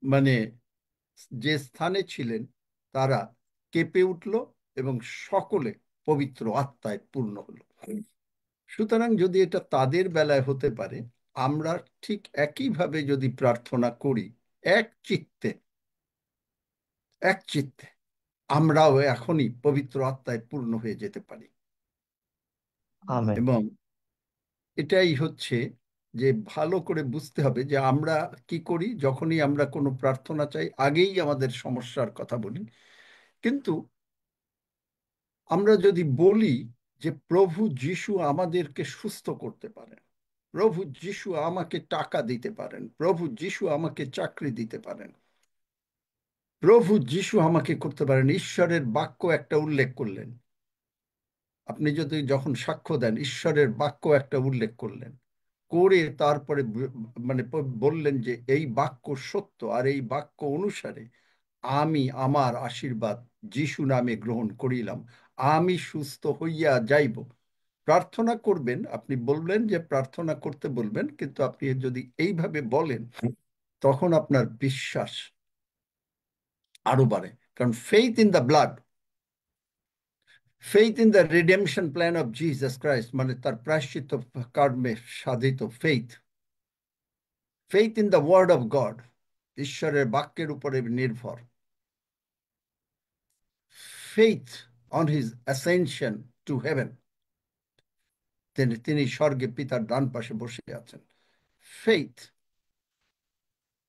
মানে যে স্থানে ছিলেন তারা কেঁপে উঠল এবং সকলে পবিত্র আত্মায় পূর্ণ হলো। সুতরাং যদি এটা তাদের বেলায় হতে পারে, আমরা ঠিক একইভাবে যদি প্রার্থনা করি এক চিত্তে, এক চিত্তে, আমরাও এখনই পবিত্র আত্মায় পূর্ণ হয়ে যেতে পারি। আমেন। এবং এটাই হচ্ছে যে ভালো করে বুঝতে হবে যে আমরা কি করি। যখনই আমরা কোনো প্রার্থনা চাই, আগেই আমাদের সমস্যার কথা বলি। কিন্তু আমরা যদি বলি যে প্রভু যিশু আমাদেরকে সুস্থ করতে পারেন, প্রভু যিশু আমাকে টাকা দিতে পারেন, প্রভু যিশু আমাকে চাকরি দিতে পারেন, প্রভু যিশু আমাকে করতে পারেন, ঈশ্বরের বাক্য একটা উল্লেখ করলেন। আপনি যদি যখন সাক্ষ্য দেন, ঈশ্বরের বাক্য একটা উল্লেখ করলেন, করে তারপরে মানে বললেন যে এই বাক্য সত্য, আর এই বাক্য অনুসারে আমি আমার আশীর্বাদ যিশু নামে গ্রহণ করিলাম, আমি সুস্থ হইয়া যাইব। প্রার্থনা করবেন, আপনি বললেন যে প্রার্থনা করতে বলবেন, কিন্তু আপনি যদি এইভাবে বলেন, তখন আপনার বিশ্বাস আরো বাড়ে। কারণ faith in the blood, faith in the redemption plan of Jesus Christ, মানে তার প্রায়শ্চিত্ত কর্মে সাধিত faith, faith in the word of God, ঈশ্বরের বাক্যের উপরে নির্ভর, faith on his ascension to heaven, তিনি স্বর্গে পিতার ডান পাশে বসে আছেন। Faith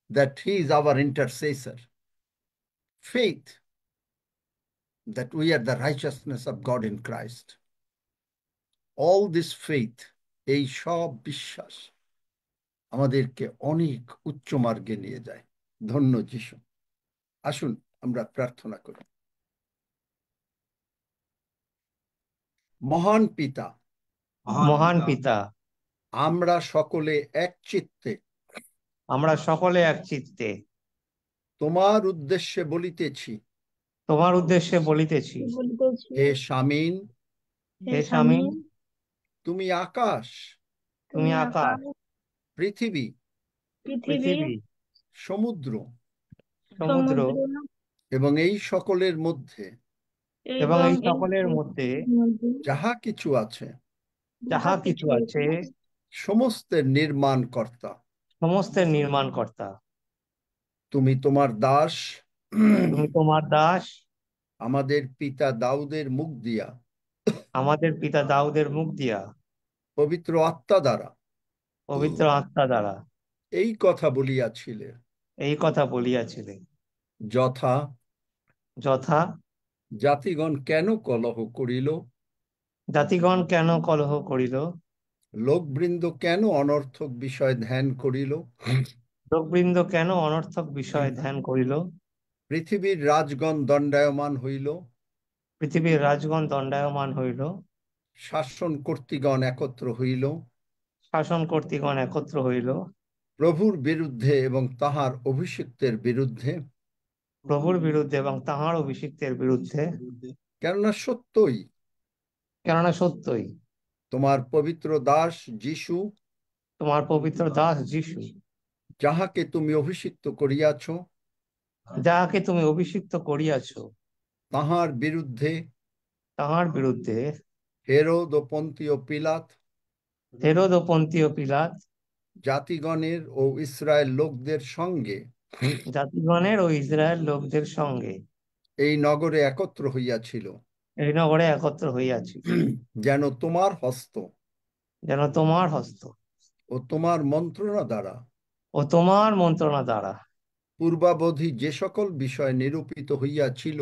that he is our intercessor, faith that we are the righteousness of God in Christ. All this faith, এই সব বিশ্বাস আমাদেরকে অনেক উচ্চ মার্গে নিয়ে যায়। ধন্য যিশু। আসুন আমরা প্রার্থনা করি। মহান পিতা, মহান পিতা, আমরা সকলে এক চিত্তে আমরা সকলে এক চিত্তে তোমার উদ্দেশ্যে বলিতেছি, তোমার উদ্দেশ্যে বলিতেছি। হে স্বামীন, হে স্বামী, তুমি আকাশ, তুমি আকাশ, পৃথিবী, পৃথিবী, সমুদ্র সমুদ্র এবং এই সকলের মধ্যে এবং এই সকলের মধ্যে যাহা কিছু আছে, যাহা কিছু আছে, সমস্তের নির্মাণ কর্তা। সমস্তের নির্মাণ কর্তা। তুমি তোমার দাস তুমি তোমার দাস আমাদের পিতা দাউদের মুখ দিয়া, আমাদের পিতা দাউদের মুখ দিয়া, পবিত্র আত্মা দ্বারা পবিত্র আত্মা দ্বারা এই কথা বলিয়াছিলে, এই কথা বলিয়াছিলে। যথা, যথা, জাতিগণ কেন কলহ করিল, জাতিগণ কেন কলহ করিল, লোকবৃন্দ কেন অনর্থক বিষয় ধ্যান করিল, লোকবৃন্দ কেন অনর্থক বিষয় ধ্যান করিল, পৃথিবীর রাজগণ দণ্ডায়মান হইল, পৃথিবীর রাজগণ দণ্ডায়মান হইল, শাসন কর্তৃগণ একত্র হইল, শাসন কর্তৃগণ একত্র হইল, প্রভুর বিরুদ্ধে এবং তাহার অভিষিক্তের বিরুদ্ধে। প্রভুর বিরুদ্ধে এবং তাঁহার অভিষিক্তের বিরুদ্ধে। কেননা সত্যই কেননা সত্যই তোমার পবিত্র দাস যিশু, তোমার পবিত্র দাস যিশু, যাহাকে তুমি অভিষিক্ত করিয়াছ, যাহাকে তুমি অভিষিক্ত করিয়াছ, তাহার বিরুদ্ধে তাহার বিরুদ্ধে হেরোদ ও পন্তীয় পিলাত, হেরোদ ও পন্তীয় পিলাত, জাতিগণের ও ইসরায়েল লোকদের সঙ্গে জাতিগণের ও ইসরায়েল লোকদের সঙ্গে এই নগরে একত্র হইয়াছিল, এই নগরে একত্র হইয়াছিল, যেন তোমার হস্ত যেন তোমার হস্ত ও তোমার মন্ত্রণা দ্বারা ও তোমার মন্ত্রণা দ্বারা পূর্বাবধি যে সকল বিষয় নিরূপিত হইয়াছিল,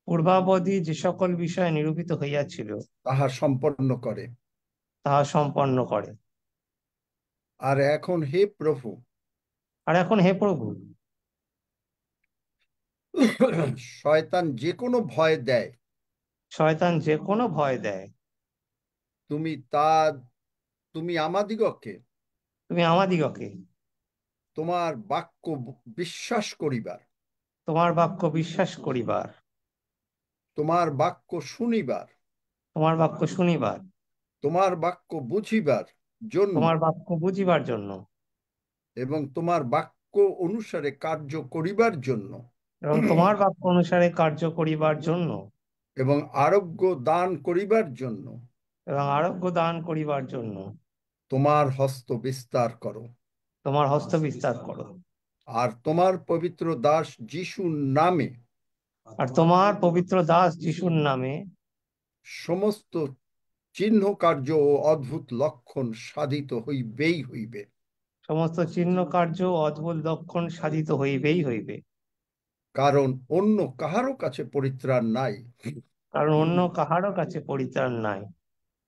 পূর্বাবধি যে সকল বিষয় নিরূপিত হইয়াছিল, তাহা সম্পন্ন করে। তাহা সম্পন্ন করে। আর এখন হে প্রভু, আর এখন হে প্রভু, শয়তান যে কোনো ভয় দেয়, শয়তান যে কোনো ভয় দেয়, তুমি তা তুমি আমাদিগকে তুমি আমাদিগকে তোমার বাক্য বিশ্বাস করিবার, তোমার বাক্য বিশ্বাস করিবার, তোমার বাক্য শুনিবার, তোমার বাক্য শুনিবার, তোমার বাক্য বুঝিবার জন্য তোমার বাক্য বুঝিবার জন্য এবং তোমার বাক্য বাক্য অনুসারে কার্য করিবার জন্য এবং তোমার বাক্য অনুসারে কার্য করিবার জন্য এবং আরোগ্য দান করিবার জন্য এবং আরোগ্য দান করিবার জন্য তোমার হস্ত বিস্তার করো। তোমার হস্ত বিস্তার করো। আর তোমার পবিত্র দাস যিশুর নামে আর তোমার পবিত্র দাস যিশুর নামে সমস্ত চিহ্ন কার্য ও অদ্ভুত লক্ষণ সাধিত হইবেই হইবে। সমস্ত চিহ্ন কার্য ও অদ্ভুত লক্ষণ সাধিত হইবেই হইবে। কারণ অন্য কাহারও কাছে পরিত্রাণ নাই, কারণ অন্য কাহারও কাছে পরিত্রাণ নাই।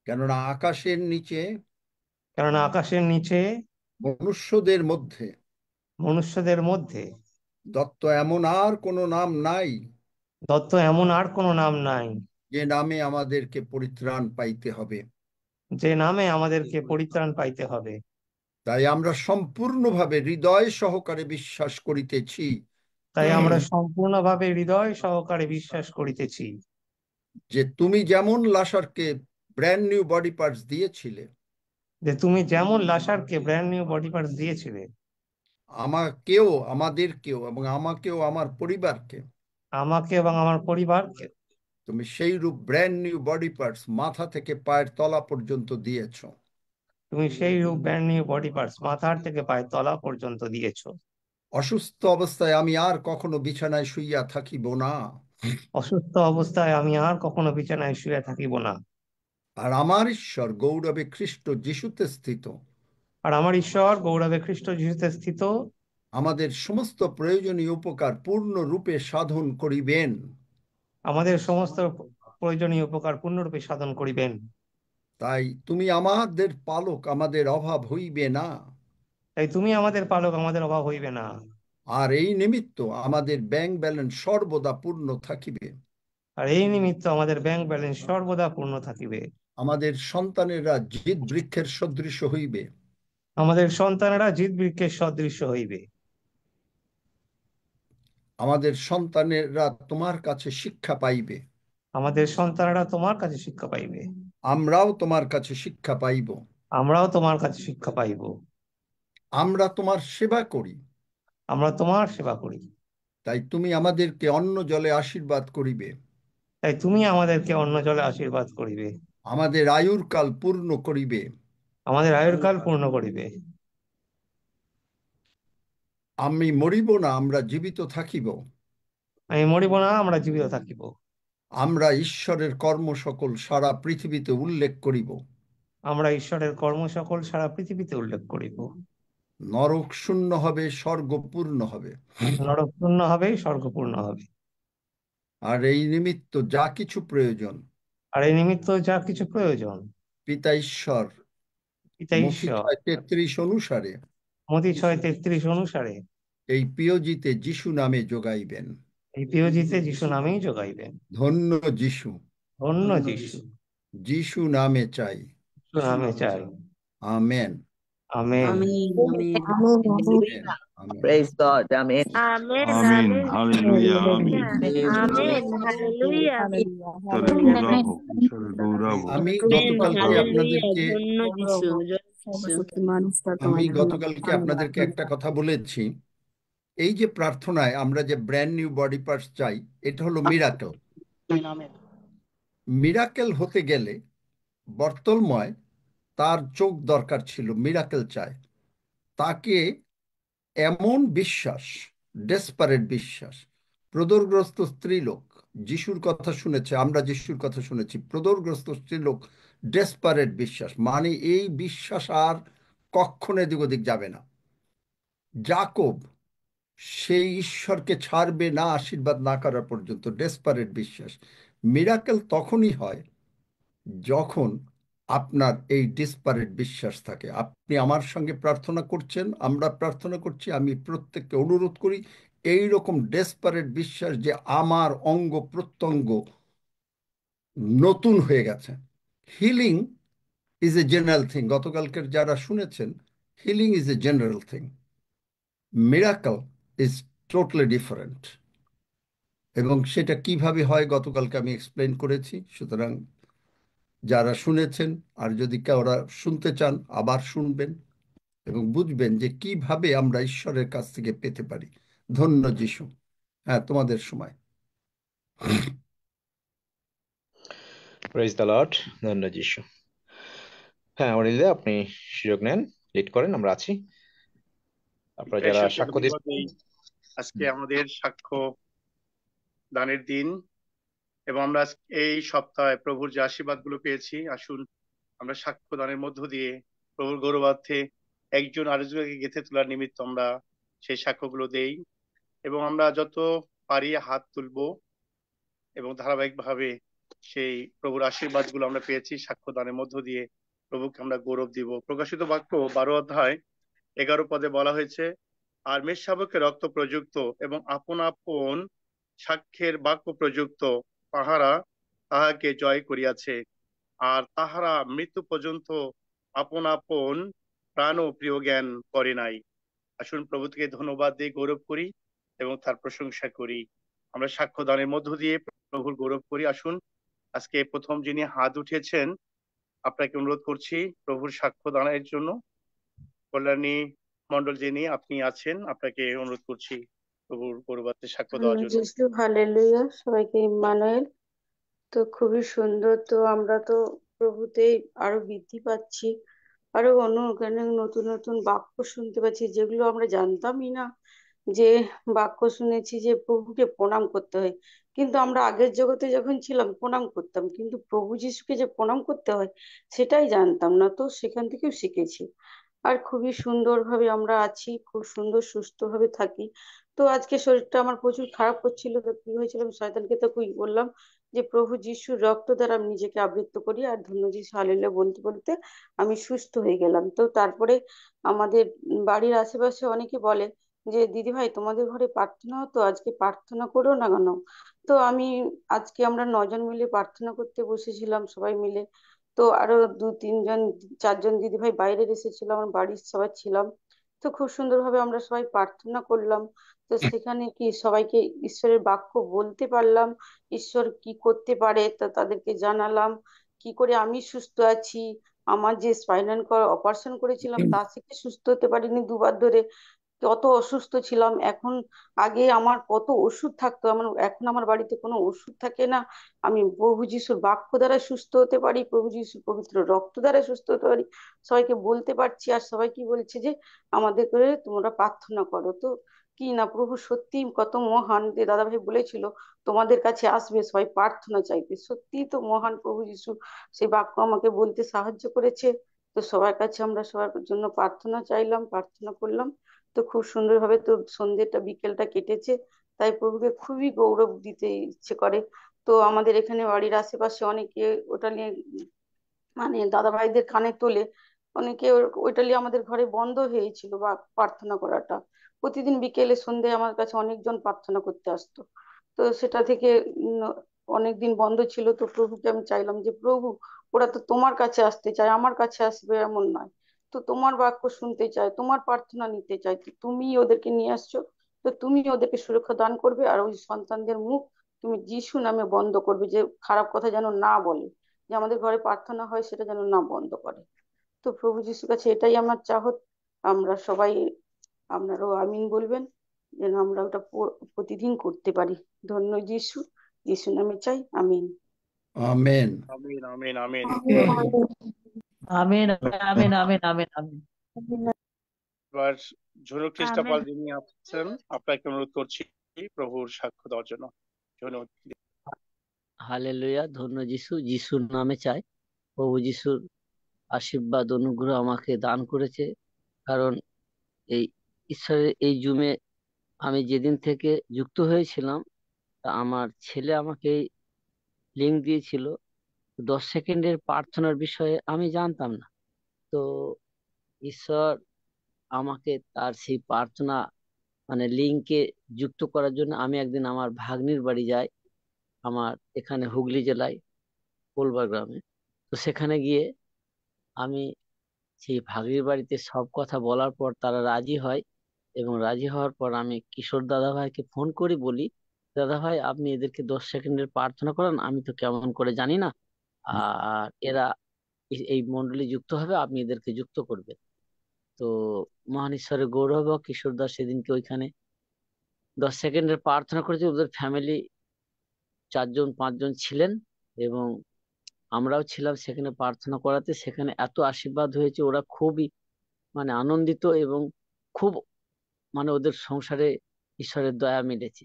কেননা আকাশের নিচে কেননা আকাশের নিচে মনুষ্যদের মধ্যে মনুষ্যদের মধ্যে দত্ত এমন আর কোনো নাম নাই, দত্ত এমন আর কোনো নাম নাই, যে নামে আমাদেরকে পরিত্রাণ পাইতে হবে। যে নামে আমাদেরকে পরিত্রাণ পাইতে হবে। তাই আমরা সম্পূর্ণভাবে হৃদয় সহকারে বিশ্বাস করিতেছি তাই আমরা সম্পূর্ণভাবে হৃদয় সহকারে বিশ্বাস করিতেছি যে তুমি যেমন লাসারকে ব্র্যান্ড নিউ বডি পার্টস দিয়েছিলে, যে তুমি যেমন লাসারকে ব্র্যান্ড নিউ বডি পার্টস দিয়েছিলে, আমাদেরকেও এবং আমাকেও আমার পরিবারকে আমাকে এবং আমার পরিবারকে তুমি সেই রূপ ব্র্যান্ড নিউ বডি পার্টস মাথা থেকে পায়ের তলা পর্যন্ত দিয়েছো। তুমি সেই রূপ ব্র্যান্ড নিউ বডি পার্টস মাথার থেকে পায়ের তলা পর্যন্ত দিয়েছো। অসুস্থ অবস্থায় আমি আর কখনো বিছানায় শুইয়া থাকিব না, অসুস্থ অবস্থায় আমি আর কখনো বিছানায় শুয়ে থাকিব না। আর আমার ঈশ্বর গৌরবে খ্রিস্ট যিশুতে স্থিত আর আমার ঈশ্বর গৌরবে খ্রিস্ট যিশুতে স্থিত আমাদের সমস্ত প্রয়োজনীয় উপকার পূর্ণরূপে সাধন করিবেন। আমাদের সমস্ত প্রয়োজনীয় উপকার পূর্ণরূপে সাধন করিবেন। তাই তুমি আমাদের পালক, আমাদের অভাব হইবে না। তাই তুমি আমাদের পালক, আমাদের অভাব হইবে না। আর এই নিমিত্ত আমাদের ব্যাংক ব্যালেন্স সর্বদা পূর্ণ থাকিবে। আর এই নিমিত্ত আমাদের ব্যাংক ব্যালেন্স সর্বদা পূর্ণ থাকিবে। আমাদের সন্তানেরা জিত বৃক্ষের সদৃশ হইবে। আমাদের সন্তানেরা জিত বৃক্ষের সদৃশ্য হইবে। আমাদের সন্তানেরা তোমার কাছে শিক্ষা পাইবে। আমাদের সন্তানেরা তোমার কাছে শিক্ষা পাইবে। আমরাও তোমার কাছে শিক্ষা পাইব। আমরাও তোমার কাছে শিক্ষা পাইব। আমরা তোমার সেবা করি, আমরা তোমার সেবা করি। তাই তুমি আমাদেরকে অন্ন জলে আশীর্বাদ করিবে। তাই তুমি আমাদেরকে অন্ন জলে আশীর্বাদ করিবে। আমাদের আয়ুর কাল পূর্ণ করিবে। আমাদের আয়ুর্কাল পূর্ণ করিবে। আমি মরিব না, আমরা জীবিত থাকিব। আমি মরিব না, আমরা জীবিত থাকিব। আমরা ঈশ্বরের কর্ম সকল সারা পৃথিবীতে উল্লেখ করিব। আমরা ঈশ্বরের কর্ম সকল সারা পৃথিবীতে উল্লেখ করিব। নরক শূন্য হবে, স্বর্গ পূর্ণ হবে। নরক পূর্ণ হবে, স্বর্গ পূর্ণ হবে। আর এই নিমিত্ত যা কিছু প্রয়োজন আর এই নিমিত্ত যা কিছু প্রয়োজন পিতা ঈশ্বর পিতা মথি ঈশ্বর 6:33 অনুসারে মতি 6:33 অনুসারে এই প্রিয়জিতে যিশু নামে যোগাইবেন। এই প্রিয়জিতে যিশু নামেই যোগাইবেন। ধন্য যিশু, ধন্য যিশু। যিশু নামে চাই। যিশু নামে চাই। Amen, amen. Amen. Amen. Amen. Amen, Hallelujah. Amen. Praise God. Amen. Amen. Amin. Amen. Hallelujah. Amin. Amen. Hallelujah. ঈশ্বরে গৌরব হোক, ঈশ্বরে গৌরব হোক। আমি Amen. গতকালকে Hallelujah. আপনাদেরকে ধন্য যিশু, জয় যিশু। একটা কথা বলেছি। এই যে প্রার্থনায় আমরা যে ব্র্যান্ড নিউ বডি পার্টস চাই, এটা হলো মিরাকেল। মিরাকেল হতে গেলে বর্তলময় তার চোখ দরকার ছিল, মিরাকেল চায়। তাকে এমন বিশ্বাস, ডেসপারেট বিশ্বাস। প্রদরগ্রস্ত স্ত্রীলোক যিশুর কথা শুনেছে, আমরা যিশুর কথা শুনেছি। প্রদরগ্রস্ত স্ত্রীলোক ডেসপারেট বিশ্বাস, মানে এই বিশ্বাস আর কখনো এদিক ওদিক যাবে না। যাকব সেই ঈশ্বরকে ছাড়বে না আশীর্বাদ না করার পর্যন্ত, ডেসপারেট বিশ্বাস। মিরাকেল তখনই হয় যখন আপনার এই ডিসপারেট বিশ্বাস থাকে। আপনি আমার সঙ্গে প্রার্থনা করছেন, আমরা প্রার্থনা করছি, আমি প্রত্যেককে অনুরোধ করি এই রকম ডেসপারেট বিশ্বাস যে আমার অঙ্গ প্রত্যঙ্গ নতুন হয়ে গেছে। Healing is a general thing, গতকালকের যারা শুনেছেন, healing is a general thing, miracle is totally different. এবং সেটা কিভাবে হয় গতকালকে আমি এক্সপ্লেন করেছি। সুতরাং যারা শুনেছেন, আর যদি কেউ ওরা শুনতে চান আবার শুনবেন। এবং বুঝবেন যে কিভাবে আমরা ঈশ্বরের কাছ থেকে পেতে পারি। ধন্য যিশু। হ্যাঁ, তোমাদের সময়। Praise the Lord. ধন্য যিশু। হ্যাঁ, অনিলদা, আপনি সুযোগ নেন, লিড করেন, আমরা আছি। আপনারা যারা ঈশ্বরকে সাক্ষ্য ধন্যবাদ দিচ্ছেন। দিই। আজকে আমাদের সাক্ষ্য দানের দিন এবং আমরা এই সপ্তাহে প্রভুর যে আশীর্বাদ গুলো পেয়েছি, আসুন আমরা সাক্ষ্য দানের মধ্য দিয়ে প্রভুর গৌরবার্থে একজন আরেকজনকে গেঁথে তোলার নিমিত্ত আমরা সেই সাক্ষ্যগুলো দেই এবং আমরা যত পারি হাত তুলবো এবং ধারাবাহিকভাবে সেই প্রভুর আশীর্বাদ গুলো আমরা পেয়েছি সাক্ষ্য দানের মধ্য দিয়ে প্রভুকে আমরা গৌরব দিব। প্রকাশিত বাক্য 12 অধ্যায় 11 পদে বলা হয়েছে, আর মেষশাবকের রক্ত প্রযুক্ত এবং আপন আপন সাক্ষ্যের বাক্য প্রযুক্ত তাহারা তাহাকে জয় করিয়াছে, আর তাহারা মৃত্যু পর্যন্ত আপন আপন প্রাণ ও প্রিয় জ্ঞান করে নাই। আসুন প্রভুকে ধন্যবাদ দিয়ে গৌরব করি এবং তার প্রশংসা করি। আমরা সাক্ষ্য দানের মধ্য দিয়ে প্রভুর গৌরব করি। আসুন আজকে প্রথম যিনি হাত উঠিয়েছেন আপনাকে অনুরোধ করছি প্রভুর সাক্ষ্য দানের জন্য। কল্যাণী মন্ডল যিনি আপনি আছেন, আপনাকে অনুরোধ করছি প্রভুর গৌরবার্থে সাক্ষ্য দেওয়ার জন্য। যিশু হালেলুয়া, সবাইকে ইম্মানুয়েল। তো খুবই সুন্দর। তো আমরা তো প্রভুতেই আরো বৃদ্ধি পাচ্ছি, আরো অনেক নতুন নতুন বাক্য শুনতে পাচ্ছি যেগুলো আমরা জানতামই না। যে বাক্য শুনেছি যে প্রভুকে প্রণাম করতে হয়, কিন্তু আমরা আগের জগতে যখন ছিলাম প্রণাম করতাম, কিন্তু প্রভু যিশুকে যে প্রণাম করতে হয় সেটাই জানতাম না। তো সেখান থেকেও শিখেছি। আর খুবই সুন্দরভাবে আমরা আছি, খুব সুন্দর সুস্থভাবে থাকি। তো আজকে শরীরটা আমার প্রচুর খারাপ করছিল। তো কি হয়েছিল, আমি শয়তানকে তো বললাম যে প্রভু যিশুর রক্ত দ্বারা আমি নিজেকে আবৃত্ত করি, আর ধন্য যিশু হালেলুয়া বলতে বলতে আমি সুস্থ হয়ে গেলাম। তো তারপরে আমাদের বাড়ির আশেপাশে অনেকে বলে যে দিদি ভাই তোমাদের ঘরে প্রার্থনা হতো, আজকে প্রার্থনা করো না কেন? তো আমি আজকে আমরা 9 জন মিলে প্রার্থনা করতে বসেছিলাম সবাই মিলে। তো আরো 2-3 জন 4 জন দিদি ভাই বাইরে এসেছিল, আমার বাড়ির সবাই ছিলাম। তো খুব সুন্দরভাবে আমরা সবাই প্রার্থনা করলাম। তো সেখানে কি সবাইকে ঈশ্বরের বাক্য বলতে পারলাম, ঈশ্বর কি করতে পারে তা তাদেরকে জানালাম। কি করে আমি সুস্থ আছি, আমার যে স্পাইনাল কর্ড অপারেশন করেছিলাম তা থেকে সুস্থ হতে পারিনি 2 বার ধরে, কত অসুস্থ ছিলাম। এখন আগে আমার কত ওষুধ থাকতো, আমার এখন আমার বাড়িতে কোনো ওষুধ থাকে না। আমি প্রভু যিশুর বাক্য দ্বারা সুস্থ হতে পারি, প্রভু যিশুর পবিত্র রক্ত দ্বারা সুস্থ হতে পারি, সবাইকে বলতে পারছি। আর সবাই কি বলছে যে আমাদের করে তোমরা প্রার্থনা করো। তো কি না, প্রভু সত্যি কত মহান। যে দাদা ভাই বলেছিল তোমাদের কাছে আসবে সবাই প্রার্থনা চাইতে, সত্যি তো মহান প্রভু যিশু সেই বাক্য আমাকে বলতে সাহায্য করেছে। তো সবার কাছে আমরা সবার জন্য প্রার্থনা চাইলাম, প্রার্থনা করলাম। তো খুব সুন্দরভাবে তো সন্ধ্যেটা বিকেলটা কেটেছে। তাই প্রভুকে খুবই গৌরব দিতে ইচ্ছে করে। তো আমাদের এখানে বাড়ির আশেপাশে অনেকে ওটা নিয়ে মানে দাদা ভাইদের কানে তোলে। অনেকে ওইটা নিয়ে আমাদের ঘরে বন্ধ হয়েছিল বা প্রার্থনা করাটা। প্রতিদিন বিকেলে সন্ধ্যায় আমার কাছে অনেকজন প্রার্থনা করতে আসতো। তো সেটা থেকে অনেকদিন বন্ধ ছিল। তো প্রভুকে আমি চাইলাম যে প্রভু ওরা তো তোমার কাছে আসতে চায়, আমার কাছে আসবে এমন নয়। তো তোমার বাক্য শুনতে চায়, তোমার প্রার্থনা নিতে চায়, তো তুমি ওদেরকে নিয়ে আসছো। তো তুমি ওদেরকে সুরক্ষা দান করবে, আর ওই সন্তানদের মুখ তুমি যিশু নামে বন্ধ করবে, যে খারাপ কথা যেন না বলে, যে আমাদের ঘরে প্রার্থনা হয় সেটা যেন না বন্ধ করে। তো প্রভু যিশুর কাছে এটাই আমার চাহত। আমরা সবাই, আপনারাও আমিন বলবেন, যেন আমরা ওটা প্রতিদিন করতে পারি। ধন্য যিশু, যিশু নামে চাই, আমিন। আমেন। আমিন আমিন আমিন। আমিন আমিন আমিন আমিন আমিন। এবার ঝুনু খ্রিস্টাপাল আমেন। যিনি আছেন আপনাকে অনুরোধ করছি প্রভুর সাক্ষ্য দেওয়ার জন্য। ঝুনু। হালেলুয়া, ধন্য যিশু, যিশুর নামে চাই। প্রভু যিশুর আশীর্বাদ অনুগ্রহ আমাকে দান করেছে। কারণ এই ঈশ্বরের এই জুমে আমি যেদিন থেকে যুক্ত হয়েছিলাম, তা আমার ছেলে আমাকে লিঙ্ক দিয়েছিল। 10 সেকেন্ডের প্রার্থনার বিষয়ে আমি জানতাম না। তো ঈশ্বর আমাকে তার সেই প্রার্থনা মানে লিঙ্কে যুক্ত করার জন্য আমি একদিন আমার ভাগ্নির বাড়ি যাই, আমার এখানে হুগলি জেলায় কোলবা গ্রামে। তো সেখানে গিয়ে আমি সেই ভাগ্নির বাড়িতে সব কথা বলার পর তারা রাজি হয়, এবং রাজি হওয়ার পর আমি কিশোর দাদা ভাইকে ফোন করি, বলি দাদা ভাই আপনি এদেরকে 10 সেকেন্ডের প্রার্থনা করান, আমি তো কেমন করে জানি না, আর এরা এই মন্ডলী যুক্ত হবে, আপনি এদেরকে যুক্ত করবেন। তো মহান ঈশ্বরের গৌরব হোক, কিশোরদা সেদিনকে ওইখানে 10 সেকেন্ডের প্রার্থনা করেছে। ওদের ফ্যামিলি 4-5 জন ছিলেন এবং আমরাও ছিলাম সেখানে প্রার্থনা করাতে। সেখানে এত আশীর্বাদ হয়েছে, ওরা খুবই মানে আনন্দিত এবং খুব মানে ওদের সংসারে ঈশ্বরের দয়া মিলেছে।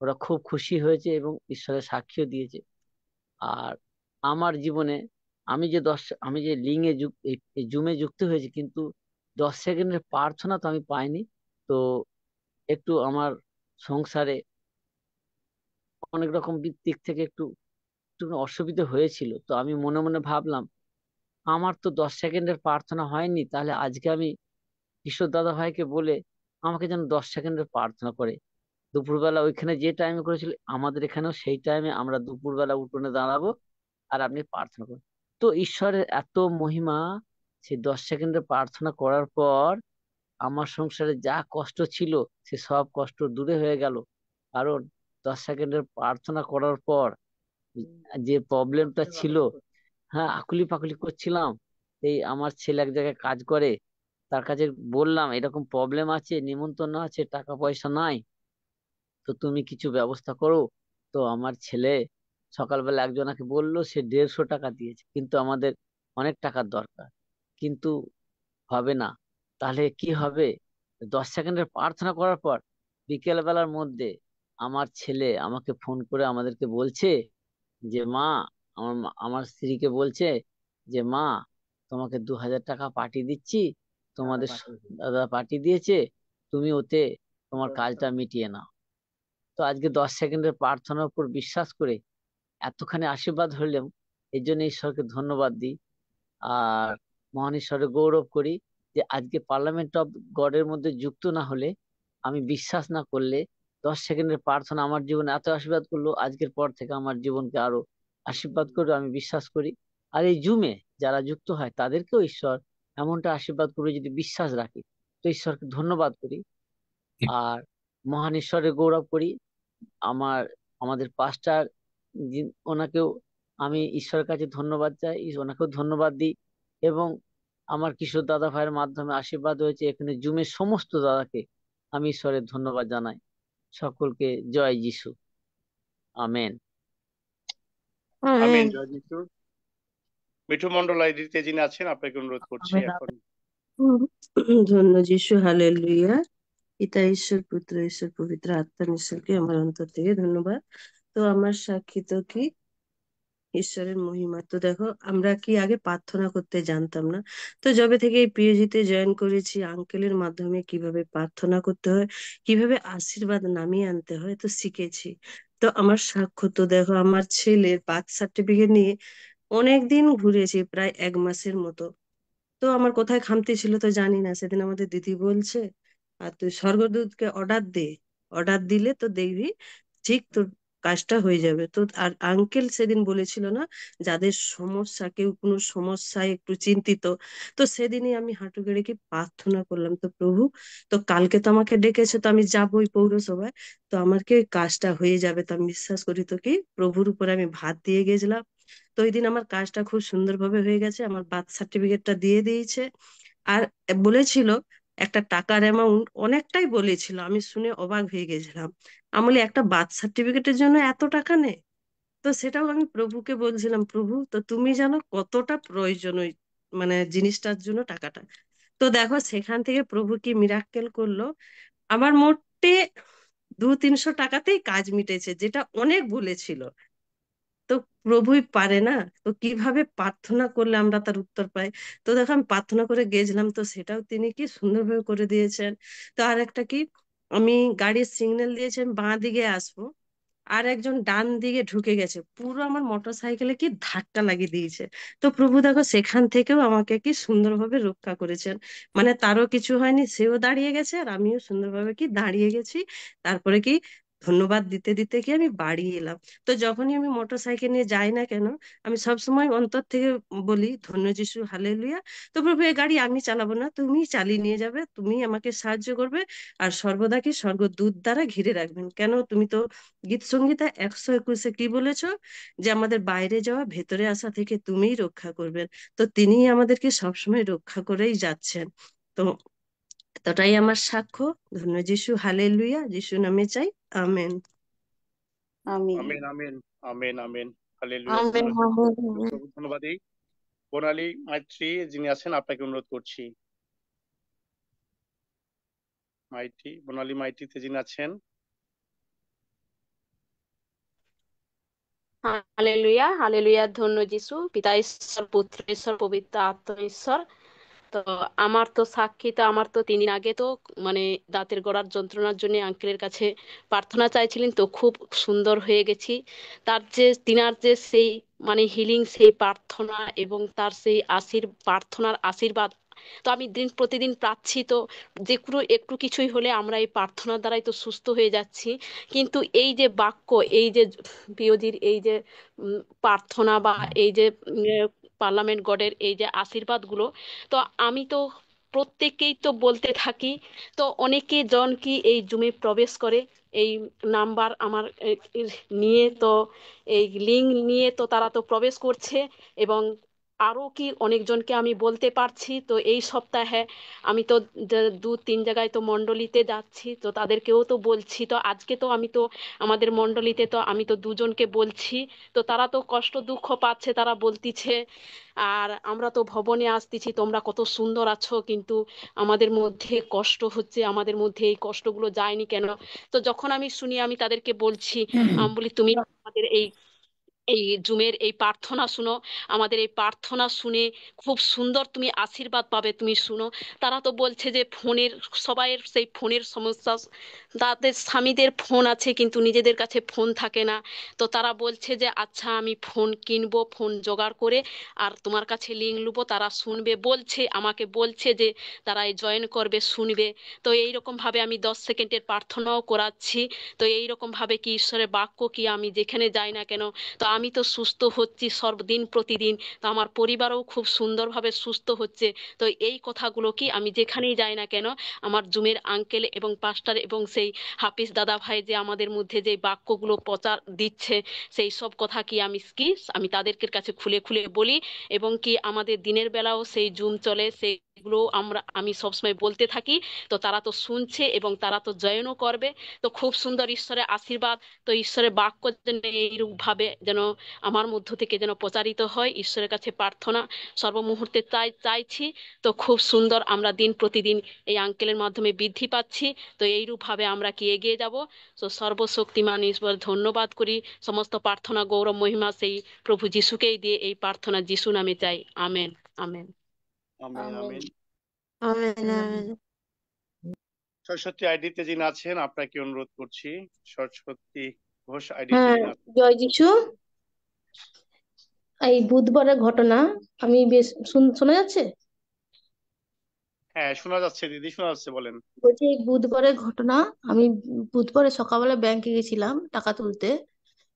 ওরা খুব খুশি হয়েছে এবং ঈশ্বরের সাক্ষীও দিয়েছে। আর আমার জীবনে আমি যে লিঙ্গে এই জুমে যুক্ত হয়েছি, কিন্তু 10 সেকেন্ডের প্রার্থনা তো আমি পাইনি। তো একটু আমার সংসারে অনেক রকম দিক থেকে একটু একটু অসুবিধা হয়েছিল। তো আমি মনে মনে ভাবলাম, আমার তো 10 সেকেন্ডের প্রার্থনা হয়নি, তাহলে আজকে আমি কিশোর দাদা ভাইকে বলে আমাকে যেন 10 সেকেন্ডের প্রার্থনা করে। দুপুরবেলা ওইখানে যে টাইমে করেছিল, আমাদের এখানেও সেই টাইমে আমরা দুপুরবেলা উঠোনে দাঁড়াবো আর আপনি প্রার্থনা করুন। তো ঈশ্বরের এত মহিমা, সেই 10 সেকেন্ডের প্রার্থনা করার পর আমার সংসারে যা কষ্ট ছিল সে সব কষ্ট দূরে হয়ে গেল। কারণ 10 সেকেন্ডের প্রার্থনা করার পর যে প্রবলেমটা ছিল, হ্যাঁ আকুলি পাকুলি করছিলাম। এই আমার ছেলে এক জায়গায় কাজ করে, তার কাছে বললাম এরকম প্রবলেম আছে, নিমন্ত্রণ আছে, টাকা পয়সা নাই, তো তুমি কিছু ব্যবস্থা করো। তো আমার ছেলে সকালবেলা একজনাকে বললো, সে 150 টাকা দিয়েছে, কিন্তু আমাদের অনেক টাকার দরকার, কিন্তু হবে না। তাহলে কি হবে? 10 সেকেন্ডের প্রার্থনা করার পর বিকেল বেলার মধ্যে আমার ছেলে আমাকে ফোন করে আমাদেরকে বলছে যে মা, আমার স্ত্রীকে বলছে যে মা, তোমাকে 2000 টাকা পাঠিয়ে দিচ্ছি, তোমাদের দাদা পাঠিয়ে দিয়েছে, তুমি ওতে তোমার কাজটা মিটিয়ে নাও। তো আজকে 10 সেকেন্ডের প্রার্থনার উপর বিশ্বাস করে এতখানি আশীর্বাদ হইলাম, এই জন্য ঈশ্বরকে ধন্যবাদ দিই। আর মহান ঈশ্বরের গৌরব করি যে আজকে পার্লামেন্ট অফ গডের মধ্যে যুক্ত না হলে, আমি বিশ্বাস না করলে 10 সেকেন্ডের প্রার্থনা আমার জীবনে এত আশীর্বাদ করলো, আজকের পর থেকে আমার জীবনকে আরো আশীর্বাদ করবে আমি বিশ্বাস করি। আর এই জুমে যারা যুক্ত হয় তাদেরকেও ঈশ্বর এমনটা আশীর্বাদ করবে যদি বিশ্বাস রাখি। তো ঈশ্বরকে ধন্যবাদ করি আর মহান ঈশ্বরের গৌরব করি। আমাদের পাস্টার, ওনাকেও আমি ঈশ্বরের কাছে ধন্যবাদ চাই, ওনাকেও ধন্যবাদ দিই। এবং আমার কিশোর দাদা ভাইয়ের মাধ্যমে আশীর্বাদ হয়েছে, এখানে জুমের সমস্ত দাদাকে আমি ঈশ্বরের ধন্যবাদ জানাই। সকলকে জয় যিশু, আমেন। আমিন। জয় যিশু। মিঠু মন্ডল আইডিতে যিনি আছেন, আপনাকে অনুরোধ করছি এখন। ধন্য যিশু, হালেলুয়া। পিতা ঈশ্বর, পুত্র ঈশ্বর, পবিত্র আত্মা ঈশ্বরকে আমার অন্তর থেকে ধন্যবাদ। তো আমার সাক্ষী তো কি ঈশ্বরের মহিমা। তো দেখো, আমরা কি আগে প্রার্থনা করতে জানতাম না। তো যবে থেকে এই পিএইচডিতে জয়েন করেছি, আঙ্কেলের মাধ্যমে কিভাবে প্রার্থনা করতে হয়, কিভাবে আশীর্বাদ নামিয়ে আনতে হয়, তো শিখেছি। তো আমার সাক্ষ্য তো দেখো, আমার ছেলের বার্থ সার্টিফিকেট নিয়ে অনেকদিন ঘুরেছি, প্রায় 1 মাসের মতো। তো আমার কোথায় খামতি ছিল তো জানি না। সেদিন আমাদের দিদি বলছে, আর তুই স্বর্গদূতকে অর্ডার দে, অর্ডার দিলে তো দেখবি ঠিক তোর কাজটা হয়ে যাবে। তো আর আঙ্কেল সেদিন বলেছিল না, যাদের সমস্যা, কেউ কোনো সমস্যায় একটু চিন্তিত, তো সেদিনই আমি হাঁটু গেড়ে কি প্রার্থনা করলাম, তো প্রভু, তো কালকে তো আমাকে ডেকেছে, তো আমি যাবোই পৌরসভায়, তো আমার কি ওই কাজটা হয়ে যাবে। তো আমি বিশ্বাস করি তো কি প্রভুর উপরে আমি ভাত দিয়ে গেছিলাম। তো ওই দিন আমার কাজটা খুব সুন্দরভাবে হয়ে গেছে, আমার বার্থ সার্টিফিকেটটা দিয়ে দিয়েছে। আর বলেছিল একটা টাকার অ্যামাউন্ট অনেকটাই বলেছিল, আমি শুনে অবাক হয়ে গেছিলাম। আমি বলি, একটা বার্থ সার্টিফিকেটের জন্য এত টাকা নেই? তো সেটাও আমি প্রভুকে বলছিলাম, প্রভু তো তুমি জানো কতটা প্রয়োজন ওই মানে জিনিসটার জন্য টাকাটা। তো দেখো সেখান থেকে প্রভু কি মিরাক্কেল করলো, আমার মোটে 200-300 টাকাতেই কাজ মিটেছে, যেটা অনেক বলেছিল। তো প্রভুই পারে না, তো কিভাবে প্রার্থনা করলে আমরা তার উত্তর পাই। তো দেখো আমি প্রার্থনা করে গেছিলাম, তো সেটাও তিনি কি সুন্দরভাবে করে দিয়েছেন। তো আর একটা কি, আমি গাড়ির সিগন্যাল দিয়েছি আমি বাঁ দিকে আসবো, আর একজন ডান দিকে ঢুকে গেছে, পুরো আমার মোটর সাইকেলে কি ধাক্কা লাগিয়ে দিয়েছে। তো প্রভু দেখো সেখান থেকেও আমাকে কি সুন্দরভাবে রক্ষা করেছেন, মানে তারও কিছু হয়নি, সেও দাঁড়িয়ে গেছে আর আমিও সুন্দরভাবে কি দাঁড়িয়ে গেছি। তারপরে কি ধন্যবাদ দিতে দিতে কি আমি বাড়ি এলাম। তো যখনই আমি মোটর সাইকেল নিয়ে যাই না কেন, আমি সবসময় অন্তর থেকে বলি, ধন্য যিশু, হালেলুয়া। তো প্রভু এই গাড়ি আমি চালাবো না, তুমি চালিয়ে নিয়ে যাবে, তুমি আমাকে সাহায্য করবে, আর সর্বদা কি স্বর্গদূত দ্বারা ঘিরে রাখবেন। কেন, তুমি তো গীত সংহিতা 121-এ কি বলেছো, যে আমাদের বাইরে যাওয়া ভেতরে আসা থেকে তুমিই রক্ষা করবেন। তো তিনিই আমাদেরকে সবসময় রক্ষা করেই যাচ্ছেন। তো তো এতটাই আমার সাক্ষ্য। ধন্য যিশু, হালেলুয়া, যিশু নামে চাই, আমেন। আমি amen amen amen amen. Hallelujah. Amen amen. প্রভু ধন্যবাদ। বনালী মাইত্রী যিনি আছেন আপনাকে অনুরোধ করছি। মাইতি, বনালী মাইতিতে যিনি আছেন। Hallelujah hallelujah. ধন্য যিশু, পিতা ঈশ্বর, পুত্র ঈশ্বর, পবিত্র আত্মা ঈশ্বর। তো আমার তো সাক্ষী, তো আমার তো 3 দিন আগে তো মানে দাঁতের গোড়ার যন্ত্রণার জন্য আঙ্কেলের কাছে প্রার্থনা চাইছিলেন, তো খুব সুন্দর হয়ে গেছি। তার যে তিনার যে সেই মানে হিলিং, সেই প্রার্থনা এবং তার সেই প্রার্থনার আশীর্বাদ, তো আমি দিন প্রতিদিন পাচ্ছি। তো যে কোনো একটু কিছুই হলে আমরা এই প্রার্থনার দ্বারাই তো সুস্থ হয়ে যাচ্ছি। কিন্তু এই যে বাক্য, এই যে পিওজির এই যে প্রার্থনা বা এই যে পার্লামেন্ট গডের এই যে আশীর্বাদগুলো, তো আমি তো প্রত্যেককেই তো বলতে থাকি। তো অনেকে জন কি এই জুমে প্রবেশ করে এই নাম্বার আমার নিয়ে, তো এই লিঙ্ক নিয়ে তো তারা তো প্রবেশ করছে। এবং আরো কি অনেকজনকে আমি বলতে পারছি। তো এই সপ্তাহে আমি তো 2-3 জায়গায় তো মণ্ডলীতে যাচ্ছি, তো তাদেরকেও তো বলছি। তো আজকে তো আমি তো আমাদের মণ্ডলীতে তো আমি তো 2জনকে বলছি। তো তারা তো কষ্ট দুঃখ পাচ্ছে, তারা বলতিছে আর আমরা তো ভবনে আসতেছি, তোমরা কত সুন্দর আছো, কিন্তু আমাদের মধ্যে কষ্ট হচ্ছে, আমাদের মধ্যে এই কষ্টগুলো যায়নি কেন। তো যখন আমি শুনি আমি তাদেরকে বলছি, আমি বলি তুমি আমাদের এই এই জুমের এই প্রার্থনা শুনো, আমাদের এই প্রার্থনা শুনে খুব সুন্দর তুমি আশীর্বাদ পাবে, তুমি শুনো। তারা তো বলছে যে ফোনের, সবাইয়ের সেই ফোনের সমস্যা, তাদের স্বামীদের ফোন আছে কিন্তু নিজেদের কাছে ফোন থাকে না। তো তারা বলছে যে আচ্ছা আমি ফোন কিনবো, ফোন জোগাড় করে আর তোমার কাছে লিঙ্ক নেবো, তারা শুনবে, বলছে আমাকে, বলছে যে তারা জয়েন করবে, শুনবে। তো এইরকম ভাবে আমি 10 সেকেন্ডের প্রার্থনাও করাচ্ছি। তো এইরকম ভাবে কি ঈশ্বরের বাক্য কি আমি যেখানে যাই না কেন, তো আমি তো সুস্থ হচ্ছি সর্বদিন প্রতিদিন। তো আমার পরিবারও খুব সুন্দরভাবে সুস্থ হচ্ছে। তো এই কথাগুলো কি আমি যেখানেই যাই না কেন, আমার জুমের আঙ্কেল এবং পাস্টার এবং সেই হাফিজ দাদা ভাই যে আমাদের মধ্যে যে বাক্যগুলো প্রচার দিচ্ছে, সেই সব কথা কি আমি তাদেরকে কাছে খুলে খুলে বলি। এবং কি আমাদের দিনের বেলাও সেই জুম চলে, সেগুলো আমি সবসময় বলতে থাকি। তো তারা তো শুনছে এবং তারা তো জয়েনও করবে। তো খুব সুন্দর ঈশ্বরের আশীর্বাদ। তো ঈশ্বরের বাক্য যেন এইরূপ ভাবে যেন আমার মধ্য থেকে যেন প্রচারিত হয়, ঈশ্বরের কাছে প্রার্থনা সর্বমুহূর্তে চাইছি। তো খুব সুন্দর আমরা দিন প্রতিদিন এই আঙ্কেলের মাধ্যমে বৃদ্ধি পাচ্ছি। তো এইরূপ ভাবে আমরা কি এগিয়ে যাব। তো সর্বশক্তিমান ঈশ্বর ধন্যবাদ করি। সমস্ত প্রার্থনা গৌরব মহিমা সেই প্রভু যিশুকেই দিয়ে এই প্রার্থনা যিশু নামে চাই। Amen amen amen amen amen. Amen amen. Saraswati আইডিতে যিনি আছেন আপনাকে অনুরোধ করছি। সরস্বতী ঘোষ আইডিতে হ্যাঁ, যিনি আছেন। জয় যিশু। এই বুধবারের ঘটনা আমি বেশ শোনা যাচ্ছে? হ্যাঁ শোনা যাচ্ছে দিদি, শোনা যাচ্ছে, বলেন। বলছি এই বুধবারের ঘটনা, আমি বুধবারে সকালবেলা ব্যাংকে গেছিলাম টাকা তুলতে।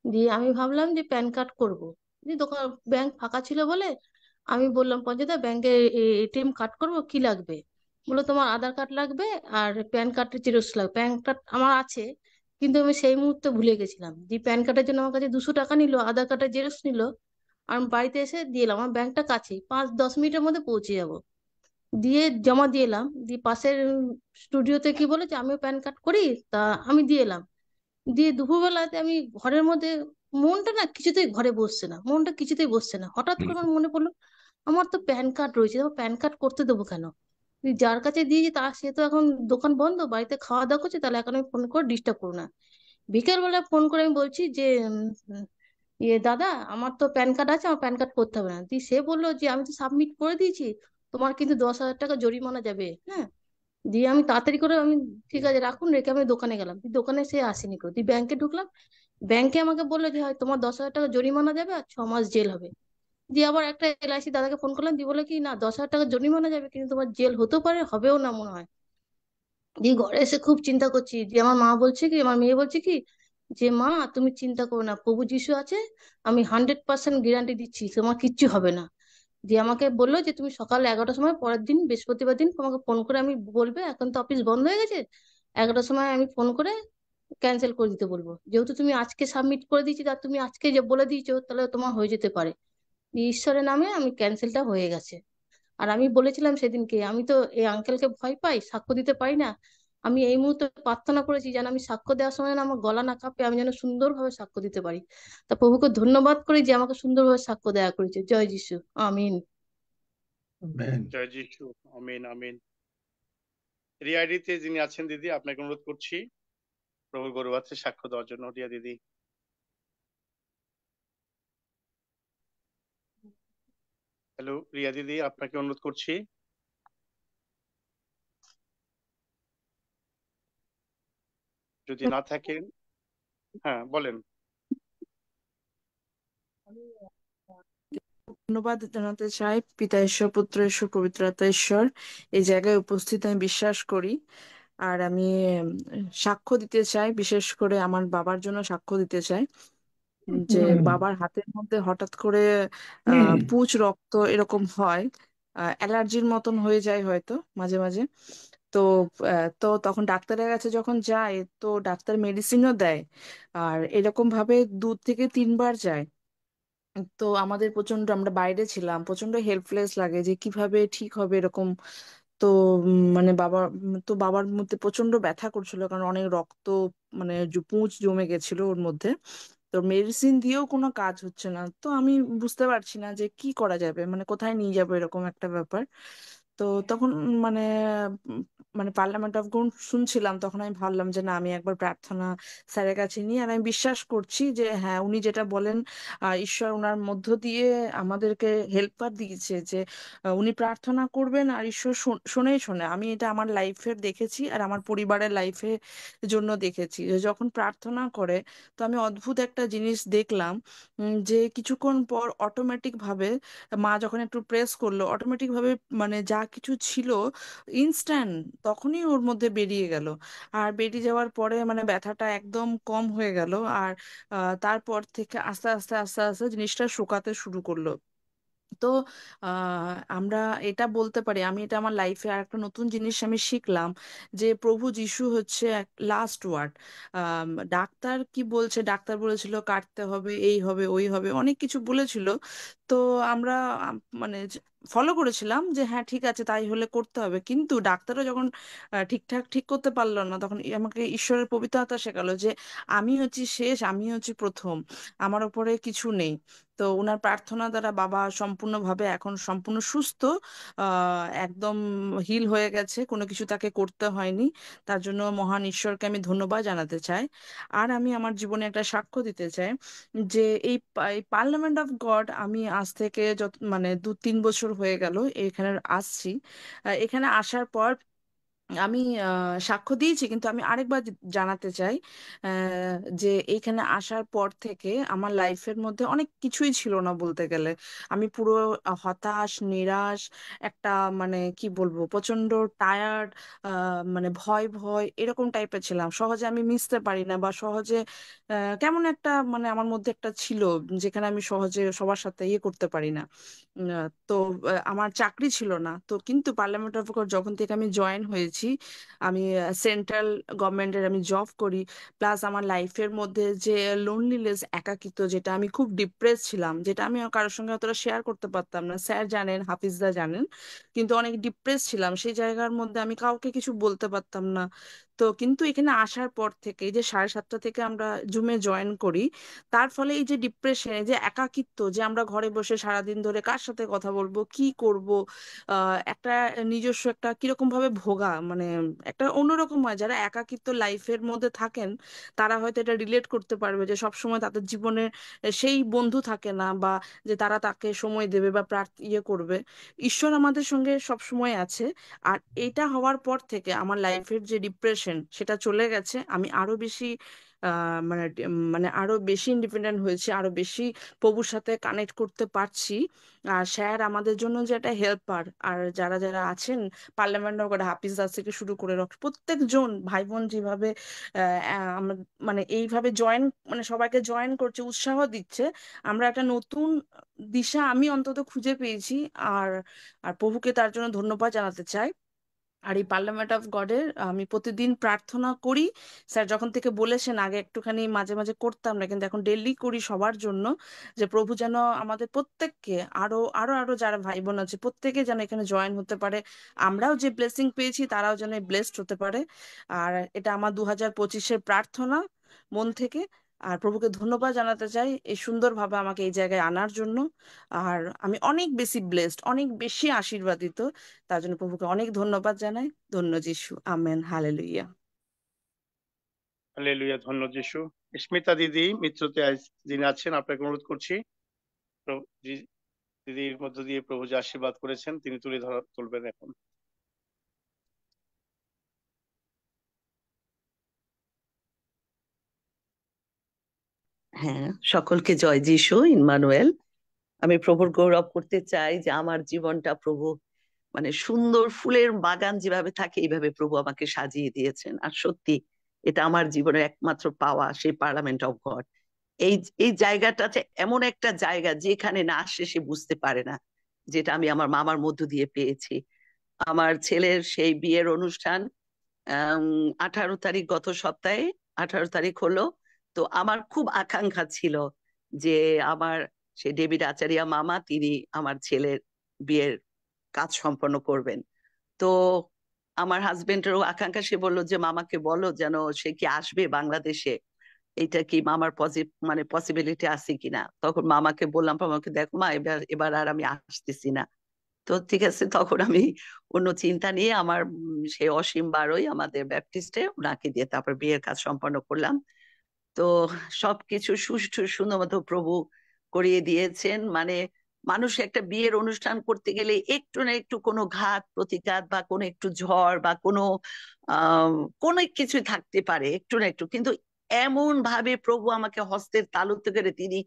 দিয়ে আমি ভাবলাম যে প্যান কার্ড করবো। দিয়ে দোকান ব্যাংক ফাঁকা ছিল বলে আমি বললাম, পঞ্চায়েত ব্যাংকে এটিএম কার্ড করবো, কি লাগবে? বললো তোমার আধার কার্ড লাগবে আর প্যান কার্ডের জেরক্স লাগবে। প্যান কার্ড আমার আছে, কিন্তু আমি সেই মুহূর্তে ভুলে গেছিলাম। যে প্যান কার্ডের জন্য আমার কাছে 200 টাকা নিল, আধার কার্ডের জেরক্স নিল। আর আমি বাড়িতে এসে দিয়ে এলাম, আমার ব্যাংকটা কাছেই, 5-10 মিনিটের মধ্যে পৌঁছে যাব। দিয়ে জমা দিয়ে এলাম। দিয়ে পাশের স্টুডিওতে কি বলেছে আমিও প্যান কার্ড করি, তা আমি দিয়ে এলাম। দিয়ে দুপুরবেলাতে আমি ঘরের মধ্যে, মনটা না কিছুতেই ঘরে বসছে না, মনটা কিছুতেই বসছে না। হঠাৎ করে আমার মনে পড়লো আমার তো প্যান কার্ড রয়েছে, প্যান কার্ড করতে দেবো কেন? যার কাছে দিয়েছি সে তো এখন দোকান বন্ধ, বাড়িতে খাওয়া দাওয়া করছে, তাহলে এখন আমি ফোন করে ডিস্টার্ব করবো না। বিকেল বেলায় ফোন করে আমি বলছি যে দাদা আমার তো প্যান কার্ড আছে, আমার প্যান কার্ড করতে হবে না। দিয়ে সে বললো যে আমি তো সাবমিট করে দিয়েছি, তোমার কিন্তু 10,000 টাকা জরিমানা যাবে। হ্যাঁ। দিয়ে আমি তাড়াতাড়ি করে আমি, ঠিক আছে রাখুন, রেখে আমি দোকানে গেলাম। দিয়ে দোকানে সে আসেনি কেউ। দিয়ে ব্যাংকে ঢুকলাম। ব্যাংকে আমাকে বললো যে হয় তোমার 10,000 টাকা জরিমানা যাবে আর 6 মাস জেল হবে। দিয়ে আবার একটা এলআইসি দাদাকে ফোন করলাম, দিয়ে বলে কি না 10,000 টাকা জরিমানা যাবে, কিন্তু তোমার জেল হতেও পারে, হবেও না মনে হয়। দিয়ে ঘরে এসে খুব চিন্তা করছি। দিয়ে আমার মা বলছে কি, আমার মেয়ে বলছে কি, যে মা তুমি চিন্তা করো না, প্রভু যিশু আছে, আমি 100% গ্যারান্টি দিচ্ছি তোমার কিচ্ছু হবে না। দিয়ে আমাকে বললো যে তুমি সকাল 11টার সময় পরের দিন বৃহস্পতিবার দিন তোমাকে ফোন করে আমি বলবে, এখন তো অফিস বন্ধ হয়ে গেছে, 11টার সময় আমি ফোন করে ক্যান্সেল করে দিতে বলবো। যেহেতু তুমি আজকে সাবমিট করে দিয়েছি, তা তুমি আজকে যে বলে দিয়েছো, তাহলে তোমার হয়ে যেতে পারে। দিয়ে ঈশ্বরের নামে আমি ক্যান্সেলটা হয়ে গেছে। আর আমি বলেছিলাম সেদিনকে, আমি তো এই আঙ্কেলকে ভয় পাই, সাক্ষ্য দিতে পারি না। আমি এই মুহূর্তে প্রার্থনা করেছি যেন আমি সাক্ষ্য দেওয়ার সময় যেন আমার গলা না কাঁপে, আমি যেন সুন্দরভাবে সাক্ষ্য দিতে পারি। তা প্রভুকে ধন্যবাদ করি যে আমাকে সুন্দরভাবে সাক্ষ্য দেওয়া করেছে। জয় যিশু। আমিন। আমেন। জয় যিশু। আমিন আমিন। রিআইডিতে যিনি আছেন দিদি, আপনাকে অনুরোধ করছি প্রভুর গৌরবার্থে সাক্ষ্য দেওয়ার জন্য। রিয়া দিদি। হ্যালো রিয়া দিদি, আপনাকে অনুরোধ করছি। যদি না থাকেন, হ্যাঁ বলেন। ধন্যবাদ জানাতে চাই পিতা ঈশ্বর, পুত্র ঈশ্বর, পবিত্র আত্মা ঈশ্বর এই জায়গায় উপস্থিত আমি বিশ্বাস করি। আর আমি সাক্ষ্য দিতে চাই, বিশেষ করে আমার বাবার জন্য সাক্ষ্য দিতে চাই যে বাবার হাতের মধ্যে হঠাৎ করে পুঁজ রক্ত এরকম হয়, অ্যালার্জির মতন হয়ে যায় হয়তো মাঝে মাঝে। তো তো তখন ডাক্তারের কাছে যখন যায় তো ডাক্তার মেডিসিনও দেয়, আর এরকম ভাবে 2 থেকে 3 বার যায়। তো আমাদের প্রচন্ড, আমরা বাইরে ছিলাম, প্রচন্ড হেল্পলেস লাগে যে কিভাবে ঠিক হবে এরকম। তো মানে তো বাবার মধ্যে প্রচন্ড ব্যথা করছিল, কারণ অনেক রক্ত, মানে পুঁজ জমে গেছিল ওর মধ্যে। তো মেডিসিন দিয়েও কোনো কাজ হচ্ছে না, তো আমি বুঝতে পারছি না যে কি করা যাবে, মানে কোথায় নিয়ে যাবো এরকম একটা ব্যাপার। তো তখন মানে উম, মানে পার্লামেন্ট অফ গড শুনছিলাম, তখন আমি ভাবলাম যে না, আমি একবার প্রার্থনা স্যারের কাছে নিয়ে, আর আমি বিশ্বাস করছি যে হ্যাঁ উনি যেটা বলেন, ঈশ্বর ওনার মধ্য দিয়ে আমাদেরকে হেল্পার দিয়েছে যে উনি প্রার্থনা করবেন আর ঈশ্বর শোনেই শোনে। আমি এটা আমার লাইফের দেখেছি আর আমার পরিবারের লাইফে জন্য দেখেছি যে যখন প্রার্থনা করে তো আমি অদ্ভুত একটা জিনিস দেখলাম, যে কিছুক্ষণ পর অটোমেটিক ভাবে মা যখন একটু প্রেস করলো, অটোমেটিক ভাবে মানে যা কিছু ছিল ইনস্ট্যান্ট তখনই ওর মধ্যে বেরিয়ে গেল। আর বেরিয়ে যাওয়ার পরে মানে ব্যথাটা একদম কম হয়ে গেল। আর তারপর থেকে আস্তে আস্তে আস্তে আস্তে জিনিসটা শুকাতে শুরু করলো। তো আমরা এটা বলতে পারি, আমি এটা আমার লাইফে আর একটা নতুন জিনিস আমি শিখলাম যে প্রভু যিশু হচ্ছে লাস্ট ওয়ার্ড। ডাক্তার কি বলছে, ডাক্তার বলেছিল কাটতে হবে, এই হবে, ওই হবে, অনেক কিছু বলেছিল। তো আমরা মানে ফলো করেছিলাম যে হ্যাঁ ঠিক আছে তাই হলে করতে হবে, কিন্তু ডাক্তারও যখন ঠিকঠাক ঠিক করতে পারলো না, তখন আমাকে ঈশ্বরের পবিত্র আত্মা শেখালো যে আমি হচ্ছি শেষ, আমি হচ্ছি প্রথম, আমার উপরে কিছু নেই। তো ওনার প্রার্থনা দ্বারা বাবা সম্পূর্ণভাবে এখন সম্পূর্ণ সুস্থ, একদম হিল হয়ে গেছে, কোনো কিছু তাকে করতে হয়নি। তার জন্য মহান ঈশ্বরকে আমি ধন্যবাদ জানাতে চাই। আর আমি আমার জীবনে একটা সাক্ষ্য দিতে চাই যে এই পার্লামেন্ট অফ গড আমি আজ থেকে যত মানে 2-3 বছর হয়ে গেল এখানে আসছি। এখানে আসার পর আমি সাক্ষ্য দিয়েছি, কিন্তু আমি আরেকবার জানাতে চাই যে এইখানে আসার পর থেকে আমার লাইফের মধ্যে অনেক কিছুই ছিল না বলতে গেলে। আমি পুরো হতাশ, নিরাশ, একটা মানে কি বলবো, প্রচন্ড টায়ার্ড, মানে ভয় ভয় এরকম টাইপের ছিলাম। সহজে আমি মিশতে পারি না, বা সহজে কেমন একটা মানে আমার মধ্যে একটা ছিল যেখানে আমি সহজে সবার সাথে ইয়ে করতে পারি না। তো আমার চাকরি ছিল না তো, কিন্তু পার্লামেন্ট অফ গড যখন থেকে আমি জয়েন হয়েছি, আমি সেন্ট্রাল গভর্নমেন্টের আমি জব করি। প্লাস আমার লাইফের মধ্যে যে লোনলিনেস, একাকিত্ব, যেটা আমি খুব ডিপ্রেস ছিলাম, যেটা আমি কারোর সঙ্গে অতটা শেয়ার করতে পারতাম না, স্যার জানেন, হাফিজদা জানেন, কিন্তু অনেক ডিপ্রেস ছিলাম সেই জায়গার মধ্যে, আমি কাউকে কিছু বলতে পারতাম না। তো কিন্তু এখানে আসার পর থেকে, এই যে 7:30 থেকে আমরা জুমে জয়েন করি, তার ফলে এই যে ডিপ্রেশন, এই যে একাকিত্ব, যে আমরা ঘরে বসে সারাদিন ধরে কার সাথে কথা বলবো, কি করব, একটা নিজস্ব একটা কিরকম ভাবে ভোগা, মানে একটা অন্যরকম হয়। যারা একাকিত্ব লাইফের মধ্যে থাকেন তারা হয়তো এটা রিলেট করতে পারবে যে সব সময় তাদের জীবনে সেই বন্ধু থাকে না, বা যে তারা তাকে সময় দেবে বা ইয়ে করবে। ঈশ্বর আমাদের সঙ্গে সব সময় আছে। আর এটা হওয়ার পর থেকে আমার লাইফের যে ডিপ্রেশন সেটা চলে গেছে। আমি আরো বেশি মানে আরো বেশি ইন্ডিপেন্ডেন্ট হয়েছি, আরো বেশি প্রভুর সাথে কানেক্ট করতে পারছি। আর স্যার আমাদের জন্য যে একটা হেল্পার, আর যারা যারা আছেন পার্লামেন্ট করে হাফিজ দাস থেকে শুরু করে প্রত্যেকজন ভাই বোন যেভাবে মানে এইভাবে জয়েন, মানে সবাইকে জয়েন করছে, উৎসাহ দিচ্ছে, আমরা একটা নতুন দিশা আমি অন্তত খুঁজে পেয়েছি। আর আর প্রভুকে তার জন্য ধন্যবাদ জানাতে চাই। আর এই পার্লামেন্ট অফ গডের আমি প্রতিদিন প্রার্থনা করি। স্যার যখন থেকে বলেছেন, আগে একটুখানি মাঝে মাঝে করতাম না, কিন্তু এখন ডেইলি করি সবার জন্য, যে প্রভু যেন আমাদের প্রত্যেককে আরো আরো আরো যারা ভাই বোন আছে প্রত্যেকে যেন এখানে জয়েন হতে পারে, আমরাও যে ব্লেসিং পেয়েছি তারাও যেন ব্লেসড হতে পারে। আর এটা আমার 2025-এর প্রার্থনা মন থেকে। আর প্রভুকে ধন্যবাদ জানাতে চাই এই সুন্দরভাবে আমাকে এই জায়গায় আনার জন্য। আর আমি অনেক বেশি ব্লেসড, অনেক বেশি আশীর্বাদিত, তার জন্য প্রভুকে অনেক ধন্যবাদ জানাই। ধন্য যিশু, আমেন, হালেলুয়া। হালেলুয়া, ধন্য যিশু। স্মিতা দিদি মিত্রতে যিনি আছেন, আপনাকে অনুরোধ করছি দিদির মধ্য দিয়ে প্রভু যে আশীর্বাদ করেছেন তিনি তুলবেন এখন। হ্যাঁ, সকলকে জয় যিশু, ইম্মানুয়েল। আমি প্রভুর গৌরব করতে চাই যে আমার জীবনটা প্রভু মানে সুন্দর ফুলের বাগান যেভাবে থাকে এইভাবে প্রভু আমাকে সাজিয়ে দিয়েছেন। আর সত্যি এটা আমার জীবনের একমাত্র পাওয়া, সেই পার্লামেন্ট অফ গড। এই এই জায়গাটা এমন একটা জায়গা যেখানে না আসে সে বুঝতে পারে না, যেটা আমি আমার মামার মধ্য দিয়ে পেয়েছি। আমার ছেলের সেই বিয়ের অনুষ্ঠান 18 তারিখ, গত সপ্তাহে 18 তারিখ হলো। তো আমার খুব আকাঙ্ক্ষা ছিল যে আমার সে ডেভিড আচারিয়া মামা তিনি আমার ছেলের বিয়ের কাজ সম্পন্ন করবেন। তো আমার হাজবেন্ডেরও আকাঙ্ক্ষা, সে বললো যে মামাকে বলো যেন সে কি আসবে বাংলাদেশে, এটা কি মামার মানে পসিবিলিটি আছে কিনা। তখন মামাকে বললাম, মামাকে দেখো মা, এবার এবার আর আমি আসতেছি না। তো ঠিক আছে, তখন আমি অন্য চিন্তা নিয়ে আমার সেই অসীম বারোই আমাদের ব্যাপটিস্টে ওনাকে দিয়ে তারপর বিয়ের কাজ সম্পন্ন করলাম। তো সবকিছু সুষ্ঠু সুন্দর মতো প্রভু করিয়ে দিয়েছেন। মানে মানুষ একটা বিয়ের অনুষ্ঠান করতে গেলে একটু না একটু কোনো ঘাত প্রতিঘাত বা কোনো একটু ঝড় বা কোনো কোনো কিছু থাকতে পারে একটু না একটু, কিন্তু এমন ভাবে প্রভু আমাকে হস্তের তালুতে করে তিনি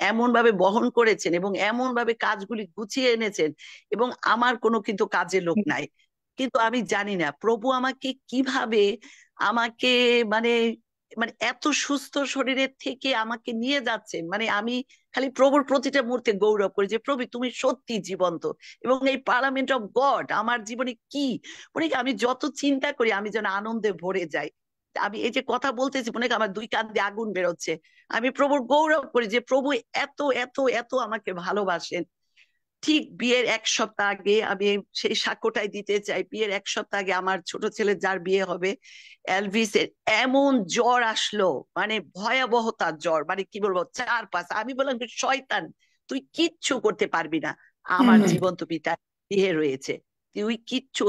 এমন ভাবে বহন করেছেন এবং এমন ভাবে কাজগুলি গুছিয়ে এনেছেন। এবং আমার কোনো কিন্তু কাজের লোক নাই, কিন্তু আমি জানি না প্রভু আমাকে কিভাবে আমাকে মানে মানে এত সুস্থ শরীরের থেকে আমাকে নিয়ে যাচ্ছেন। মানে আমি খালি প্রভুর প্রতিটা মুহূর্তে গৌরব করি যে প্রভু তুমি সত্যি জীবন্ত। এবং এই পার্লামেন্ট অফ গড আমার জীবনে কি মনে, আমি যত চিন্তা করি আমি যেন আনন্দে ভরে যাই। আমি এই যে কথা বলতেছি মনে আমার দুই কান দিয়ে আগুন বেরোচ্ছে। আমি প্রভুর গৌরব করি যে প্রভু এত এত এত আমাকে ভালোবাসেন। ঠিক বিয়ের 1 সপ্তাহ আগে আমি সেই সাক্ষ্যটাই দিতে চাই। বিয়ের 1 সপ্তাহ আগে আমার ছোট ছেলে যার বিয়ে হবে, এলভিসের এমন জ্বর আসলো, মানে ভয়াবহতার জ্বর, মানে কি বলবো 4-5। আমি বললাম শয়তান তুই কিচ্ছু করতে পারবি না, আমার জীবন্ত পিতা বিয়ে রয়েছে, তুই কিচ্ছু।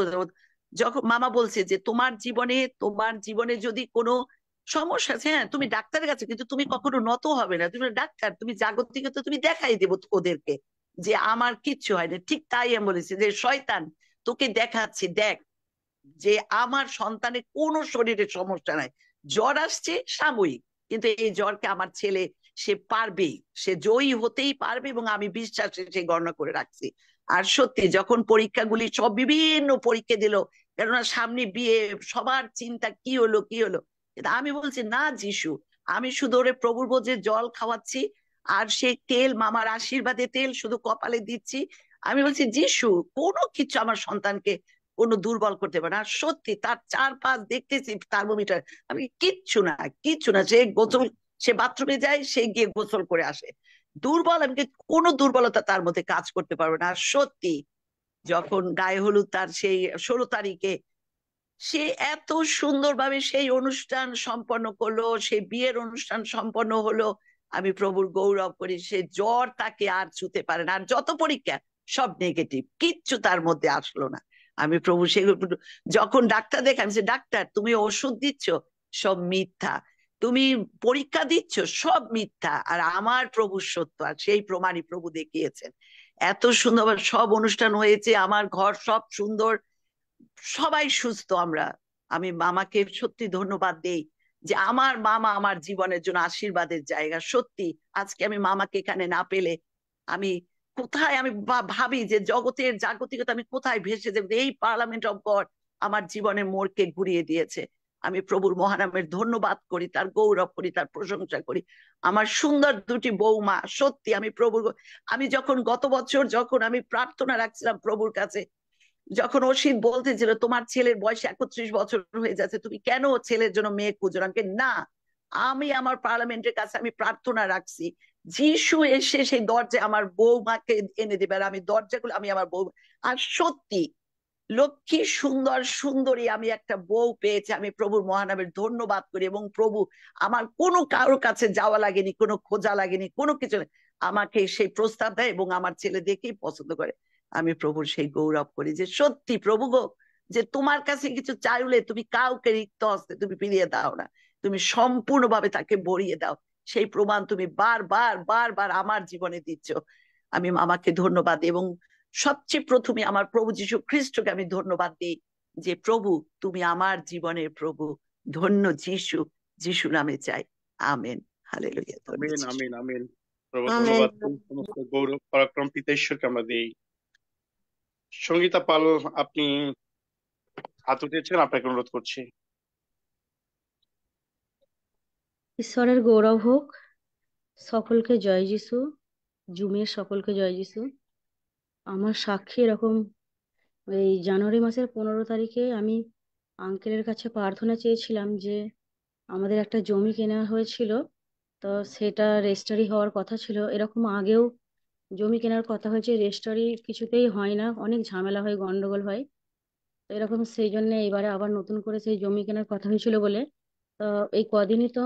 যখন মামা বলছে যে তোমার জীবনে যদি কোনো সমস্যা আছে, হ্যাঁ তুমি ডাক্তারের কাছে, কিন্তু তুমি কখনো নত হবে না, তুমি ডাক্তার, তুমি জাগতিকতা তুমি দেখাই দেবো ওদেরকে যে আমার কিচ্ছু হয় না। ঠিক তাই আমি বলেছি যে শয়তান তোকে দেখাচ্ছি, দেখ যে আমার সন্তানের কোনো শরীরের সমস্যা নাই, জ্বর আসছে সাময়িক, কিন্তু এই জ্বরকে আমার ছেলে সে পারবেই, সে জয়ী হতেই পারবে এবং আমি বিশ্বাসে সে গণনা করে রাখছি। আর সত্যি যখন পরীক্ষাগুলি সব বিভিন্ন পরীক্ষা দিল, কেননা সামনে বিয়ে, সবার চিন্তা কি হলো কি হলো, কিন্তু আমি বলছি না যিশু, আমি শুধু ওরে প্রভুর ভোজে জল খাওয়াচ্ছি আর সেই তেল মামার আশীর্বাদে তেল শুধু কপালে দিচ্ছি। আমি বলছি যিশু কোনো কিছু আমার সন্তানকে কোনো দুর্বল করতে পারে না। আর সত্যি তার 4-5 দেখতেছি থার্মোমিটার, আমি কিচ্ছু না কিচ্ছু না, সে বাথরুমে যায়, সে গিয়ে গোসল করে আসে। দুর্বল আমি কোনো দুর্বলতা তার মধ্যে কাজ করতে পারবে না। আর সত্যি যখন গায়ে হলুদ তার সেই 16 তারিখে সে এত সুন্দরভাবে সেই অনুষ্ঠান সম্পন্ন করলো, সেই বিয়ের অনুষ্ঠান সম্পন্ন হলো, আমি প্রভুর গৌরব করি। সে জ্বর তাকে আর ছুতে পারে না। আর যত পরীক্ষা সব নেগেটিভ, কিচ্ছু তার মধ্যে আসলো না। আমি প্রভু সেগুলো যখন ডাক্তার দেখে আমি ডাক্তার তুমি ওষুধ দিচ্ছ সব মিথ্যা, তুমি পরীক্ষা দিচ্ছ সব মিথ্যা, আর আমার প্রভু সত্য, আর সেই প্রমাণই প্রভু দেখিয়েছেন। এত সুন্দর সব অনুষ্ঠান হয়েছে, আমার ঘর সব সুন্দর, সবাই সুস্থ আমরা। আমি মামাকে সত্যি ধন্যবাদ দেই যে আমার মামা আমার জীবনের জন্য আশীর্বাদের জায়গা। সত্যি আজকে আমি মামাকে এখানে না পেলে আমি কোথায়, আমি ভাবি যে জগতের জাগতিকতা আমি কোথায় ভেসে যাবো। এই পার্লামেন্ট অফ গড আমার জীবনের মোড়কে ঘুরিয়ে দিয়েছে। আমি প্রভুর মহানামের ধন্যবাদ করি, তার গৌরব করি, তার প্রশংসা করি। আমার সুন্দর দুটি বৌমা, সত্যি আমি প্রভুর, আমি যখন গত বছর যখন আমি প্রার্থনা রাখছিলাম প্রভুর কাছে, যখন অসিত বলতেছিল তোমার ছেলের বয়স 31 বছর হয়ে যাচ্ছে, তুমি কেন ছেলের জন্য মেয়ে খুঁজো না? না, আমি আমার পার্লামেন্টের কাছে আমি প্রার্থনা রাখছি, যিশু এসে সেই দরজা আমার বৌমাকে এনে দেবে, আর আমি দরজাগুলো আমি আমার বউ, আর সত্যি লক্ষ্মী সুন্দর সুন্দরী আমি একটা বউ পেয়েছি। আমি প্রভুর মহানামের ধন্যবাদ করি, এবং প্রভু আমার কোনো কারোর কাছে যাওয়া লাগেনি, কোনো খোঁজা লাগেনি, কোনো কিছু না। আমাকে সেই প্রস্তাব দেয় এবং আমার ছেলে দেখেই পছন্দ করে। আমি প্রভুর সেই গৌরব করি যে সত্যি প্রভু গো, যে তোমার কাছে কিছু চাইলে তুমি কাউকে রিক্ত হস্তে তুমি ফিরিয়ে দাও না, তুমি সম্পূর্ণভাবে তাকে ভরিয়ে দাও। সেই প্রমাণ তুমি বারবার বারবার আমার জীবনে দিচ্ছ। আমি আমাকে ধন্যবাদ দিই, এবং সবচেয়ে প্রথমে আমার প্রভু যীশু খ্রিস্টকে আমি ধন্যবাদ দিই যে প্রভু তুমি আমার জীবনের প্রভু। ধন্য যীশু, যীশু নামে চাই, আমেন। হালেলুয়া। আমিন আমিন আমিন। প্রভু আমেন। ধন্যবাদ, সমস্ত গৌরব পরাক্রম পিতা ঈশ্বরকে আমরা দিই। সঙ্গীতা পাল, আপনি হাত উঠেছেন, আপনাকে অনুরোধ করছি। ঈশ্বরের গৌরব হোক, সকলকে জয় যিশু, জুমের সকলকে জয় যিশু। আমার সাক্ষী এরকম, এই জানুয়ারি মাসের 15 তারিখে আমি আঙ্কেলের কাছে প্রার্থনা চেয়েছিলাম যে আমাদের একটা জমি কেনা হয়েছিল, তো সেটা রেজিস্ট্রি হওয়ার কথা ছিল। এরকম আগেও জমি কেনার কথা হয়েছে, রেজিস্ট্রি কিছুতেই হয় না, অনেক ঝামেলা হয়, গন্ডগোল হয়। তো এরকম সেই জন্য এবারে আবার নতুন করে সেই জমি কেনার কথা হয়েছিল বলে, তো এই কদিনই তো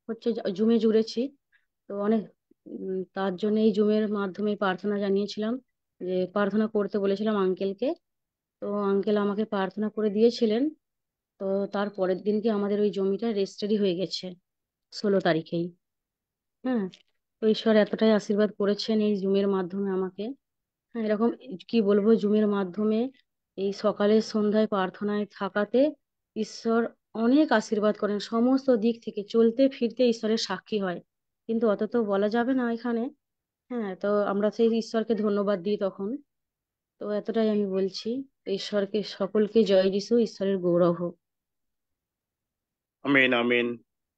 হচ্ছে জুমে জুড়েছি, তো অনেক তার জন্য এই জুমের মাধ্যমে প্রার্থনা জানিয়েছিলাম, যে প্রার্থনা করতে বলেছিলাম আঙ্কেলকে। তো আঙ্কেল আমাকে প্রার্থনা করে দিয়েছিলেন। তো তার পরের দিনকে আমাদের ওই জমিটা রেজিস্ট্রি হয়ে গেছে, 16 তারিখেই। হ্যাঁ, তো ঈশ্বর এতটাই আশীর্বাদ করেছেন এই জুমের মাধ্যমে আমাকে। হ্যাঁ, এরকম কি বলবো, জুমের মাধ্যমে এই সকালে সন্ধ্যায় প্রার্থনায় থাকাতে ঈশ্বর অনেক আশীর্বাদ করেন, সমস্ত দিক থেকে চলতে ফিরতে ঈশ্বরের সাক্ষী হয়, কিন্তু অত তো বলা যাবে না এখানে। হ্যাঁ, তো আমরা সেই ঈশ্বরকে ধন্যবাদ দিই তখন। তো এতটাই আমি বলছি, ঈশ্বরকে সকলকে জয় যিশু, ঈশ্বরের গৌরব হোক। আমিন আমিন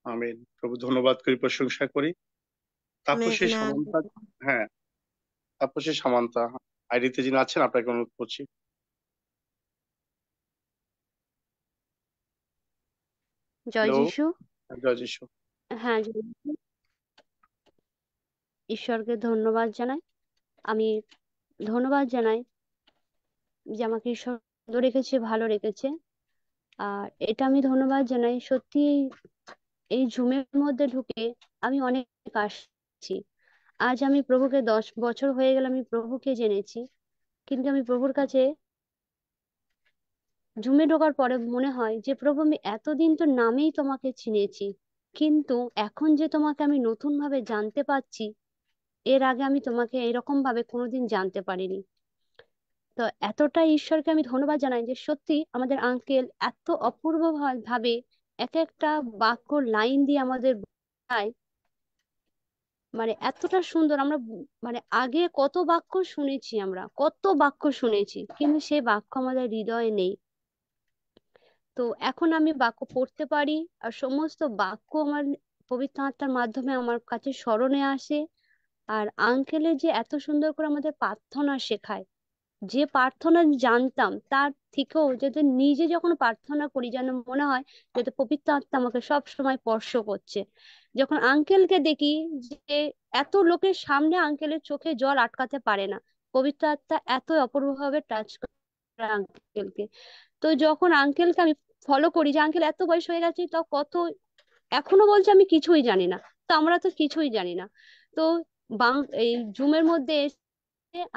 আমিন। প্রভু ধন্যবাদ করি, প্রশংসা করি। তাপসী আমেন। সামান্তা, হ্যাঁ তাপসী সামান্তা আইডিতে যিনি আছেন, আপনাকে অনুরোধ করছি। জয় হ্যালো, যিশু। জয় যিশু। হ্যাঁ, জয় যিশু। ঈশ্বরকে ধন্যবাদ জানাই। আমি ধন্যবাদ জানাই যে আমাকে ঈশ্বর সুন্দর রেখেছে, ভালো রেখেছে। আর এটা আমি ধন্যবাদ জানাই, সত্যি এই ঝুমের মধ্যে ঢুকে আমি অনেক আসছি। আজ আমি প্রভুকে 10 বছর হয়ে গেল আমি প্রভুকে জেনেছি, কিন্তু আমি প্রভুর কাছে ঝুমে ঢোকার পরে মনে হয় যে প্রভু আমি এতদিন তো নামেই তোমাকে চিনেছি, কিন্তু এখন যে তোমাকে আমি নতুন ভাবে জানতে পারছি, এর আগে আমি তোমাকে এরকম ভাবে কোনোদিন জানতে পারিনি। তো এতটাই ঈশ্বরকে আমি ধন্যবাদ জানাই যে সত্যি আমাদের আঙ্কেল এত অপূর্ব ভাবে এক একটা বাক্য লাইন দিয়ে আমাদের বোঝায়, মানে এতটা সুন্দর। আমরা মানে আগে কত বাক্য শুনেছি, আমরা কত বাক্য শুনেছি, কিন্তু সেই বাক্য আমাদের হৃদয়ে নেই। তো এখন আমি বাক্য পড়তে পারি, আর সমস্ত বাক্য আমার পবিত্র আত্মার মাধ্যমে আমার কাছে স্মরণে আসে। আর আঙ্কেলের যে এত সুন্দর করে আমাদের প্রার্থনা শেখায়, যে প্রার্থনা জানতাম তার থেকেও যাতে নিজে যখন প্রার্থনা করি যেন মনে হয় যাতে পবিত্র আত্মা আমাকে সব সময় স্পর্শ করছে। যখন আঙ্কেলকে দেখি যে এত লোকের সামনে আঙ্কেলের চোখে জল আটকাতে পারে না, পবিত্র আত্মা এত অপূর্বভাবে টাচ করে আঙ্কেলকে। তো যখন আঙ্কেলকে আমি ফলো করি, যে আঙ্কেল এত বয়স হয়ে গেছে তো কত এখনো বলছে আমি কিছুই জানি না, তো আমরা তো কিছুই জানি না। তো এই জুমের মধ্যে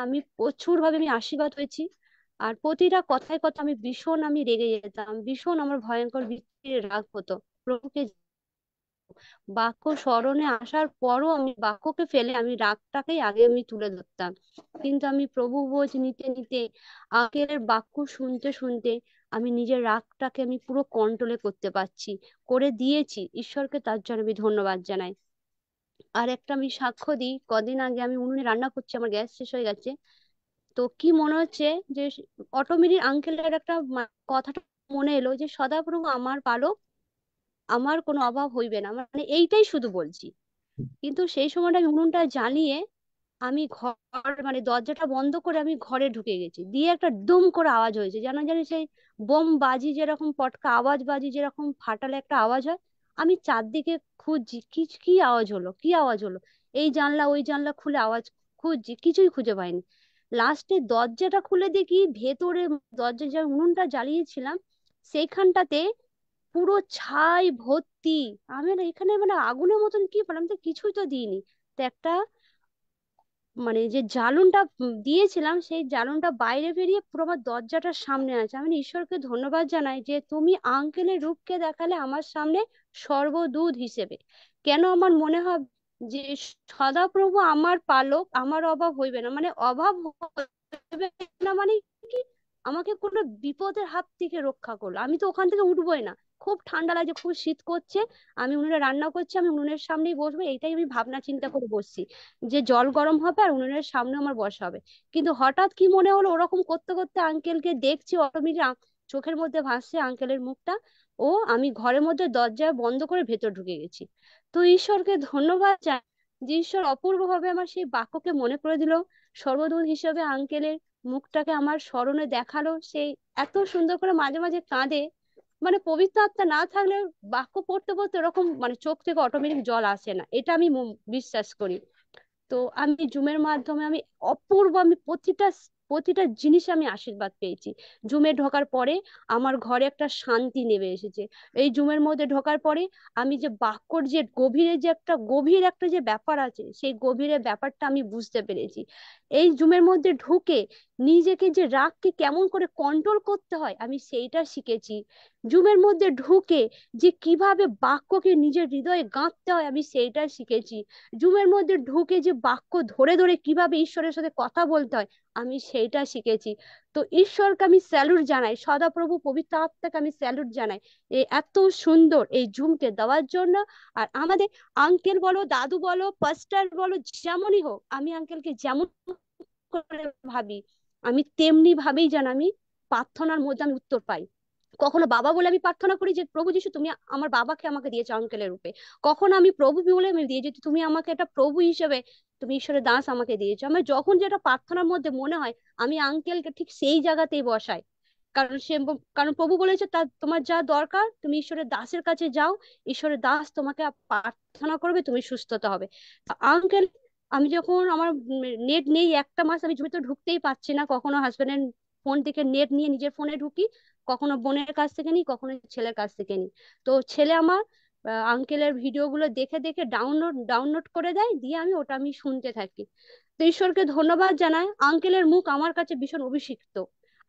আমি প্রচুর ভাবে আমি আশীর্বাদ হয়েছি। আর প্রতিটা কথায় কথা আমি ভীষণ আমি রেগে যেতাম, ভীষণ আমার ভয়ঙ্কর ভিতরে রাগ হতো প্রভুকে। বাক্য স্মরণে আসার পরও আমি বাক্যকে ফেলে আমি রাগটাকেই আগে আমি তুলে ধরতাম, কিন্তু আমি প্রভু বোঝ নিতে নিতে আগের বাক্য শুনতে শুনতে আমি নিজের রাগটাকে আমি পুরো কন্ট্রোলে করতে পারছি, করে দিয়েছি। ঈশ্বরকে তার জন্য আমি ধন্যবাদ জানাই। আর একটা আমি সাক্ষ্য দিই, কদিন আগে আমি উনুনে রান্না করছি, আমার গ্যাস শেষ হয়ে গেছে। তো কি মনে হচ্ছে যে অটোমেটিক আঙ্কেলের একটা কথাটা মনে এলো যে সদাপ্রভু আমার পালক, আমার কোনো অভাব হইবে না, মানে এইটাই শুধু বলছি। কিন্তু সেই সময়টা আমি উনুনটা জ্বালিয়ে আমি ঘর মানে দরজাটা বন্ধ করে আমি ঘরে ঢুকে গেছি, দিয়ে একটা দুম করে আওয়াজ হয়েছে, জানো জানি সেই বোম বাজি যেরকম পটকা আওয়াজ বাজি যেরকম ফাটালে একটা আওয়াজ হয়। আমি চারদিকে খুঁজছি কি কি আওয়াজ হলো, কি আওয়াজ হলো, এই জানলা ওই জানলা খুলে আওয়াজ খুঁজছি, কিছুই খুঁজে পাইনি। লাস্টে দরজাটা খুলে দেখি ভেতরে, দরজা যে উনুনটা জ্বালিয়েছিলাম সেইখানটাতে পুরো ছাই ভর্তি। আমি না এখানে মানে আগুনের মতন কি পেলাম, তো কিছুই তো দিইনি। তো একটা মানে যে জ্বালনটা দিয়েছিলাম সেই জ্বালনটা বাইরে বেরিয়ে পুরো আমার দরজাটার সামনে আছে। আমি ঈশ্বরকে ধন্যবাদ জানাই যে তুমি আঙ্কেলের রূপকে দেখালে আমার সামনে সর্বদূত হিসেবে। কেন আমার মনে হয় যে সদাপ্রভু আমার পালক, আমার অভাব হইবে না, মানে অভাব হইবে না মানে কি, আমাকে কোনো বিপদের হাত থেকে রক্ষা করলো। আমি তো ওখান থেকে উঠবোই না, খুব ঠান্ডা লাগছে, খুব শীত করছে, আমি উনুনে রান্না করছি, আমি উনুনের সামনেই বসবো, এইটাই আমি ভাবনা চিন্তা করে বসছি যে জল গরম হবে আর উনুনের সামনে আমার বসা হবে। কিন্তু হঠাৎ কি মনে হলো, ওরকম করতে করতে আঙ্কেলকে দেখছি অটোমেটিক চোখের মধ্যে ভাসছে আঙ্কেলের মুখটা, ও আমি ঘরের মধ্যে দরজা বন্ধ করে ভেতর ঢুকে গেছি। তো ঈশ্বরকে ধন্যবাদ জানাই যে ঈশ্বর অপূর্ব ভাবে আমার সেই বাক্যকে মনে করে দিল, সর্বদূত হিসেবে আঙ্কেলের মুখটাকে আমার স্মরণে দেখালো। সেই এত সুন্দর করে মাঝে মাঝে কাঁদে, মানে পবিত্র আত্মা না থাকলে বাক্য পড়তে পড়তে এরকম মানে চোখ থেকে অটোমেটিক জল আসে না, এটা আমি বিশ্বাস করি। তো আমি জুমের মাধ্যমে আমি অপূর্ব, আমি প্রতিটা প্রতিটা জিনিসে আমি আশীর্বাদ পেয়েছি। জুমে ঢোকার পরে আমার ঘরে একটা শান্তি নেমে এসেছে। এই জুমের মধ্যে ঢোকার পরে আমি যে বাক্যর যে গভীরে যে একটা গভীর একটা যে ব্যাপার আছে, সেই গভীরের ব্যাপারটা আমি বুঝতে পেরেছি। এই জুমের মধ্যে ঢুকে নিজেকে যে রাগকে কেমন করে কন্ট্রোল করতে হয় আমি সেইটা শিখেছি। জুমের মধ্যে ঢুকে যে কিভাবে বাক্যকে নিজের হৃদয়ে গাঁথতে হয় আমি সেইটা শিখেছি। জুমের মধ্যে ঢুকে যে বাক্য ধরে ধরে কিভাবে ঈশ্বরের সাথে কথা বলতে হয় আমি সেইটা শিখেছি। তো ঈশ্বরকে আমি স্যালুট জানাই, সদাপ্রভু পবিত্র আত্মাকে আমি স্যালুট জানাই এই এত সুন্দর এই জুমকে দেওয়ার জন্য। আর আমাদের আঙ্কেল বলো, দাদু বলো, পাস্টার বলো, যেমনই হোক, আমি আঙ্কেলকে যেমন করে ভাবি আমি তেমনি ভাবেই যেন আমি প্রার্থনার মধ্যে আমি উত্তর পাই। কখনো বাবা বলে আমি প্রার্থনা করি যে প্রভু যিশু তুমি আমার বাবাকে আমাকে দিয়েছো আঙ্কেলের রূপে, কখনো আমি প্রভু বলে আমি দিয়েছি তুমি আমাকে একটা প্রভু হিসেবে তুমি ঈশ্বরের দাস আমাকে দিয়েছো। আমার যখন যেটা প্রার্থনার মধ্যে মনে হয় আমি আঙ্কেলকে ঠিক সেই জায়গাতেই বসাই। কারণ কারণ প্রভু বলেছে তা তোমার যা দরকার তুমি ঈশ্বরের দাসের কাছে যাও, ঈশ্বরের দাস তোমাকে প্রার্থনা করবে, তুমি সুস্থতা হবে। আঙ্কেল আমি যখন আমার নেট নেই একটা মাস, আমি জমিতে ঢুকতেই পারছি না, কখনো হাজবেন্ডের ফোন থেকে নেট নিয়ে নিজের ফোনে ঢুকি, কখনো বোনের কাছ থেকে নিই, কখনো ছেলের কাছ থেকে নিই। তো ছেলে আমার আঙ্কেলের ভিডিওগুলো দেখে দেখে ডাউনলোড ডাউনলোড করে দেয়, দিয়ে আমি শুনতে থাকি। তো ঈশ্বরকে ধন্যবাদ জানাই, আঙ্কেলের মুখ আমার কাছে ভীষণ অভিষিক্ত।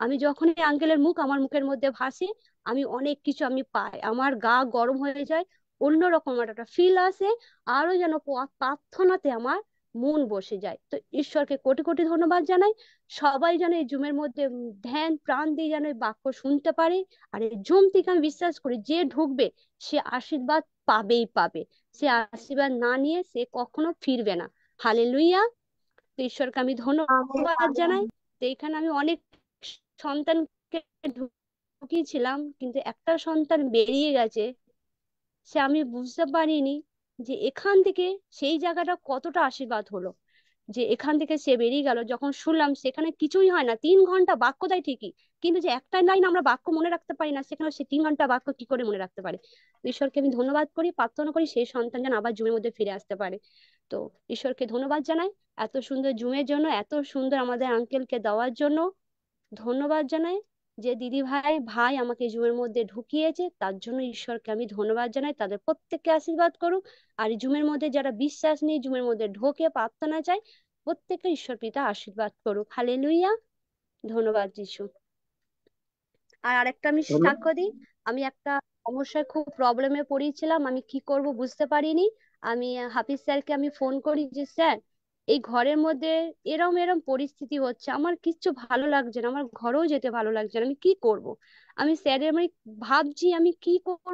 আমি যখনই আঙ্কেলের মুখ আমার মুখের মধ্যে ভাসে আমি অনেক কিছু আমি পাই, আমার গা গরম হয়ে যায়, অন্যরকম একটা ফিল আসে, আরো যেন প্রার্থনাতে আমার মন বসে যায়। তো ঈশ্বরকে কোটি কোটি ধন্যবাদ জানাই। সবাই যেন এই জুমের মধ্যে ধ্যান প্রাণ দিয়ে যেন এই বাক্য শুনতে পারে। আর এই জুম থেকে আমি বিশ্বাস করি যে ঢুকবে সে আশীর্বাদ পাবেই পাবে, সে আশীর্বাদ না নিয়ে সে কখনো ফিরবে না। হালেলুইয়া। তো ঈশ্বরকে আমি ধন্যবাদ জানাই। তো এখানে আমি অনেক সন্তানকে ঢুকিয়েছিলাম কিন্তু একটা সন্তান বেরিয়ে গেছে, সে আমি বুঝতে পারিনি যে এখান থেকে সেই জায়গাটা কতটা আশীর্বাদ হলো, যে এখান থেকে সে বেরিয়ে গেল। যখন শুনলাম সেখানে কিছুই হয় না, 3 ঘন্টা বাক্য দেয় ঠিকই, কিন্তু যে একটা লাইন আমরা বাক্য মনে রাখতে পারি না, সেখানে সে 3 ঘন্টা বাক্য কি করে মনে রাখতে পারে। তো ঈশ্বরকে আমি ধন্যবাদ করি, প্রার্থনা করি সেই সন্তান যেন আবার জুমের মধ্যে ফিরে আসতে পারে। তো ঈশ্বরকে ধন্যবাদ জানাই এত সুন্দর জুমের জন্য, এত সুন্দর আমাদের আঙ্কেলকে দেওয়ার জন্য। ধন্যবাদ জানাই যে দিদি ভাই ভাই আমাকে জুমের মধ্যে ঢুকিয়েছে, তার জন্য ঈশ্বরকে আমি ধন্যবাদ জানাই। তাদের প্রত্যেককে আশীর্বাদ করুক। আর এই জুমের মধ্যে যারা বিশ্বাস নেই জুমের মধ্যে ঢোকে প্রার্থনা চাই, প্রত্যেককে ঈশ্বর পিতা আশীর্বাদ করুক। হালেলুইয়া। ধন্যবাদ যিশু। আর আরেকটা আমি সাক্ষ্য দিই, আমি একটা সমস্যায় খুব প্রবলেমে পড়েছিলাম, আমি কি করব বুঝতে পারিনি। আমি হাফিজ স্যারকে আমি ফোন করি যে স্যার এই ঘরের মধ্যে এরম এরম পরিস্থিতি হচ্ছে, আমার কিচ্ছু ভালো লাগছে না, আমার ঘরেও যেতে ভালো লাগছে না, আমি কি করব। আমি স্যারের আমি ভাবছি আমি কি করব,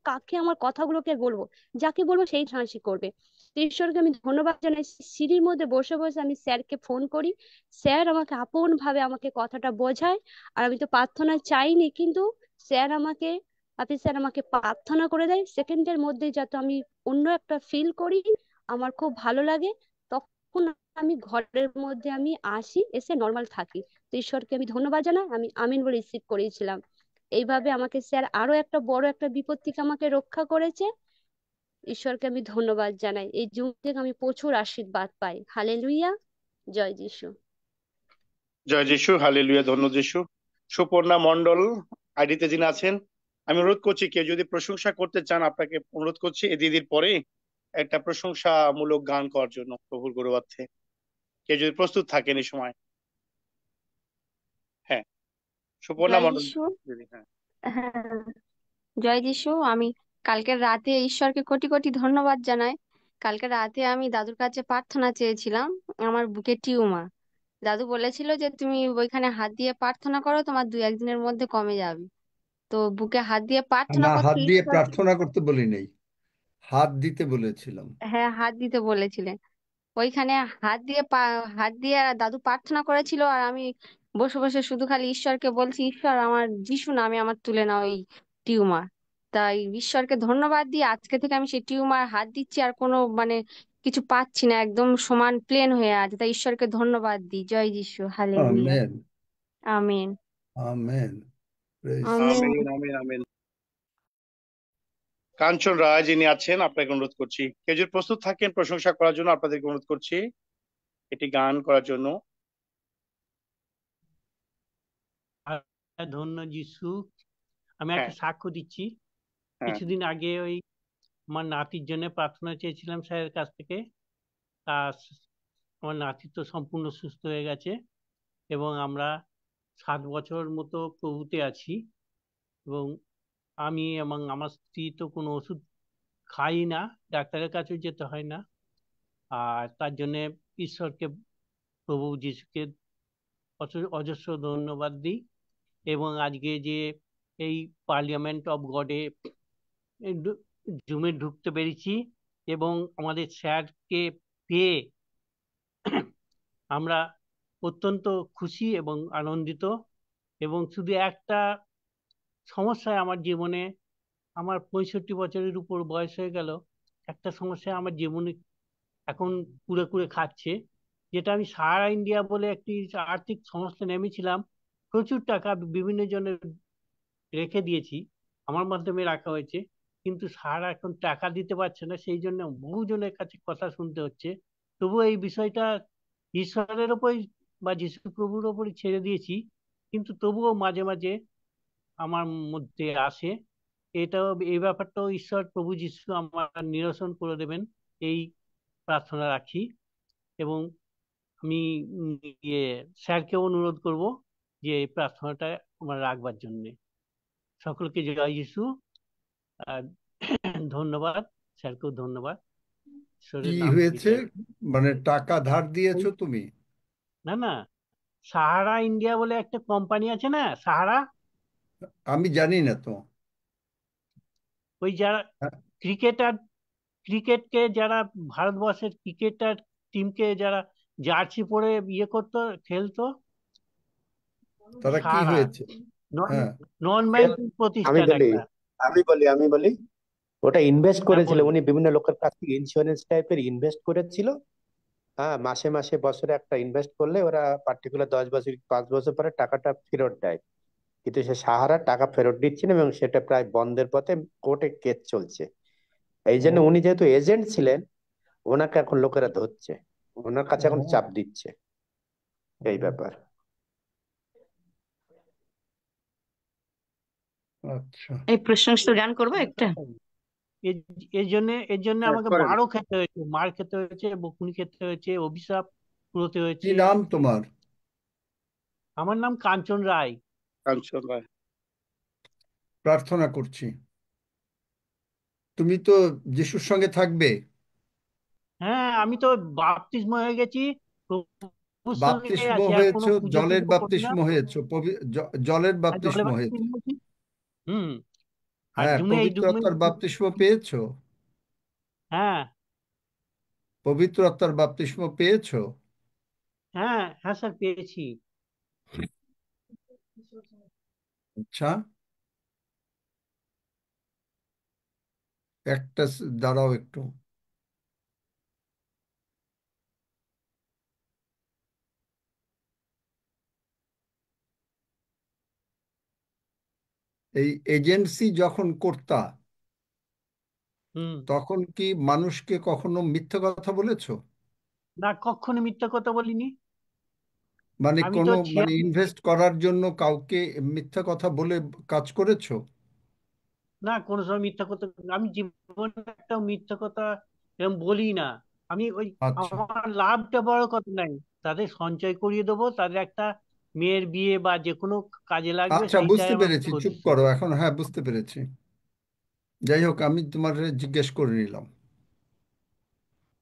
কাকে আমার কথাগুলোকে বলবো, যাকে বলবো সেই হাসি করবে। তো ঈশ্বরকে আমি ধন্যবাদ জানাই, সিঁড়ির মধ্যে বসে বসে আমি স্যারকে ফোন করি, স্যার আমাকে আপন ভাবে আমাকে কথাটা বোঝায়। আর আমি তো প্রার্থনা চাইনি, কিন্তু স্যার আমাকে হাফিজ স্যার আমাকে প্রার্থনা করে দেয়, সেকেন্ডের মধ্যে যাতে আমি অন্য একটা ফিল করি, আমার খুব ভালো লাগে। তখন তখন আমি ঘরের মধ্যে আমি আসি, এসে নর্মাল থাকি। তো ঈশ্বরকে আমি ধন্যবাদ জানাই, আমি আমিন বলে রিসিভ করেছিলাম। এইভাবে আমাকে স্যার আরো একটা বড় একটা বিপদ থেকে আমাকে রক্ষা করেছে। ঈশ্বরকে আমি ধন্যবাদ জানাই। এই যুগ থেকে আমি প্রচুর আশীর্বাদ পাই। হালেলুয়া, জয় যিশু। জয় যিশু, হালেলুয়া, ধন্য যিশু। সুপর্ণা মণ্ডল আইডিতে যিনি আছেন, আমি অনুরোধ করছি কেউ যদি প্রশংসা করতে চান, আপনাকে অনুরোধ করছি এই দিদির পরে একটা প্রশংসামূলক গান করার জন্য প্রভুর গৌরবার্থে। কেউ যদি প্রস্তুত থাকেন এই সময়। হ্যাঁ, সুপর্ণা জয় মণ্ডল যিশু। দিদি, হ্যাঁ। হ্যাঁ, জয় যিশু। আমি কালকে রাতে ঈশ্বরকে কোটি কোটি ধন্যবাদ জানাই। কালকে রাতে আমি দাদুর কাছে প্রার্থনা চেয়েছিলাম। আমার বুকে টিউমার। দাদু বলেছিল যে তুমি ওইখানে হাত দিয়ে প্রার্থনা করো, তোমার 2-1 দিনের মধ্যে কমে যাবে। তো বুকে হাত দিয়ে প্রার্থনা না, করতে হাত দিয়ে ঈশ্বর, প্রার্থনা করতে বলি নেই, হাত দিতে বলেছিলাম। হ্যাঁ হাত দিতে বলেছিলেন। ওইখানে হাত দিয়ে দাদু প্রার্থনা করেছিল, আর আমি বসে বসে শুধু খালি ঈশ্বরকে বলছি, ঈশ্বর আমার যিশু নামে আমার তুলে নাও এই টিউমার। তাই ঈশ্বরকে ধন্যবাদ দিয়ে আজকে থেকে আমি সেই টিউমার হাত দিচ্ছি, আর কোনো মানে কিছু পাচ্ছি না, একদম সমান প্লেন হয়ে আছে। তাই ঈশ্বরকে ধন্যবাদ দিই। জয় যিশু, হালেলুয়া। আমেন, আমিন। Amen, praise. আমিন। Amen, amen, amen. Kanchan Roy যিনি আছেন, আপনাকে অনুরোধ করছি কেউ যদি প্রস্তুত থাকেন প্রশংসা করার জন্য, আপনাদেরকে অনুরোধ করছি এটি গান করার জন্য। ধন্য যিশু। আমি হ্যাঁ, একটা সাক্ষ্য দিচ্ছি। হ্যাঁ। কিছুদিন আগে ওই আমার নাতির জন্য প্রার্থনা চেয়েছিলাম স্যারের কাছ থেকে। তা আমার নাতি তো সম্পূর্ণ সুস্থ হয়ে গেছে, এবং আমরা 7 বছর মতো প্রভুতে আছি। এবং আমি এবং আমার স্ত্রী তো কোনো ওষুধ খাই না, ডাক্তারের কাছেও যেতে হয় না। আর তার জন্যে ঈশ্বরকে, প্রভু যিশুকে অজস্র ধন্যবাদ দিই। এবং আজকে যে এই পার্লিয়ামেন্ট অফ গডে জুমে ঢুকতে পেরেছি, এবং আমাদের স্যারকে পেয়ে আমরা অত্যন্ত খুশি এবং আনন্দিত। এবং শুধু একটা সমস্যায় আমার জীবনে, আমার 65 বছরের উপর বয়স হয়ে গেল, একটা সমস্যা আমার জীবনে এখন কুড়ে কুড়ে খাচ্ছে। যেটা আমি সাহারা ইন্ডিয়া বলে একটি আর্থিক সংস্থা নেমেছিলাম, প্রচুর টাকা বিভিন্ন জনের রেখে দিয়েছি, আমার মাধ্যমে রাখা হয়েছে, কিন্তু সাহারা এখন টাকা দিতে পারছে না। সেই জন্য বহুজনের কাছে কথা শুনতে হচ্ছে। তবুও এই বিষয়টা ঈশ্বরের ওপরই বা যীশু প্রভুর ওপরই ছেড়ে দিয়েছি, কিন্তু তবুও মাঝে মাঝে আমার মধ্যে আসে। এটাও, এই ব্যাপারটাও ঈশ্বর প্রভু যীশু আমার নিরসন করে দেবেন, এই প্রার্থনা রাখি। এবং আমি ইয়ে স্যারকেও অনুরোধ করব যে এই প্রার্থনাটা আমার রাখবার জন্য। সকলকে জয় যিশু। আর ধন্যবাদ, স্যারকেও ধন্যবাদ। কি ঈশ্বরের নাম হয়েছে? চাই। মানে টাকা ধার দিয়েছো তুমি? না না, সাহারা ইন্ডিয়া বলে একটা কোম্পানি আছে না, সাহারা। আমি জানি না তো। ওই যারা হ্যাঁ, ক্রিকেটার, ক্রিকেটকে যারা, ভারতবর্ষের ক্রিকেটার টিমকে যারা জার্সি পরে ইয়ে করতো, খেলতো, তারা কি সাহারা। হয়েছে? নন হ্যাঁ, নন আমি ব্যাংকিং প্রতিষ্ঠান বলি একটা। আমি বলি ওটা ইনভেস্ট হ্যাঁ করেছিল, বলুন। উনি বিভিন্ন লোকের কাছ থেকে ইন্স্যুরেন্স টাইপের ইনভেস্ট করেছিল। হ্যাঁ, মাসে মাসে বছরে একটা ইনভেস্ট করলে ওরা পার্টিকুলার 10 বছর 5 বছর পরে টাকাটা ফেরত দেয়। কিন্তু সে সাহারা টাকা ফেরত দিচ্ছে না, এবং সেটা প্রায় বন্ধের পথে, কোর্টে কেস চলছে। এই জন্য ও, উনি যেহেতু এজেন্ট ছিলেন, ওনাকে এখন লোকেরা ধরছে, ওনার কাছে এখন চাপ ও, দিচ্ছে। ও, এই ব্যাপার। আচ্ছা। এই প্রশংসা গান করবো একটা। এর জন্য হ্যাঁ, আমাকে করেন। মারও খেতে হয়েছে, মার খেতে হয়েছে, বকুনি খেতে হয়েছে, অভিশাপ পুরোতে কি হয়েছে। নাম তোমার? আমার নাম কাঞ্চন রায়। কাঞ্চন রায়। প্রার্থনা করছি। তুমি তো যিশুর সঙ্গে থাকবে। হ্যাঁ, আমি তো বাপ্তিস্ম হয়ে গেছি, প্রভুর সঙ্গে বাপ্তিস্ম আছি, আর কোনো হয়েছো, পুজো জলের টুজো করি না। বাপ্তিস্ম হয়েছো, জলের আর জলে বাপ্তিস্ম হয়েছো। বাপ্তিস্ম হয়েছি। হুম। আর হ্যাঁ, এই পবিত্র জুমে। আত্মার বাপ্তিস্ম পেয়েছো? হ্যাঁ পবিত্র আত্মার বাপ্তিস্ম পেয়েছো? হ্যাঁ হ্যাঁ স্যার, পেয়েছি। আচ্ছা, দাঁড়াও একটু। এই এজেন্সি যখন করতা হুম। তখন কি মানুষকে কখনো মিথ্যা কথা বলেছো? না, কখনো মিথ্যা কথা বলিনি। মানে আমি তো কোনো মানে ইনভেস্ট করার জন্য কাউকে মিথ্যা কথা বলে কাজ করেছো? না, কোনো সময় মিথ্যা কথা, আমি জীবনে একটা মিথ্যা কথা এরকম বলি না। আমি ওই, আচ্ছা আমার লাভটা বড় কথা নাই, তাদের সঞ্চয় করিয়ে দেবো, তাদের একটা মেয়ের বিয়ে বা যে কোনো কাজে লাগবে আচ্ছা, সেইটাই বুঝতে আমার পেরেছি, চুপ করছি। করো এখন। হ্যাঁ, বুঝতে পেরেছি। যাই হোক, আমি তোমার জিজ্ঞেস করে নিলাম।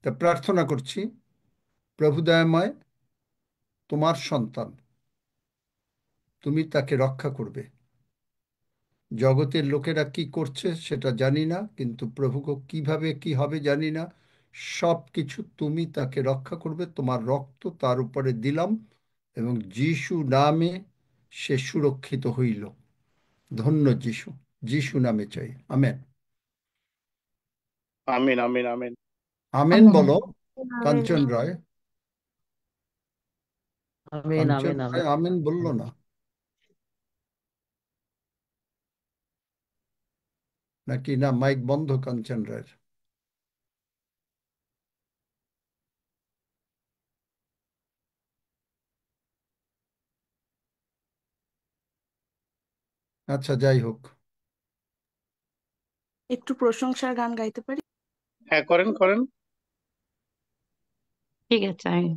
তা প্রার্থনা করছি, প্রভু দয়াময়, তোমার সন্তান, তুমি তাকে রক্ষা করবে। জগতের লোকেরা কি করছে সেটা জানি না, কিন্তু প্রভুকে কিভাবে কি হবে জানি না। সব কিছু তুমি তাকে রক্ষা করবে, তোমার রক্ত তার উপরে দিলাম, এবং যিশু নামে সে সুরক্ষিত হইল। ধন্য যিশু, যিশু নামে চাই, আমেন। আমিন আমিন আমিন। আমেন বলো। কাঞ্চন রায়, আমিন কাঞ্চন আমিন রায় আমিন। আমেন বললো না, নাকি না মাইক বন্ধ কাঞ্চন রায়ের? আচ্ছা, যাই হোক। একটু প্রশংসার গান গাইতে পারি? হ্যাঁ, করেন করেন। ঠিক আছে, আমি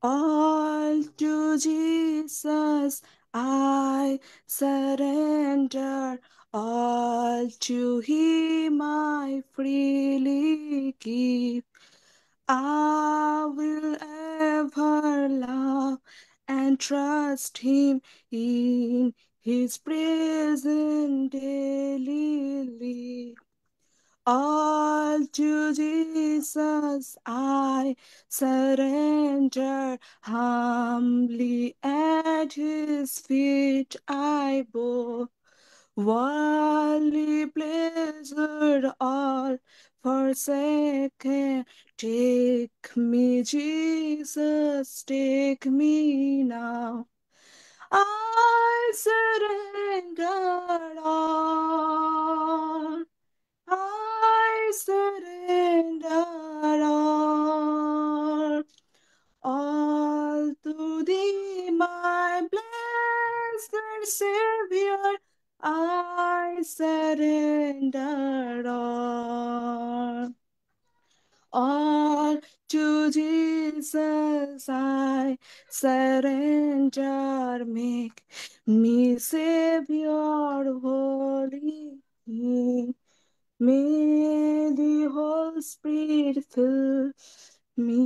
All to Jesus I surrender, all to Him I freely give. I will ever love and trust Him in His presence daily live. All to Jesus I surrender, humbly at His feet I bow. Worldly pleasure all forsaken, take me, Jesus, take me now. I surrender all. I surrender all to thee, my blessed Savior. I surrender all to Jesus I surrender. Make me Savior holy. May the Holy Spirit fill me.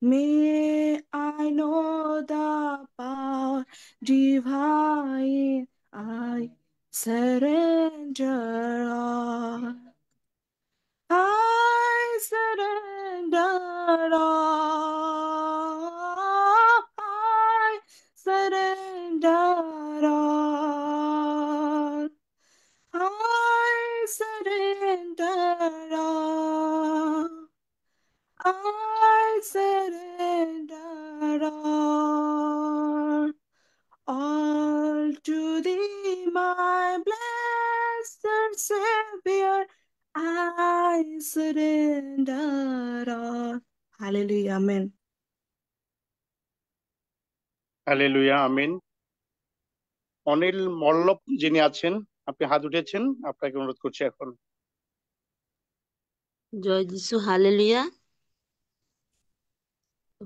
May I know the power divine. I surrender all. I surrender all. I surrender all. I surrender all. I surrender all to thee, my blessed Savior. I surrender all. Hallelujah. Amen. Hallelujah, আমিন। অনিল মল্লব যিনি আছেন, আপনি হাত উঠেছেন, আপনাকে অনুরোধ করছি এখন। জয় যিশু, হালেলুয়া।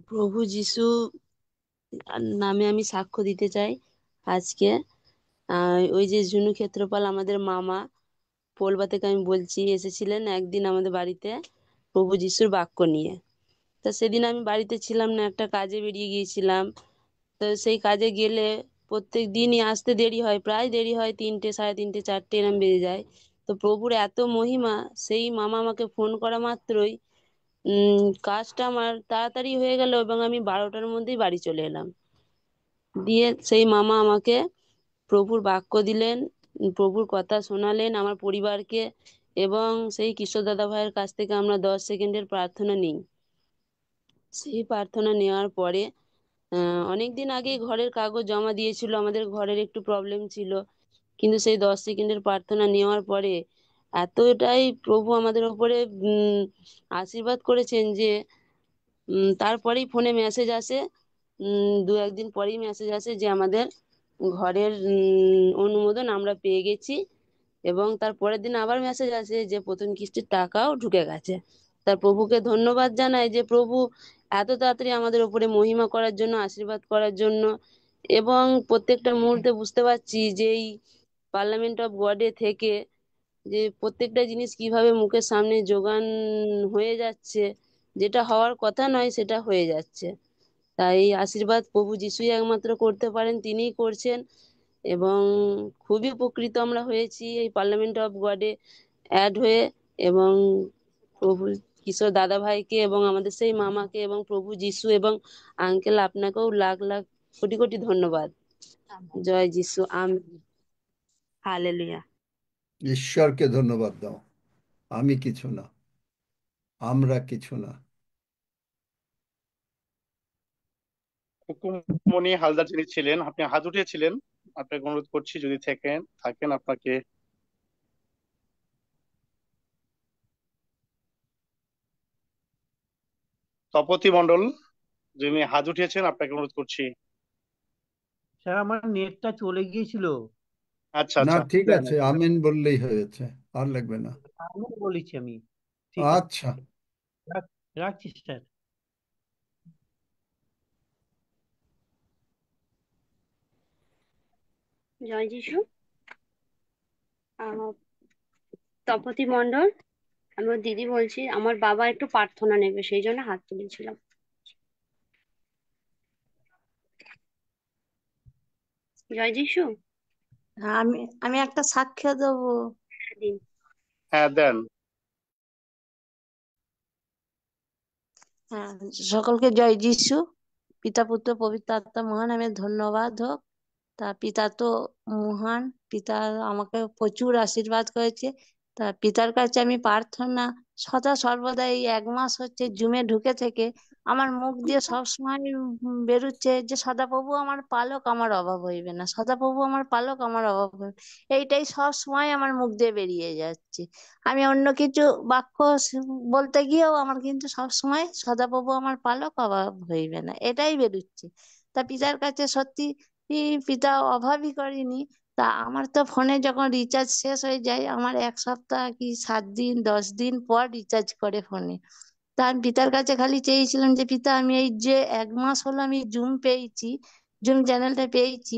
প্রভু যিশু নামে আমি সাক্ষ্য দিতে চাই আজকে। ওই যে জুনু ক্ষেত্রপাল আমাদের মামা, পোলবা থেকে আমি বলছি, এসেছিলেন একদিন আমাদের বাড়িতে প্রভু যিশুর বাক্য নিয়ে। তা সেদিন আমি বাড়িতে ছিলাম না, একটা কাজে বেরিয়ে গিয়েছিলাম। তো সেই কাজে গেলে প্রত্যেক দিনই আসতে দেরি হয়, প্রায় দেরি হয়, 3টে, 3:30, 4টে এরম বেজে যায়। তো প্রভুর এত মহিমা, সেই মামা আমাকে ফোন করা মাত্রই কাজটা আমার তাড়াতাড়ি হয়ে গেল এবং আমি 12টার মধ্যেই বাড়ি চলে এলাম। দিয়ে সেই মামা আমাকে প্রভুর বাক্য দিলেন, প্রভুর কথা শোনালেন আমার পরিবারকে, এবং সেই কিশোর দাদা ভাইয়ের কাছ থেকে আমরা 10 সেকেন্ডের প্রার্থনা নিই। সেই প্রার্থনা নেওয়ার পরে অনেকদিন আগে ঘরের কাগজ জমা দিয়েছিল, আমাদের ঘরের একটু প্রবলেম ছিল, কিন্তু সেই 10 সেকেন্ডের প্রার্থনা নেওয়ার পরে এতটাই প্রভু আমাদের উপরে আশীর্বাদ করেছেন যে তারপরেই ফোনে মেসেজ আসে, 2-1 দিন পরেই মেসেজ আসে যে আমাদের ঘরের অনুমোদন আমরা পেয়ে গেছি। এবং তার পরের দিন আবার মেসেজ আসে যে প্রথম কিস্তির টাকাও ঢুকে গেছে। তার প্রভুকে ধন্যবাদ জানাই যে প্রভু এত তাড়াতাড়ি আমাদের উপরে মহিমা করার জন্য, আশীর্বাদ করার জন্য। এবং প্রত্যেকটা মুহূর্তে বুঝতে পারছি যে এই পার্লামেন্ট অফ গডে থেকে যে প্রত্যেকটা জিনিস কিভাবে মুখের সামনে যোগান হয়ে যাচ্ছে, যেটা হওয়ার কথা নয় সেটা হয়ে যাচ্ছে। তাই এই আশীর্বাদ প্রভু যিশুই একমাত্র করতে পারেন, তিনিই করছেন। এবং খুবই উপকৃত আমরা হয়েছি এই পার্লামেন্ট অফ গডে অ্যাড হয়ে। এবং প্রভু কিশোর দাদা ভাইকে এবং আমাদের সেই মামাকে এবং প্রভু যিশু এবং আঙ্কেল আপনাকেও লাখ লাখ কোটি কোটি ধন্যবাদ। জয় যিশু। হালেলুয়া। ঈশ্বরকে ধন্যবাদ দাও। আমি কিছু না, আমরা কিছু না। হুকুমমণি হালদার যিনি ছিলেন, আপনি হাত উঠিয়েছিলেন, আপনাকে অনুরোধ করছি যদি থাকেন আপনাকে। তপতি মণ্ডল যিনি হাত উঠিয়েছেন, আপনাকে অনুরোধ করছি। স্যার আমার নেটটা চলে গিয়েছিল। আচ্ছা না, আচ্ছা, ঠিক দেন আছে, একটু দেন। আমেন বললেই হয়েছে, আর লাগবে না। আমি বলেছি আমি। ঠিক আছে, আচ্ছা, রাখছি স্যার। জয় যিশু। তপতি মণ্ডল, আমি ওর দিদি বলছি। আমার বাবা একটু প্রার্থনা নেবে, সেই জন্য হাত তুলেছিলাম। জয় যিশু। আমি আমি একটা সাক্ষ্য দেবো। দিন। হ্যাঁ দেন। হ্যাঁ, সকলকে জয় যিশু। পিতা পুত্র পবিত্র আত্মা মহান নামে ধন্যবাদ হোক। তা পিতা তো মহান, পিতা আমাকে প্রচুর আশীর্বাদ করেছে। তা পিতার কাছে আমি প্রার্থনা সদা সর্বদা, এই 1 মাস হচ্ছে জুমে ঢুকে থেকে আমার মুখ দিয়ে সবসময় বেরোচ্ছে যে সদাপ্রভু আমার পালক, আমার অভাব হইবে না, সদাপ্রভু আমার পালক, আমার অভাব হইবে। এইটাই সব সময় আমার মুখ দিয়ে বেরিয়ে যাচ্ছে। আমি অন্য কিছু বাক্য বলতে গিয়েও আমার কিন্তু সব সময় সদাপ্রভু আমার পালক, অভাব হইবে না, এটাই বেরোচ্ছে। তা পিতার কাছে সত্যি পিতা অভাবই করেনি। তা আমার তো ফোনে যখন রিচার্জ শেষ হয়ে যায়, আমার 1 সপ্তাহ কি 7 দিন 10 দিন পর রিচার্জ করে ফোনে। তা আমি পিতার কাছে খালি চেয়েছিলাম যে পিতা, আমি এই যে 1 মাস হলো আমি জুম পেয়েছি, জুম চ্যানেলটা পেয়েছি,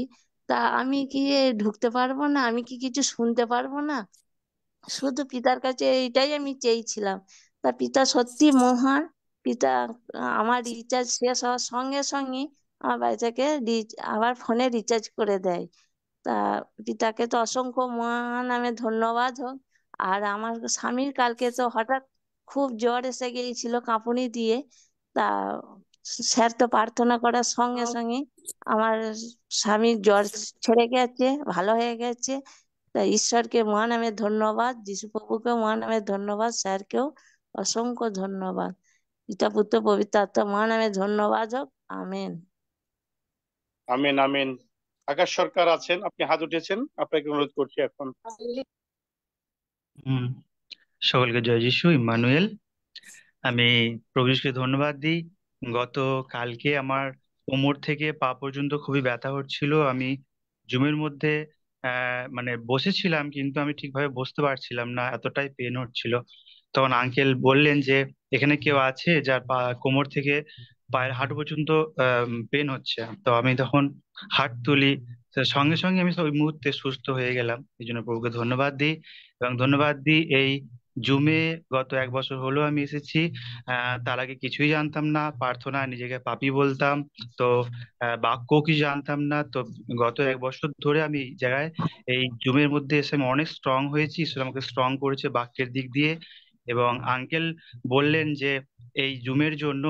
তা আমি কি ঢুকতে পারবো না? আমি কি কিছু শুনতে পারবো না? শুধু পিতার কাছে এইটাই আমি চেয়েছিলাম। তা পিতা সত্যি মহান। পিতা আমার রিচার্জ শেষ হওয়ার সঙ্গে সঙ্গে আমার বাড়ি থেকে আবার ফোনে রিচার্জ করে দেয়। তা পিতাকে তো অসংখ্য মহান নামে ধন্যবাদ হোক। আর আমার স্বামীর কালকে তো হঠাৎ খুব জ্বর এসে গিয়েছিল কাঁপুনি দিয়ে। তা স্যার তো প্রার্থনা করার সঙ্গে সঙ্গে আমার স্বামীর জ্বর ছেড়ে গেছে, ভালো হয়ে গেছে। তা ঈশ্বরকে মহানামে ধন্যবাদ, যীশু প্রভুকে মহানামে ধন্যবাদ, স্যারকেও অসংখ্য ধন্যবাদ। পিতা পুত্র পবিত্র আত্মা মহানামে ধন্যবাদ হোক। Amen. Amen amen. Akash Sarkar আছেন, আপনি হাত উঠেছেন, আপনাকে অনুরোধ করছি এখন। সকলকে জয় যিশু। ইম্মানুয়েল। আমি প্রভু যীশুকে ধন্যবাদ দিই। গত কালকে আমার কোমর থেকে পা পর্যন্ত খুবই ব্যথা হচ্ছিল। আমি জুমের মধ্যে মানে বসেছিলাম, কিন্তু আমি ঠিকভাবে বসতে পারছিলাম না, এতটাই পেন হচ্ছিল। তখন আঙ্কেল বললেন যে এখানে কেউ আছে যার পা কোমর থেকে পায়ের হাঁটু পর্যন্ত পেন হচ্ছে। তো আমি তখন হাত তুলি, তো সঙ্গে সঙ্গে আমি ওই মুহূর্তে সুস্থ হয়ে গেলাম। এই জন্য প্রভুকে ধন্যবাদ দিই। এবং ধন্যবাদ দিই এই জুমে গত 1 বছর হলো আমি এসেছি। তার আগে কিছুই জানতাম না, প্রার্থনা নিজেকে পাপী বলতাম। তো বাক্য কিছু জানতাম না। তো গত 1 বছর ধরে আমি এই জায়গায় এই জুমের মধ্যে এসে আমি অনেক স্ট্রং হয়েছি। ঈশ্বর আমাকে স্ট্রং করেছে বাক্যের দিক দিয়ে। এবং আঙ্কেল বললেন যে এই জুমের জন্য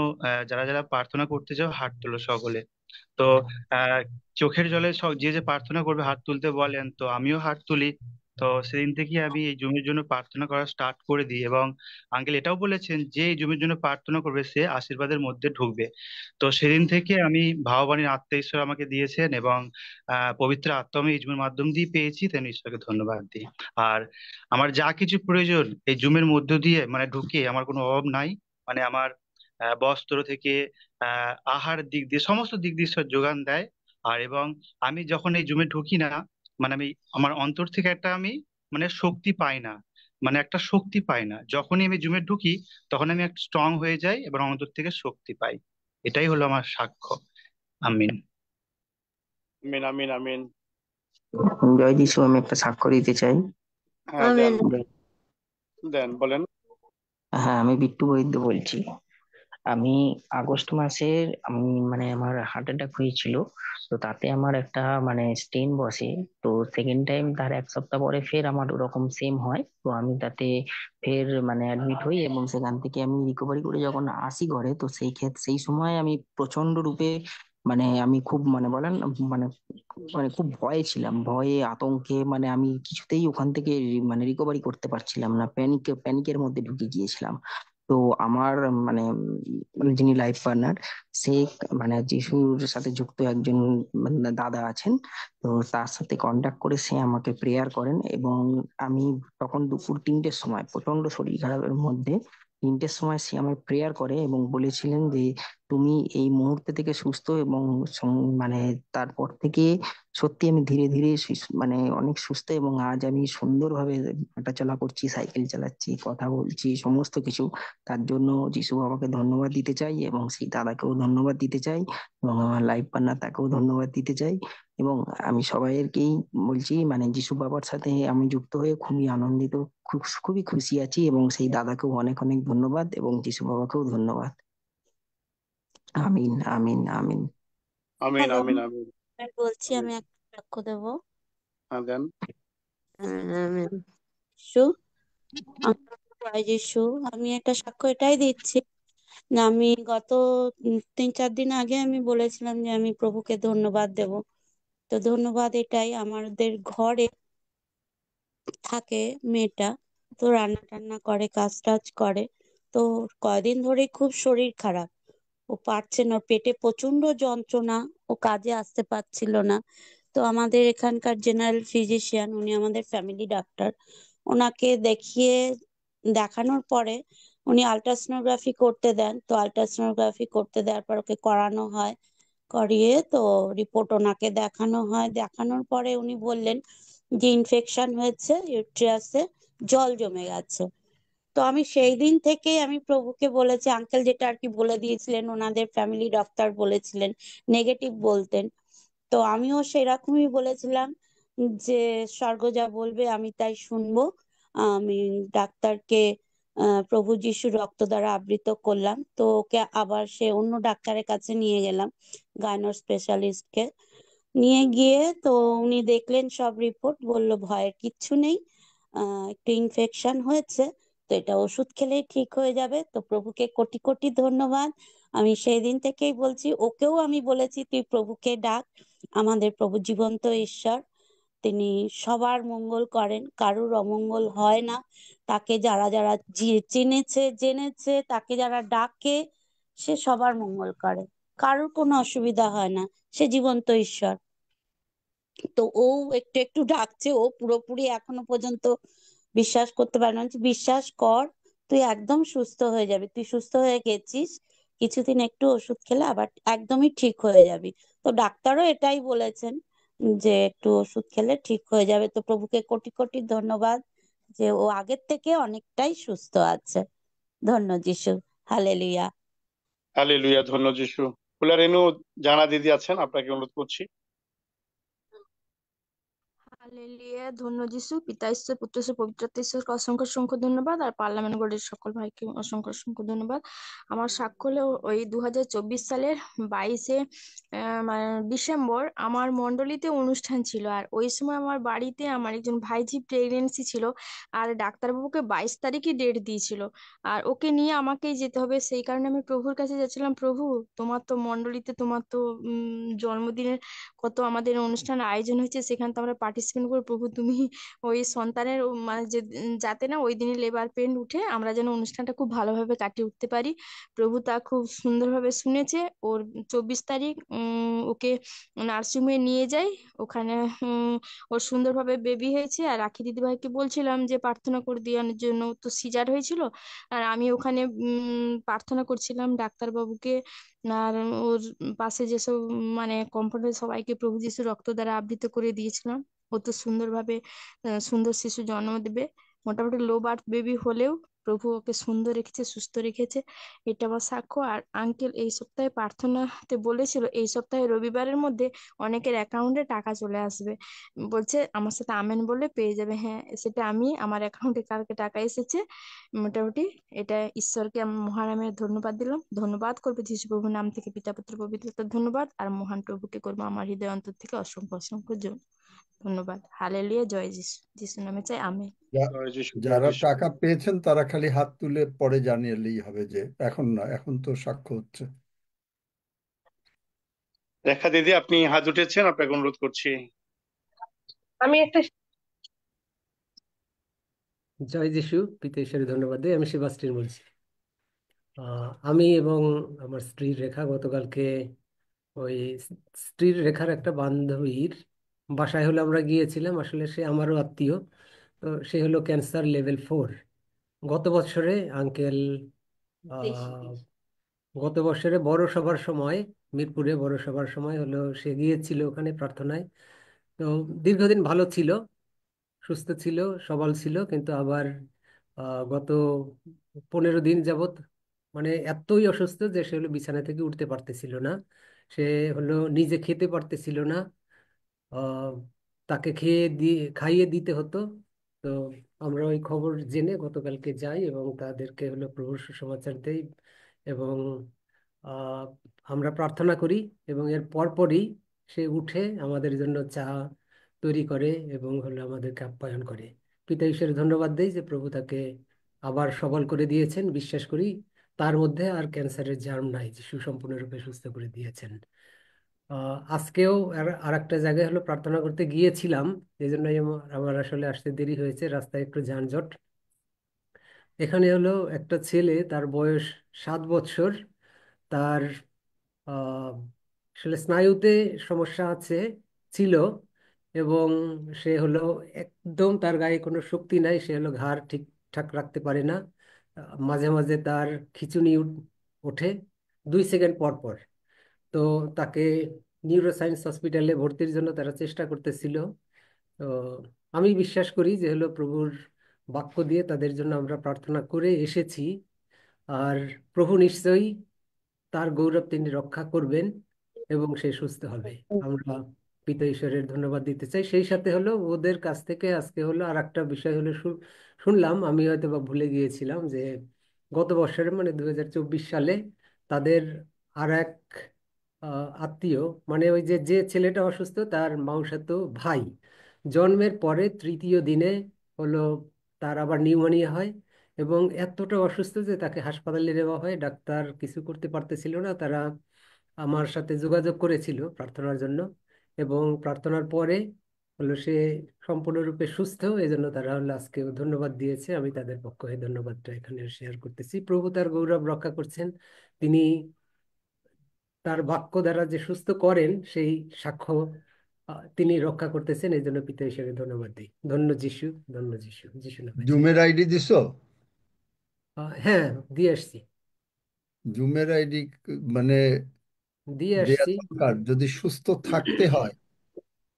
যারা যারা প্রার্থনা করতে চাও হাত তোলো সকলে। তো আহ চোখের জলে যে যে প্রার্থনা করবে হাত তুলতে বলেন, তো আমিও হাত তুলি। তো সেদিন থেকে আমি এই জমির জন্য প্রার্থনা করা স্টার্ট করে দিই, এবং আঙ্কেল এটাও বলেছেন যে এই জমির জন্য প্রার্থনা করবে সে আশীর্বাদের মধ্যে ঢুকবে। তো সেদিন থেকে আমি ভাববাণীর আত্মা ঈশ্বর আমাকে দিয়েছেন, এবং পবিত্র আত্মা আমি এই জুমের মাধ্যম দিয়ে পেয়েছি, তেমনি ঈশ্বরকে ধন্যবাদ দিই। আর আমার যা কিছু প্রয়োজন এই জুমের মধ্য দিয়ে মানে ঢুকে আমার কোনো অভাব নাই। মানে আমার বস্ত্র থেকে আহার দিক দিয়ে সমস্ত দিক দিয়ে ঈশ্বর যোগান দেয়। আর এবং আমি যখন এই জুমে ঢুকি না, মানে আমি আমার অন্তর থেকে একটা আমি মানে শক্তি পাই না, মানে একটা শক্তি পাই না। যখনই আমি জুমে ঢুকি তখন আমি একটা স্ট্রং হয়ে যাই এবং অন্তর থেকে শক্তি পাই। এটাই হলো আমার সাক্ষ্য। আমিন। আমিন আমিন আমিন। জয় যিশু, আমি একটা সাক্ষ্য দিতে চাই। হ্যাঁ দেন দেন বলেন। হ্যাঁ, আমি বিট্টু বৈদ্য বলছি। আমি আগস্ট মাসের মানে আমার হার্ট অ্যাটাক হয়েছিল। তো তাতে আমার একটা মানে স্টেন বসে। তো সেকেন্ড টাইম তার এক সপ্তাহ পরে ফের আমার ওরকম সেম হয়। তো আমি তাতে ফের মানে অ্যাডমিট হই, এবং সেখান থেকে আমি রিকভারি করে যখন আসি ঘরে, তো সেই সময় আমি প্রচন্ড রূপে মানে আমি খুব মানে বলেন মানে মানে খুব ভয়ে ছিলাম, ভয়ে আতঙ্কে মানে আমি কিছুতেই ওখান থেকে মানে রিকভারি করতে পারছিলাম না, প্যানিকের মধ্যে ঢুকে গিয়েছিলাম। তো আমার মানে মানে যিনি লাইফ পার্টনার, সে মানে যিশুর সাথে যুক্ত একজন মানে দাদা আছেন। তো তার সাথে কন্ট্যাক্ট করে সে আমাকে প্রেয়ার করেন, এবং আমি তখন দুপুর 3টের সময় প্রচন্ড শরীর খারাপের মধ্যে 3টের সময় সে আমায় প্রেয়ার করে এবং বলেছিলেন যে তুমি এই মুহূর্তে থেকে সুস্থ, এবং মানে তারপর থেকে সত্যি আমি ধীরে ধীরে মানে অনেক সুস্থ, এবং আজ আমি সুন্দরভাবে হাঁটাচলা করছি, সাইকেল চালাচ্ছি, কথা বলছি, সমস্ত কিছু। তার জন্য যিশু বাবাকে ধন্যবাদ দিতে চাই, এবং সেই দাদাকেও ধন্যবাদ দিতে চাই, এবং আমার লাইফ পার্টনার তাকেও ধন্যবাদ দিতে চাই। এবং আমি সবাইকেই বলছি মানে যিশু বাবার সাথে আমি যুক্ত হয়ে খুবই আনন্দিত, খুবই খুশি আছি, এবং সেই দাদাকেও অনেক অনেক ধন্যবাদ, এবং যিশু বাবাকেও ধন্যবাদ। আমিন আমিন আমিন। আমিন হ্যালো, আমিন আমিন আমি বলছি, আমি একটা সাক্ষ্য দেবো। হ্যাঁ দেন। যিশু, জয় যিশু। আমি একটা সাক্ষ্য এটাই দিচ্ছি যে আমি গত 3-4 দিন আগে আমি বলেছিলাম যে আমি প্রভুকে ধন্যবাদ দেব। তো ধন্যবাদ এটাই, আমাদের ঘরে থাকে মেয়েটা, তো রান্না টান্না করে, কাজ টাজ করে। তো কয়দিন ধরে খুব শরীর খারাপ, ও পারছে না, ওর পেটে প্রচন্ড যন্ত্রণা, ও কাজে আসতে পারছিল না। তো আমাদের এখানকার জেনারেল ফিজিশিয়ান, উনি আমাদের ফ্যামিলি ডাক্তার, ওনাকে দেখানোর পরে উনি আল্ট্রাসোনোগ্রাফি করতে দেন। তো আল্ট্রাসোনোগ্রাফি করতে দেওয়ার পর ওকে করানো হয়, করিয়ে তো রিপোর্ট ওনাকে দেখানো হয়। দেখানোর পরে উনি বললেন যে ইনফেকশন হয়েছে, ইউট্রাসে জল জমে গেছে। তো আমি সেই দিন থেকেই আমি প্রভুকে বলেছি, আঙ্কেল যেটা আর কি বলে দিয়েছিলেন, ওনাদের ফ্যামিলি ডক্টর বলেছিলেন নেগেটিভ বলতেন। তো আমিও সেরকমই বলেছিলাম যে স্বর্গ যা বলবে আমি তাই শুনবো। আমি ডাক্তারকে প্রভু যিশুর রক্ত দ্বারা আবৃত করলাম। তো ওকে আবার সে অন্য ডাক্তারের কাছে নিয়ে গেলাম, গাইনোর স্পেশালিস্টকে নিয়ে গিয়ে। তো উনি দেখলেন সব রিপোর্ট, বলল ভয়ের কিচ্ছু নেই, একটু ইনফেকশন হয়েছে, তো এটা ওষুধ খেলেই ঠিক হয়ে যাবে। তো প্রভুকে কোটি কোটি ধন্যবাদ। আমি সেই দিন থেকেই বলছি, ওকেও আমি বলেছি তুই প্রভুকে ডাক, আমাদের প্রভু জীবন্ত ঈশ্বর, তিনি সবার মঙ্গল করেন, কারুর অমঙ্গল হয় না। তাকে যারা যারা চিনেছে জেনেছে, তাকে যারা ডাকে, সে সবার মঙ্গল করে, কারুর কোনো অসুবিধা হয় না, সে জীবন্ত ঈশ্বর। তো ও একটু একটু ডাকছে, ও পুরোপুরি এখনো পর্যন্ত বিশ্বাস করতে পারে না। বলছি, বিশ্বাস কর, তুই একদম সুস্থ হয়ে যাবি, তুই সুস্থ হয়ে গেছিস, কিছুদিন একটু ওষুধ খেলে আবার একদমই ঠিক হয়ে যাবি। তো ডাক্তারও এটাই বলেছেন যে একটু ওষুধ খেলে ঠিক হয়ে যাবে। তো প্রভুকে কোটি কোটি ধন্যবাদ যে ও আগের থেকে অনেকটাই সুস্থ আছে। ধন্য যিশু। হালেলুয়া। হালেলুয়া, ধন্য যিশু। ফুলা রেনু জানা দিদি আছেন, আপনাকে অনুরোধ করছি। হালেলুয়া, ধন্য যিশু। পিতা ঈশ্বর, পুত্র ঈশ্বর, পবিত্র আত্মা ঈশ্বরকে অসংখ্য অসংখ্য ধন্যবাদ, আর পার্লামেন্ট বোর্ডের সকল ভাইকে অসংখ্য অসংখ্য ধন্যবাদ। আমার সাক্ষ্য হলো ওই 2024 সালের 22শে মানে ডিসেম্বর আমার মণ্ডলীতে অনুষ্ঠান ছিল, আর ওই সময় আমার বাড়িতে আমার একজন ভাইঝি প্রেগনেন্সি ছিল, আর ডাক্তারবাবুকে 22 তারিখই ডেট দিয়েছিল, আর ওকে নিয়ে আমাকেই যেতে হবে। সেই কারণে আমি প্রভুর কাছে যাচ্ছিলাম, প্রভু তোমার তো মণ্ডলীতে তোমার তো জন্মদিনের কত আমাদের অনুষ্ঠান আয়োজন হয়েছে, সেখানে তো আমরা পার্টিসিপেট অ্যানাউন্সমেন্ট করে, প্রভু তুমি ওই সন্তানের মানে যে যাতে না ওই দিনে লেবার পেন উঠে, আমরা যেন অনুষ্ঠানটা খুব ভালোভাবে কাটিয়ে উঠতে পারি। প্রভু তা খুব সুন্দরভাবে শুনেছে। ওর 24 তারিখ ওকে নার্সিংহোমে নিয়ে যাই। ওখানে ওর সুন্দরভাবে বেবি হয়েছে। আর রাখি দিদিভাইকে বলছিলাম যে প্রার্থনা করে দেওয়ার জন্য, ও তো সিজার হয়েছিল। আর আমি ওখানে প্রার্থনা করছিলাম ডাক্তারবাবুকে আর ওর পাশে যেসব মানে কম্পাউন্ডার সবাইকে প্রভু যিশুর রক্ত দ্বারা আবৃত করে দিয়েছিলাম। ও তো সুন্দরভাবে সুন্দর শিশু জন্ম দেবে। মোটামুটি লো বার্থ বেবি হলেও প্রভু ওকে সুন্দর রেখেছে, সুস্থ রেখেছে। এটা আমার সাক্ষ্য। আর আঙ্কেল এই সপ্তাহে প্রার্থনাতে বলেছিল এই সপ্তাহে রবিবারের মধ্যে অনেকের অ্যাকাউন্টে টাকা চলে আসবে। বলছে আমার সাথে আমেন বলে পেয়ে যাবে। হ্যাঁ, সেটা আমি আমার অ্যাকাউন্টে কালকে টাকা এসেছে মোটামুটি। এটা ঈশ্বরকে আমি মহানামে ধন্যবাদ দিলাম। ধন্যবাদ করবো যিশু প্রভুর নাম থেকে, পিতা পুত্র পবিত্রতার ধন্যবাদ। আর মহান প্রভুকে করবো আমার হৃদয় অন্তর থেকে অসংখ্য অসংখ্য ধন্যবাদ। হালেলুয়া, জয় যিশু। যিশু নামে চাই, আমেন। জয় যিশু, জয় যারা যিশু। টাকা পেয়েছেন তারা খালি হাত তুলে পরে জানিয়েলেই হবে, যে এখন না, এখন তো সাক্ষ্য হচ্ছে। রেখা দিদি, আপনি হাত উঠেছেন, আপনাকে অনুরোধ করছি। আমি একটা জয় যিশু, পিতা ঈশ্বরের ধন্যবাদ দিই। আমি সেবাস্টিন বলছি। আমি এবং আমার স্ত্রী রেখা গতকালকে ওই স্ত্রীর রেখার একটা বান্ধবীর বাসায় হলো আমরা গিয়েছিলাম। আসলে সে আমারও আত্মীয়। তো সে হলো ক্যান্সার লেভেল 4। গত বছরে আঙ্কেল গত বছরে বড় সভার সময়, মিরপুরে বড় সভার সময় হলো সে গিয়েছিল ওখানে প্রার্থনায়। তো দীর্ঘদিন ভালো ছিল, সুস্থ ছিল, সবল ছিল, কিন্তু আবার গত 15 দিন যাবত মানে এতই অসুস্থ যে সে হলো বিছানা থেকে উঠতে পারতেছিল না। সে হলো নিজে খেতে পারতেছিল না। আহ, তাকে খাইয়ে দিতে হতো। তো আমরা ওই খবর জেনে গতকালকে যাই এবং তাদেরকে হলো প্রভুর সুসমাচার দেই এবং আহ, আমরা প্রার্থনা করি। এবং এর পরপরই সে উঠে আমাদের জন্য চা তৈরি করে এবং হলো আমাদেরকে আপ্যায়ন করে। পিতা ঈশ্বরের ধন্যবাদ দেই যে প্রভু তাকে আবার সবল করে দিয়েছেন। বিশ্বাস করি তার মধ্যে আর ক্যান্সারের জার্ম নাই, যে সুসম্পূর্ণরূপে সুস্থ করে দিয়েছেন। আজকেও আর একটা জায়গায় হলো প্রার্থনা করতে গিয়েছিলাম, এই জন্যই আমার আসলে আসতে দেরি হয়েছে, রাস্তায় একটু যানজট। এখানে হলো একটা ছেলে, তার বয়স 7 বছর। তার আহ, আসলে স্নায়ুতে সমস্যা ছিল এবং সে হলো একদম তার গায়ে কোনো শক্তি নাই। সে হলো ঘাড় ঠিকঠাক রাখতে পারে না। মাঝে মাঝে তার খিঁচুনি ওঠে 2 সেকেন্ড পর পর। তো তাকে নিউরোসায়েন্স হসপিটালে ভর্তির জন্য তারা চেষ্টা করতেছিল। তো আমি বিশ্বাস করি যে হলো প্রভুর বাক্য দিয়ে তাদের জন্য আমরা প্রার্থনা করে এসেছি। আর প্রভু নিশ্চয়ই তার গৌরব তিনি রক্ষা করবেন এবং সে সুস্থ হবে। আমরা পিতা ঈশ্বরের ধন্যবাদ দিতে চাই। সেই সাথে হলো ওদের কাছ থেকে আজকে হলো আর একটা বিষয় হলো শুনলাম, আমি হয়তো বা ভুলে গিয়েছিলাম, যে গত বছরে মানে 2024 সালে তাদের আর এক আত্মীয়, মানে ওই যে যে ছেলেটা অসুস্থ তার মাউসাতো ভাই, জন্মের পরে 3য় দিনে হলো তার আবার নিউমোনিয়া হয় এবং এতটা অসুস্থ যে তাকে হাসপাতালে নেওয়া হয়। ডাক্তার কিছু করতে পারতেছিল না। তারা আমার সাথে যোগাযোগ করেছিল প্রার্থনার জন্য এবং প্রার্থনার পরে হলো সে সম্পূর্ণরূপে সুস্থ। এই জন্য তারা হলো আজকে ধন্যবাদ দিয়েছে। আমি তাদের পক্ষ হয়ে ধন্যবাদটা এখানে শেয়ার করতেছি। প্রভু তার গৌরব রক্ষা করছেন। তিনি তার বাক্য দ্বারা যে সুস্থ করেন সেই সাক্ষ্য তিনি রক্ষা করতেছেন। এই জন্য পিতা হিসেবে ধন্যবাদ দিই। ধন্য যিশু, ধন্য যিশু, যিশু নামে চাই। জুমের আইডি দিছো? হ্যাঁ, দিয়ে আসছি। জুমের আইডি মানে দিয়ে দেয়া আসছি। দরকার যদি সুস্থ থাকতে হয়।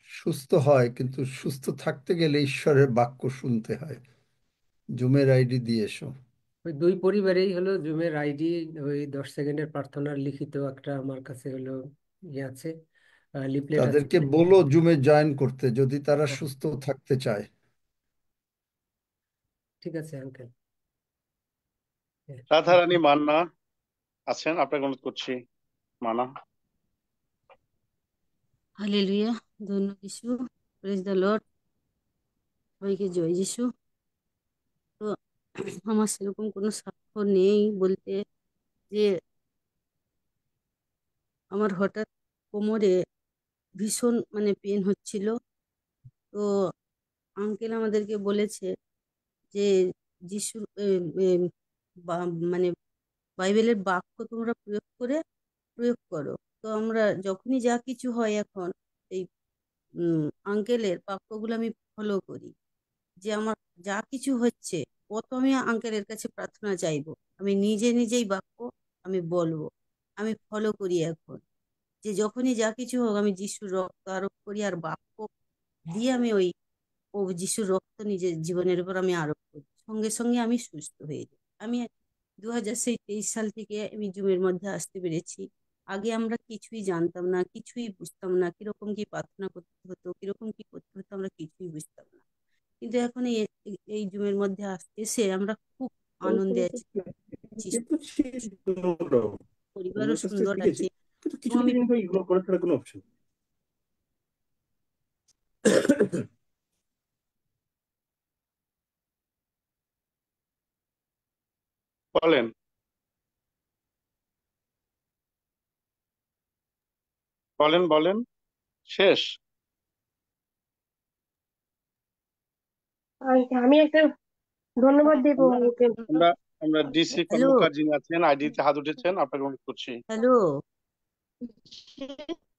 সুস্থ হয়, কিন্তু সুস্থ থাকতে গেলে ঈশ্বরের বাক্য শুনতে হয়। জুমের আইডি দিয়ে এসো। ওই দুই পরিবারেই হলো জুমের আইডি, ওই 10 সেকেন্ডের প্রার্থনার লিখিত একটা আমার কাছে হলো ইয়ে আছে, লিফলেট আছে। তাদেরকে বলো জুমে জয়েন করতে যদি তারা সুস্থ থাকতে চায়। ঠিক আছে আঙ্কেল। রাধারানী মান্না আছেন, আপনাকে অনুরোধ করছি। মানা। হালেলুয়া, ধন্য যিশু, প্রেজ দ্য লর্ড, সবাইকে জয় যিশু। তো আমার সেরকম কোনো সাক্ষ্য নেই বলতে, যে আমার হঠাৎ কোমরে ভীষণ মানে পেন হচ্ছিল। তো আঙ্কেল আমাদেরকে বলেছে যে যিশুর মানে বাইবেলের বাক্য তোমরা প্রয়োগ করো। তো আমরা যখনই যা কিছু হয় এখন এই আঙ্কেলের বাক্যগুলো আমি ফলো করি। যে আমার যা কিছু হচ্ছে প্রথমে আঙ্কেলের কাছে প্রার্থনা চাইবো, আমি নিজে নিজেই বাক্য আমি বলবো, আমি ফলো করি এখন। যে যখনই যা কিছু হোক আমি যিশুর রক্ত আরোপ করি আর বাক্য দিয়ে আমি ওই যিশুর রক্ত নিজের জীবনের উপর আমি আরোপ করি, সঙ্গে সঙ্গে আমি সুস্থ হয়ে যাই। আমি 2023 সাল থেকে আমি জুমের মধ্যে আসতে পেরেছি। আগে আমরা কিছুই জানতাম না, কিছুই বুঝতাম না, কিরকম কি প্রার্থনা করতে হতো, কিরকম কি করতে হতো, আমরা কিছুই বুঝতাম না। কিন্তু এখন এই জুমের মধ্যে এসে আমরা খুব আনন্দে আছি, কিন্তু সে গৌরব, পরিবারও অন্যের কাছ থেকে সুন্দর শিখেছি, আছে। কিন্তু এবং কিছু আমি কিছু জিনিস ইগনোর করা ছাড়া কোনো অপশন। বলেন বলেন বলেন, শেষ? আমি একটা ধন্যবাদ দেবো আমরা ওকে। আমরা আমরা ডিসি হ্যালো কর্মকার যিনি আছেন, আইডিতে হাত উঠেছেন, আপনাকে অনুরোধ করছি। হ্যালো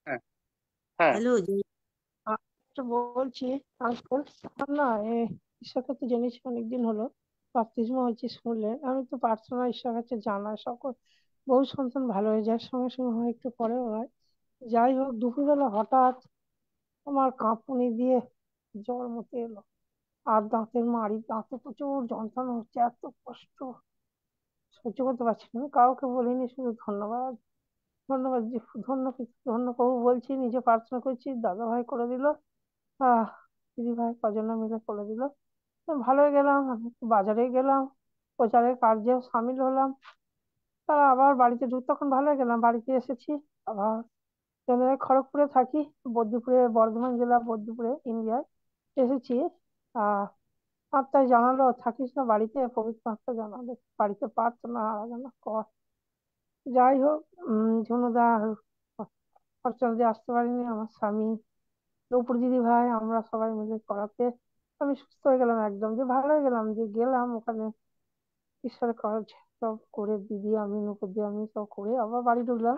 হ্যাঁ হ্যাঁ। হ্যালো তো বলছি আঙ্কেল, আমার না ঈশ্বর কাছে জেনেছি অনেকদিন হলো, বাপ্তিস্মা হয়েছে শুনলেন। আমি তো প্রার্থনা ঈশ্বর কাছে জানাই সকল বহু সন্তান ভালো হয়ে যায়, সঙ্গে সঙ্গে হয় একটু পরেও হয়। যাই হোক, দুপুরবেলা হঠাৎ আমার কাঁপুনি দিয়ে জ্বর মতো এলো, আর দাঁতের মাড়ি, দাঁতে প্রচুর যন্ত্রণা হচ্ছে, এত কষ্ট সহ্য করতে পারছি না। আমি কাউকে বলিনি, শুধু ধন্যবাদ ধন্যবাদ ধন্য ধন্য প্রভু বলছি, নিজে প্রার্থনা করছি, দাদা ভাই করে দিল, দিদি ভাই কজনে মিলে করে দিল। তো ভালো হয়ে গেলাম। আমি একটু বাজারে গেলাম, প্রচারের কার্যে সামিল হলাম। তারা আবার বাড়িতে তখন ভালো হয়ে গেলাম, বাড়িতে এসেছি। আবার চলে যাই, খড়গপুরে থাকি, বদ্যিপুরে, বর্ধমান জেলা বদ্যিপুরে, ইন্ডিয়ায় এসেছি। আহ আত্মায় জানালো থাকিস না বাড়িতে, পবিত্র আত্মা জানালো বাড়িতে প্রার্থনা আরাধনা কর। যাই হোক, ঝুনুদা খরচা দিয়ে আসতে পারিনি, আমার স্বামী, নূপুর দিদি ভাই, আমরা সবাই মিলে করাতে আমি সুস্থ হয়ে গেলাম একদম, যে ভালো হয়ে গেলাম, যে গেলাম ওখানে ঈশ্বরের কাজ সব করে, দিদি আমি নূপুর দিয়ে আমি সব করে আবার বাড়ি ঢুকলাম।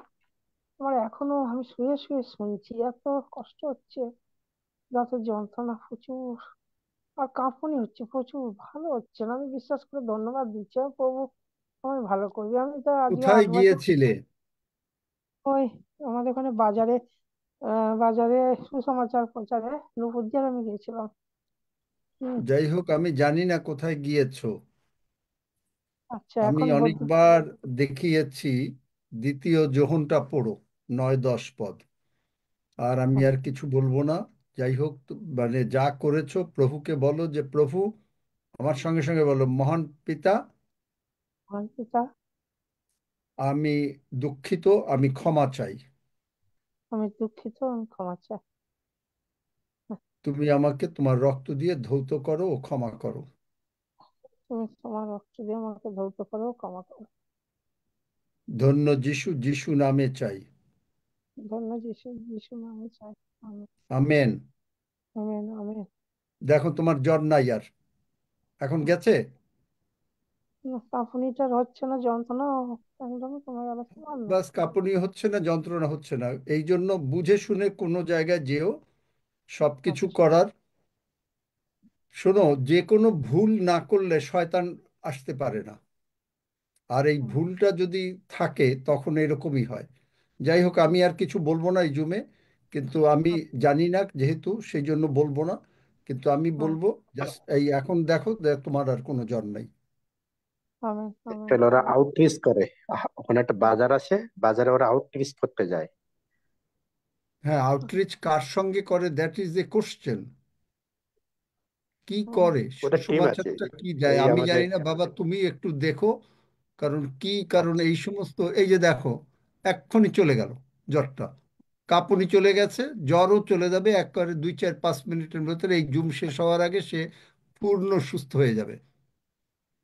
আমার এখনো আমি শুয়ে শুয়ে শুনছি, এত কষ্ট হচ্ছে, দাঁতের যন্ত্রণা প্রচুর, আর কাঁপুনি হচ্ছে প্রচুর, ভালো হচ্ছে না। আমি বিশ্বাস করে ধন্যবাদ দিচ্ছি, প্রভু আমি ভালো করবি। আমি তো আজকে কোথায় 8 বছর গিয়েছিলে? ওই আমাদের ওখানে বাজারে, বাজারে সুসমাচার প্রচারে নূপুরদিয়ার আমি গিয়েছিলাম। হুম। যাই হোক, আমি জানি না কোথায় গিয়েছো। আচ্ছা, আমি এখন বলতে অনেকবার দেখিয়েছি, দ্বিতীয় যোহনটা পড়ো, 9-10 পদ। আর আমি আর কিছু বলবো না। যাই হোক, মানে যা করেছো প্রভুকে বলো যে প্রভু, আমার সঙ্গে সঙ্গে বলো, মহান পিতা, মহান পিতা, আমি দুঃখিত, আমি ক্ষমা চাই। আমি দুঃখিত, আমি ক্ষমা চাই। তুমি আমাকে তোমার রক্ত দিয়ে ধৌত করো ও ক্ষমা করো। তুমি তোমার রক্ত দিয়ে আমাকে ধৌত করো, ক্ষমা করো। ধন্য যিশু, যিশু নামে চাই। ধন্য যিশু, যিশু নামে চাই। Amen, amen. Amen, amen. দেখো তোমার জ্বর নাই আর, এখন গেছে। না, কাঁপুনিটা হচ্ছে না, যন্ত্রণা একদমই কমে গেল, সামান্য। বাস, কাঁপুনি হচ্ছে না, যন্ত্রণা হচ্ছে না, এই জন্য বুঝে শুনে কোনো জায়গায় যেও সবকিছু আচ্ছা, করার। শোনো, যে কোনো ভুল না করলে শয়তান আসতে পারে না, আর এই হুম, ভুলটা যদি থাকে তখন এরকমই হয়। যাই হোক, আমি আর কিছু বলবো না এই জুমে, কিন্তু আমি জানি না যেহেতু, সেই জন্য বলবো না। কিন্তু আমি হুম, বলবো, জাস্ট এই এখন দেখো তোমার আর কোনো জ্বর নাই। আমেন, আমেন, তাহলে ওরা আমেন। আউটরিচ করে, ওখানে একটা বাজার আছে, বাজারে ওরা আউটরিচ করতে যায়। হ্যাঁ, আউটরিচ কার সঙ্গে করে, দ্যাট ইজ এ কোশ্চেন। কি হুম, করে, ওটা টিম আছে, সুসমাচারটা কি দেয় এই আমি আমাদের জানি না বাবা, তুমি একটু দেখো। কারণ কি কারণ এই সমস্ত, এই যে দেখো, এক্ষুনি চলে গেল জ্বরটা, কাঁপুনি চলে গেছে, জ্বরও চলে যাবে একবারে 2-4-5 মিনিটের ভেতরে, এই জুম শেষ হওয়ার আগে সে পূর্ণ সুস্থ হয়ে যাবে।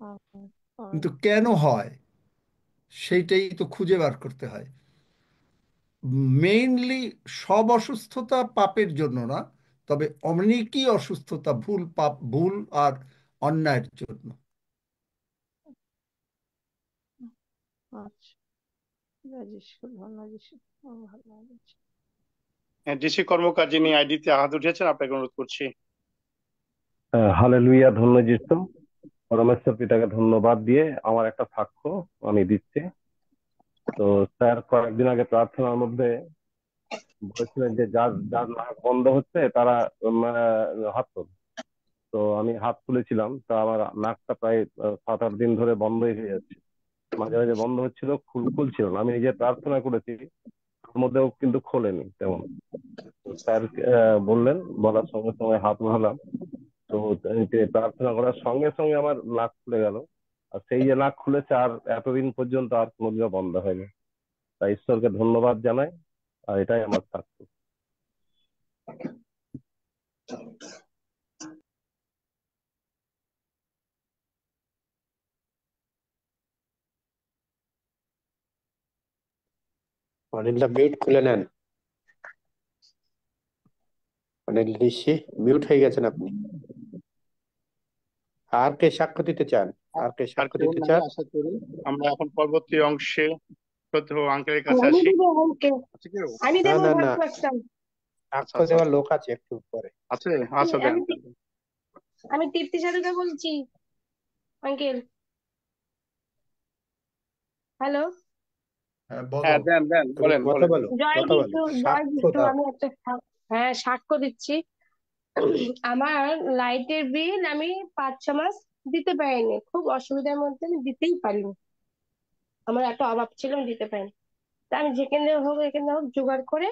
Amen, amen. কিন্তু কেন হয়, সেইটাই তো খুঁজে বার করতে হয়। মেইনলি সব অসুস্থতা পাপের জন্য না, তবে অনেকই অসুস্থতা ভুল আর অন্যায়ের জন্য। আচ্ছা, জয় যিশু, ধন্যবাদ যিশু, ভালো লাগছে। ডিসি কর্মকার যিনি আইডিতে হাত উঠেছেন, আপনাকে অনুরোধ করছি। হালেলুয়া, ধন্য যিশু। পরমেশ্বর পিতাকে ধন্যবাদ দিয়ে আমার একটা সাক্ষ্য আমি দিচ্ছি। তো স্যার কয়েকদিন আগে প্রার্থনার মধ্যে বলেছিলেন যে যার যার নাক বন্ধ হচ্ছে তারা হাত তোল। তো আমি হাত তুলেছিলাম, তা আমার নাকটা প্রায় 7-8 দিন ধরে বন্ধই হয়ে যাচ্ছে। মাঝে মাঝে বন্ধ হচ্ছিল, খুলছিল না। আমি নিজে প্রার্থনা করেছি, তার মধ্যেও কিন্তু খোলেনি তেমন। তো স্যার বললেন, বলার সঙ্গে সঙ্গে হাত নাড়লাম। তো প্রার্থনা করার সঙ্গে সঙ্গে আমার নাক খুলে গেল। আর সেই যে নাক খুলেছে আর এতদিন পর্যন্ত আর কোনোদিনও বন্ধ হয়নি। তাই ঈশ্বরকে ধন্যবাদ জানাই, আর এটাই আমার সাক্ষ্য। অনিলদা মিউট খুলে নেন। অনিল ঋষি মিউট হয়ে গেছেন আপনি। আর কে সাক্ষ্য দিতে চান? আর কে আর সাক্ষ্য কেউ দিতে নাই চান? আশা করি। আমরা এখন পরবর্তী অংশে শ্রদ্ধেয় আঙ্কেলের কাছে আমি আসি। দেবো আঙ্কেল, আছে কেউ? আমি না দেবো না ভাগ না, করতাম। আচ্ছা সাক্ষ্য আচ্ছা দেওয়ার লোক আছে একটু পরে। আছে, আচ্ছা দেন। আমি তৃপ্তি সাধুকে বলছি আঙ্কেল। হ্যালো, হ্যাঁ, বলো। হ্যাঁ দেন দেন, তুমি বলেন কথা বলেন। বলো, জয় কথা বলো, যিশু, জয় সাক্ষ্য যিশু। দাও। আমি একটা হ্যাঁ সাক্ষ্য দিচ্ছি। আমার লাইটের বিল আমি 5-6 মাস দিতে পারিনি, খুব অসুবিধার মধ্যে আমি দিতেই পারিনি। আমার এত অভাব ছিল, আমি দিতে পারিনি। তা আমি যেখানে হোক এখানে হোক জোগাড় করে,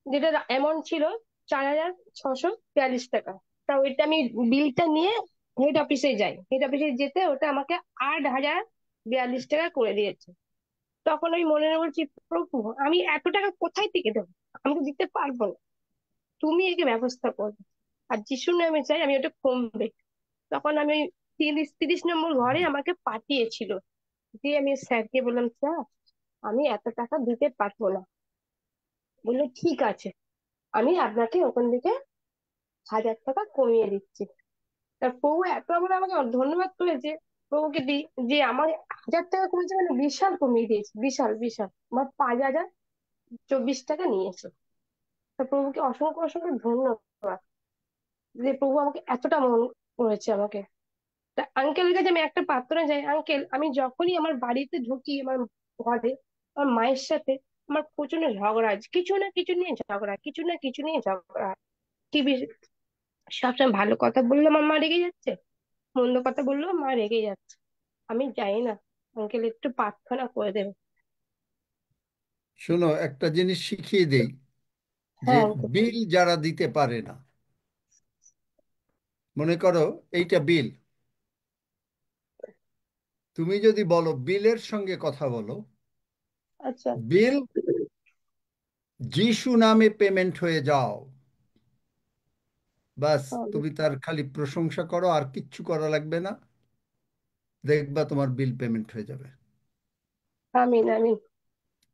যেটা অ্যামাউন্ট ছিল 4,642 টাকা, তা ওইটা আমি বিলটা নিয়ে হেড অফিসে যাই। হেড অফিসে যেতে ওটা আমাকে 8,042 টাকা করে দিয়েছে। তখন আমি মনে মনে বলছি, প্রভু আমি এত টাকা কোথায় থেকে দেবো, আমি তো দিতে পারবো না, তুমি একে ব্যবস্থা করবে। আর যিশুর নামে চাই আমি ওটা কমবে। তখন আমি 30 নম্বর ঘরে আমাকে পাঠিয়েছিল, দিয়ে আমি স্যারকে বললাম, স্যার আমি এত টাকা দিতে পারবো না। বললো ঠিক আছে, আমি আপনাকে ওখান থেকে 1,000 টাকা কমিয়ে দিচ্ছি। তা প্রভু এত আমার আমাকে ধন্যবাদ করেছে, প্রভুকে দিই যে আমার 1,000 টাকা কমেছে, মানে বিশাল কমিয়ে দিয়েছে, বিশাল বিশাল। আমার 5,024 টাকা নিয়েছে। তা প্রভুকে অসংখ্য অসংখ্য ধন্যবাদ যে প্রভু আমাকে এতটা মন করেছে আমাকে। তা আঙ্কেলের কাছে আমি একটা প্রার্থনা চাই, আঙ্কেল আমি যখনই আমার বাড়িতে ঢুকি, আমার ঘরে আমার মায়ের সাথে আমার প্রচন্ড ঝগড়া আছে, কিছু না কিছু নিয়ে ঝগড়া, কিছু না কিছু নিয়ে ঝগড়া। কি সবসময় ভালো কথা বললে আমার মা রেগে যাচ্ছে, মন্দ কথা বললেও মা রেগে যাচ্ছে। আমি জানি না, আঙ্কেল একটু প্রার্থনা করে দেবে। শোনো, একটা জিনিস শিখিয়ে দেই, যে হ্যাঁ আঙ্কেল। বিল যারা দিতে পারে না, মনে করো এইটা বিল, তুমি যদি বলো বিলের সঙ্গে কথা বলো, আচ্ছা বিল যিশু নামে পেমেন্ট হয়ে যাও, বাস তুমি তার খালি প্রশংসা করো, আর কিচ্ছু করা লাগবে না, দেখবা তোমার বিল পেমেন্ট হয়ে যাবে। আমিন আমিন।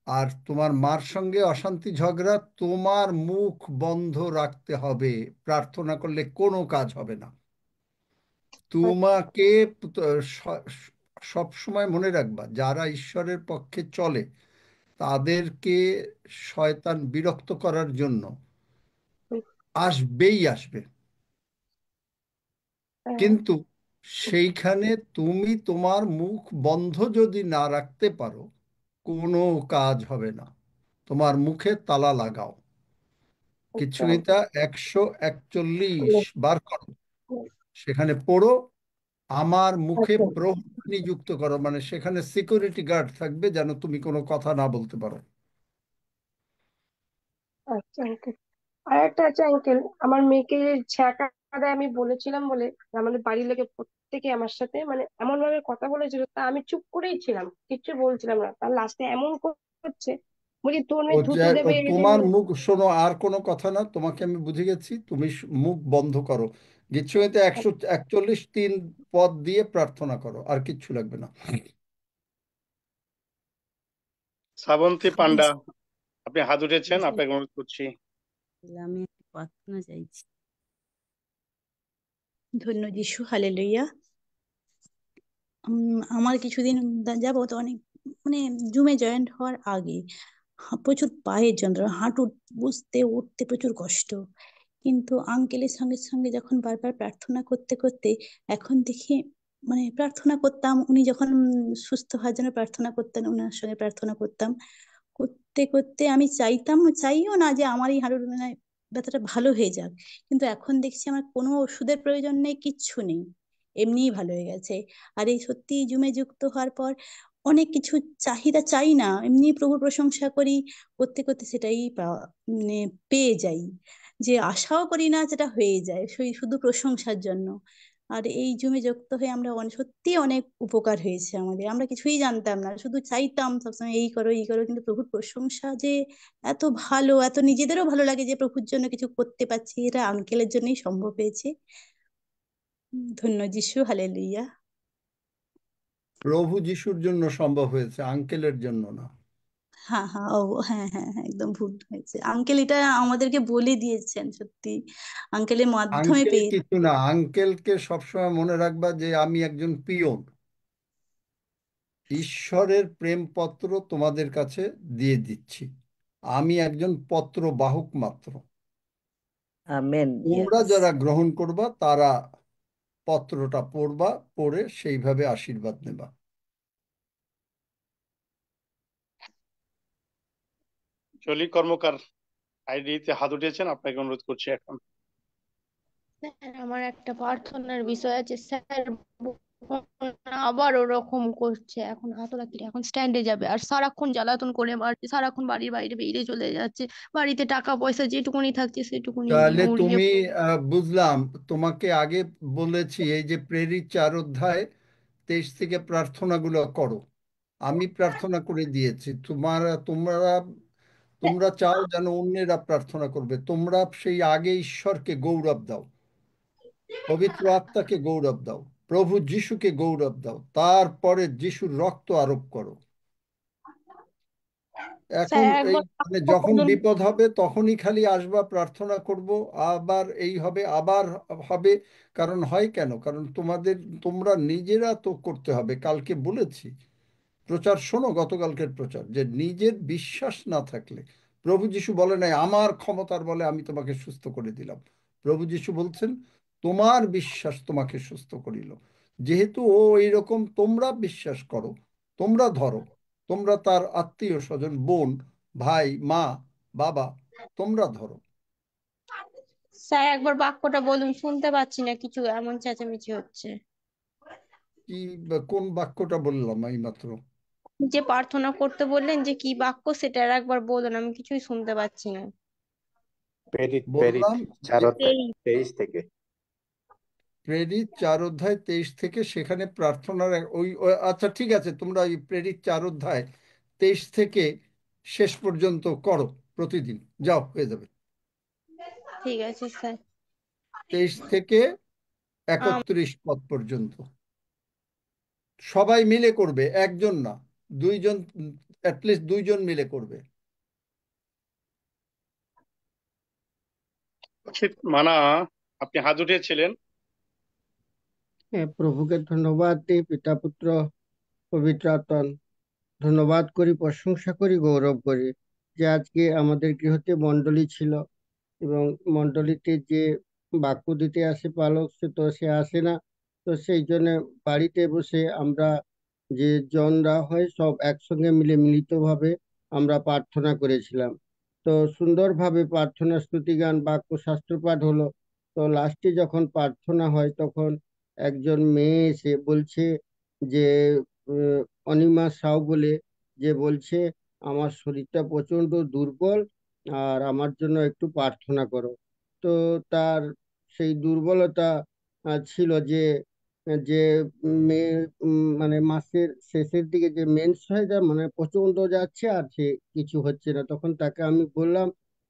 আর তোমার মার সঙ্গে অশান্তি ঝগড়া, তোমার মুখ বন্ধ রাখতে হবে, প্রার্থনা করলে কোনো কাজ হবে না। তোমাকে সব সময় মনে রাখবা, যারা ঈশ্বরের পক্ষে চলে তাদেরকে শয়তান বিরক্ত করার জন্য আসবেই আসবে, কিন্তু সেইখানে তুমি তোমার মুখ বন্ধ যদি না রাখতে পারো, কোনো কাজ হবে না। তোমার মুখে তালা লাগাও। কিচ্ছুমিতা 141 বার করো, সেখানে পড়ো, আমার মুখে আচ্ছা প্রহরী নিযুক্ত করো, মানে সেখানে সিকিউরিটি গার্ড থাকবে যেন তুমি কোনো কথা না বলতে পারো। আচ্ছা আঙ্কেল। আর একটা আছে আঙ্কেল, আমার মেয়েকে ছ্যাঁকা দেয় আমি বলেছিলাম বলে, আমাদের বাড়ির লোকে প্রত্যেকে আমার সাথে মানে এমন ভাবে কথা বলেছিল, তা আমি চুপ করেই ছিলাম, কিচ্ছু বলছিলাম না। তার লাস্টে এমন করছে, বলি তোর মেয়ে থুতু ও দেবে তোমার মুখ, শোনো, আর কোনো কথা না, তোমাকে আমি বুঝে গেছি, তুমি মুখ বন্ধ করো, গীতসংহিতা 141 পদ দিয়ে প্রার্থনা করো, আর কিচ্ছু লাগবে না। শ্রাবন্তী পান্ডা, আপনি হাত উঠেছেন, আপনাকে অনুরোধ করছি। আমি প্রার্থনা চাইছি। ধন্য যিশু, হালেলুয়া। আমার কিছুদিন যাবত অনেক মানে জুমে জয়েন্ট হওয়ার আগে প্রচুর পায়ের যন্ত্রণা, হাঁটু বসতে উঠতে প্রচুর কষ্ট। কিন্তু আঙ্কেলের সঙ্গে সঙ্গে যখন বারবার প্রার্থনা করতে করতে এখন দেখি মানে প্রার্থনা করতাম, উনি যখন সুস্থ হওয়ার জন্য প্রার্থনা করতেন, ওনার সঙ্গে প্রার্থনা করতাম, করতে করতে আমি চাইও না যে আমার এই হাঁটুর মানে ব্যথাটা ভালো হয়ে যাক। কিন্তু এখন দেখছি আমার কোনো ওষুধের প্রয়োজন নেই, কিচ্ছু নেই, এমনিই ভালো হয়ে গেছে। আর এই সত্যি জুমে যুক্ত হওয়ার পর অনেক কিছু চাহিদা চাই না, এমনি প্রভুর প্রশংসা করি, করতে করতে সেটাই মানে পেয়ে যাই। যে আশাও করি না, যেটা হয়ে যায় সেই শুধু প্রশংসার জন্য। আর এই জুমে যুক্ত হয়ে আমরা সত্যি অনেক উপকার হয়েছে আমাদের, আমরা কিছুই জানতাম না, শুধু চাইতাম সবসময় এই করো এই করো, কিন্তু প্রভুর প্রশংসা যে এত ভালো, এত নিজেদেরও ভালো লাগে যে প্রভুর জন্য কিছু করতে পারছি, এটা আঙ্কেলের জন্যই সম্ভব হয়েছে। ধন্য যিশু, হালেলুয়া। প্রভু যিশুর জন্য সম্ভব হয়েছে, আঙ্কেলের জন্য না। হ্যাঁ হ্যাঁ ও হ্যাঁ হ্যাঁ হ্যাঁ, একদম ভুল হয়েছে, আঙ্কেল এটা আমাদেরকে বলে দিয়েছেন, সত্যি আঙ্কেলের মাধ্যমে আঙ্কেল পেয়ে। কিছু না, আঙ্কেলকে সবসময় মনে রাখবা যে আমি একজন পিয়ন, ঈশ্বরের প্রেমপত্র তোমাদের কাছে দিয়ে দিচ্ছি, আমি একজন পত্র বাহক মাত্র। আমেন। তোমরা যারা গ্রহণ করবা তারা পত্রটা পড়বা, পড়ে সেইভাবে আশীর্বাদ নেবা। জলি কর্মকার আইডিতে হাত উঠিয়েছেন, আপনাকে অনুরোধ করছি এখন। স্যার, আমার একটা প্রার্থনার বিষয় আছে স্যার। আবার ওরকম করছে, এখন হাতরাকি এখন স্ট্যান্ডে যাবে আর সারাক্ষণ জ্বালাতন করে মারছে, সারাক্ষণ বাড়ির বাইরে বেরিয়ে চলে যাচ্ছে, বাড়িতে টাকা পয়সা যেটুকুনি থাকছে সেটুকুনি নিয়ে তাহলে উড়িয়ে তুমি বুঝলাম, তোমাকে আগে বলেছি এই যে প্রেরিত 4 অধ্যায় 23 থেকে প্রার্থনাগুলো করো, আমি প্রার্থনা করে দিয়েছি। তোমরা তোমরা চাও যেন অন্যেরা প্রার্থনা করবে, তোমরা সেই আগে ঈশ্বরকে গৌরব দাও, পবিত্র আত্মাকে গৌরব দাও, প্রভু যিশুকে গৌরব দাও, তারপরে যিশুর রক্ত আরোপ করো। এখন স্যার এই একবার মানে যখন বিপদ হবে তখনই খালি আসবা, প্রার্থনা করব, আবার এই হবে আবার হবে। কারণ হয় কেন? কারণ তোমরা নিজেরা তো করতে হবে। কালকে বলেছি, প্রচার শোনো, গতকালকের প্রচার, যে নিজের বিশ্বাস না থাকলে, প্রভু যিশু বলে নাই আমার ক্ষমতার বলে আমি তোমাকে সুস্থ করে দিলাম, প্রভু যিশু বলছেন তোমার বিশ্বাস তোমাকে সুস্থ করিল। যেহেতু ও এইরকম, তোমরা বিশ্বাস করো, তোমরা ধরো, তোমরা তার আত্মীয় স্বজন, বোন, ভাই, মা, বাবা, তোমরা ধরো। স্যার একবার বাক্যটা বলুন, শুনতে পাচ্ছি না কিছু, এমন চেঁচামেচি হচ্ছে। কি কোন বাক্যটা বললাম এই মাত্র? যে প্রার্থনা করতে বললেন যে কি বাক্য, সেটা আর একবার বলুন, আমি কিছুই শুনতে পাচ্ছি না। প্রেরিত বললাম 4 অধ্যায় 23 থেকে। প্রেরিত 4 অধ্যায় 23 থেকে, সেখানে প্রার্থনার আচ্ছা ঠিক আছে, তোমরা এই প্রেরিত 4 অধ্যায় 23 থেকে শেষ পর্যন্ত করো প্রতিদিন, যাও হয়ে যাবে। ঠিক আছে স্যার। 23 থেকে 31 পদ পর্যন্ত সবাই মিলে করবে, একজন না, দুইজন, অ্যাটলিস্ট দুইজন মিলে করবে। মানা, আপনি হাত উঠিয়েছিলেন। হ্যাঁ, প্রভুকে ধন্যবাদ দিই, পিতা পুত্র পবিত্র আত্মা ধন্যবাদ করি, প্রশংসা করি, গৌরব করি যে আজকে আমাদের গৃহতে মণ্ডলী ছিল, এবং মণ্ডলীতে যে বাক্য দিতে আসে পালক, সে আসে না। তো সেই জন্য বাড়িতে বসে আমরা যে জনরা হয় সব একসঙ্গে মিলিতভাবে আমরা প্রার্থনা করেছিলাম। তো সুন্দরভাবে প্রার্থনা, স্তুতিগান, বাক্য, শাস্ত্র পাঠ হলো। তো লাস্টে যখন প্রার্থনা হয় তখন একজন মেয়ে এসে বলছে যে আহ, অনিমা সাউ বলে, যে বলছে আমার শরীরটা প্রচন্ড দুর্বল, আর আমার জন্য একটু প্রার্থনা করো। তো তার সেই দুর্বলতা ছিল যে মেয়ে মানে মাসের শেষের দিকে যে মেন্স হয়, যা মানে প্রচন্ড যাচ্ছে আর সে কিছু হচ্ছে না। তখন তাকে আমি বললাম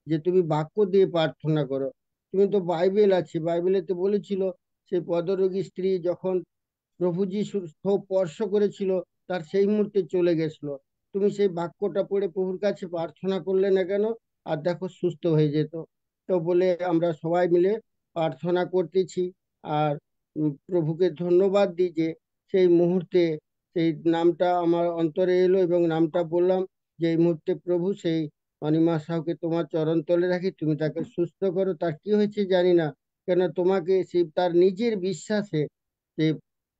যে তুমি বাক্য দিয়ে প্রার্থনা করো, তুমি তো বাইবেল আছে, বাইবেলেতে বলেছিল সেই পদরোগী স্ত্রী যখন প্রভু যিশু স্পর্শ করেছিল তার সেই মুহূর্তে চলে গেছিল। তুমি সেই বাক্যটা পড়ে প্রভুর কাছে প্রার্থনা করলে না কেন, আর দেখো সুস্থ হয়ে যেত। তো বলে আমরা সবাই মিলে প্রার্থনা করতেছি। আর প্রভুকে ধন্যবাদ দিই যে সেই মুহূর্তে সেই নামটা আমার অন্তরে এলো এবং নামটা বললাম যে এই মুহূর্তে প্রভু সেই অনিমা সাহুকে তোমার চরণ তলে রাখি, তুমি তাকে সুস্থ করো। তার কি হয়েছে জানি না, কেন তোমাকে সে তার নিজের বিশ্বাসে সে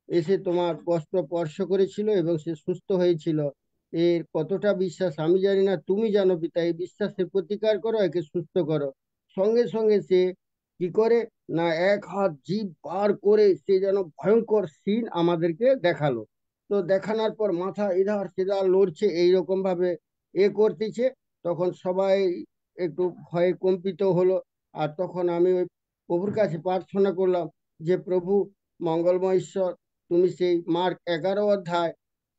এসে তোমার বস্ত্র স্পর্শ করেছিল এবং সে সুস্থ হয়েছিল। এর কতটা বিশ্বাস আমি জানি না, তুমি জানো পিতা। এই বিশ্বাসের প্রতিকার করো, একে সুস্থ করো। সঙ্গে সঙ্গে সে কি করে না, এক হাত জিভ বার করে সে যেন ভয়ঙ্কর সিন আমাদেরকে দেখালো। তো দেখানোর পর মাথা এধার সেধার লড়ছে, এইরকম ভাবে করতেছে। তখন সবাই একটু ভয়ে কম্পিত হলো। আর তখন আমি ওই প্রভুর কাছে প্রার্থনা করলাম যে প্রভু মঙ্গলময় ঈশ্বর, তুমি সেই মার্ক 11 অধ্যায়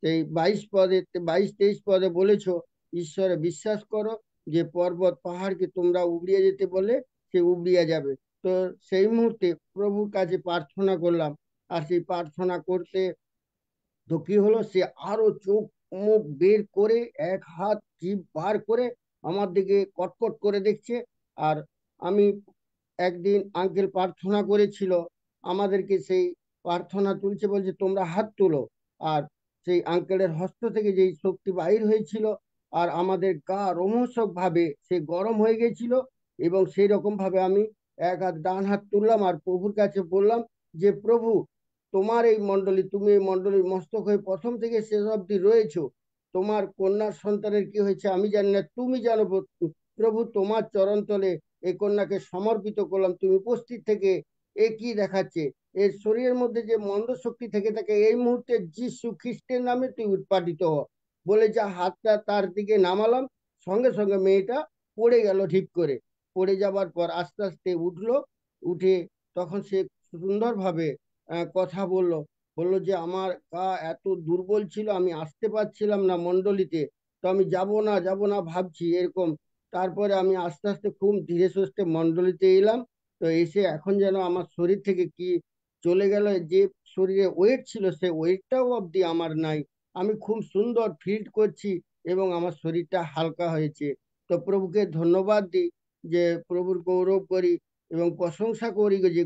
সেই 22 পদে 22-23 পদে বলেছো, ঈশ্বরে বিশ্বাস করো যে পর্বত পাহাড়কে তোমরা উবড়িয়ে যেতে বলে সে উবড়িয়ে যাবে। তো সেই মুহূর্তে প্রভুর কাছে প্রার্থনা করলাম। আর সেই প্রার্থনা করতে তো কি হলো, সে আরো চোখ মুখ বের করে এক হাত জিভ বার করে আমার দিকে কটকট করে দেখছে। আর আমি একদিন আঙ্কেল প্রার্থনা করেছিল, আমাদেরকে সেই প্রার্থনা তুলছে, বলছে তোমরা হাত তুলো। আর সেই আঙ্কেলের হস্ত থেকে যেই শক্তি বাহির হয়েছিল, আর আমাদের গা রোমহর্ষক ভাবে সে গরম হয়ে গেছিল। এবং সেই রকম ভাবে আমি এক হাত ডান হাত তুললাম আর প্রভুর কাছে বললাম যে প্রভু, তোমার এই মণ্ডলী, তুমি এই মণ্ডলীর মস্তক হয়ে প্রথম থেকে শেষ অবধি রয়েছো। তোমার কন্যার সন্তানের কি হয়েছে আমি জানি না, তুমি জানো প্রভু। তোমার চরণ তলে এই কন্যাকে সমর্পিত করলাম। তুমি উপস্থিত থেকে এ কি দেখাচ্ছে, এর শরীরের মধ্যে যে মন্দ শক্তি থেকে থাকে এই মুহূর্তে যিশু খ্রিস্টের নামে তুই উৎপাদিত হ বলে যা হাতটা তার দিকে নামালাম। সঙ্গে সঙ্গে মেয়েটা পড়ে গেল ঠিক করে। পড়ে যাবার পর আস্তে আস্তে উঠলো। উঠে তখন সে সুন্দরভাবে কথা বললো। বললো যে আমার গা এত দুর্বল ছিল, আমি আসতে পারছিলাম না মণ্ডলীতে। তো আমি যাব না ভাবছি এরকম। তারপরে আমি আস্তে আস্তে খুব ধীরে সুস্থে মণ্ডলীতে এলাম। তো এসে এখন যেন আমার শরীর থেকে কি চলে গেল, যে শরীরে ওয়েট ছিল সে ওয়েটটাও অবধি আমার নাই। আমি খুব সুন্দর ফিল করছি এবং আমার শরীরটা হালকা হয়েছে। তো প্রভুকে ধন্যবাদ দিই, যে প্রভুর গৌরব করি এবং প্রশংসা করি যে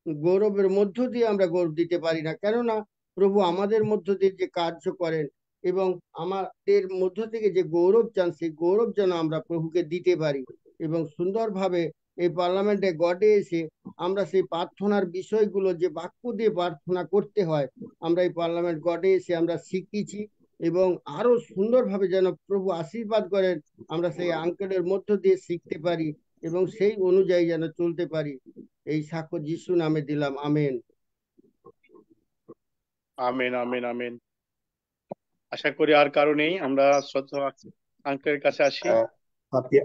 গৌরবের মধ্য দিয়ে আমরা গৌরব দিতে পারি না, কেননা প্রভু আমাদের মধ্য দিয়ে যে কার্য করেন এবং আমাদের মধ্য থেকে যে গৌরব চান, সেই গৌরব যেন আমরা প্রভুকে দিতে পারি। এবং সুন্দরভাবে এই পার্লামেন্টে গডে এসে আমরা সেই প্রার্থনার বিষয়গুলো যে বাক্য দিয়ে প্রার্থনা করতে হয়, আমরা এই পার্লামেন্ট গডে এসে আমরা শিখেছি। এবং আরো সুন্দরভাবে যেন প্রভু আশীর্বাদ করেন, আমরা সেই আঙ্কেলের মধ্য দিয়ে শিখতে পারি এবং সেই অনুযায়ী যেন চলতে পারি। এই সাক্ষ্য যিশু নামে দিলাম, আমেন। Amen, amen, amen. আশা করি আর কারো নেই, আমরা শ্রদ্ধা আঙ্কেলের কাছে আসি। পাপিয়া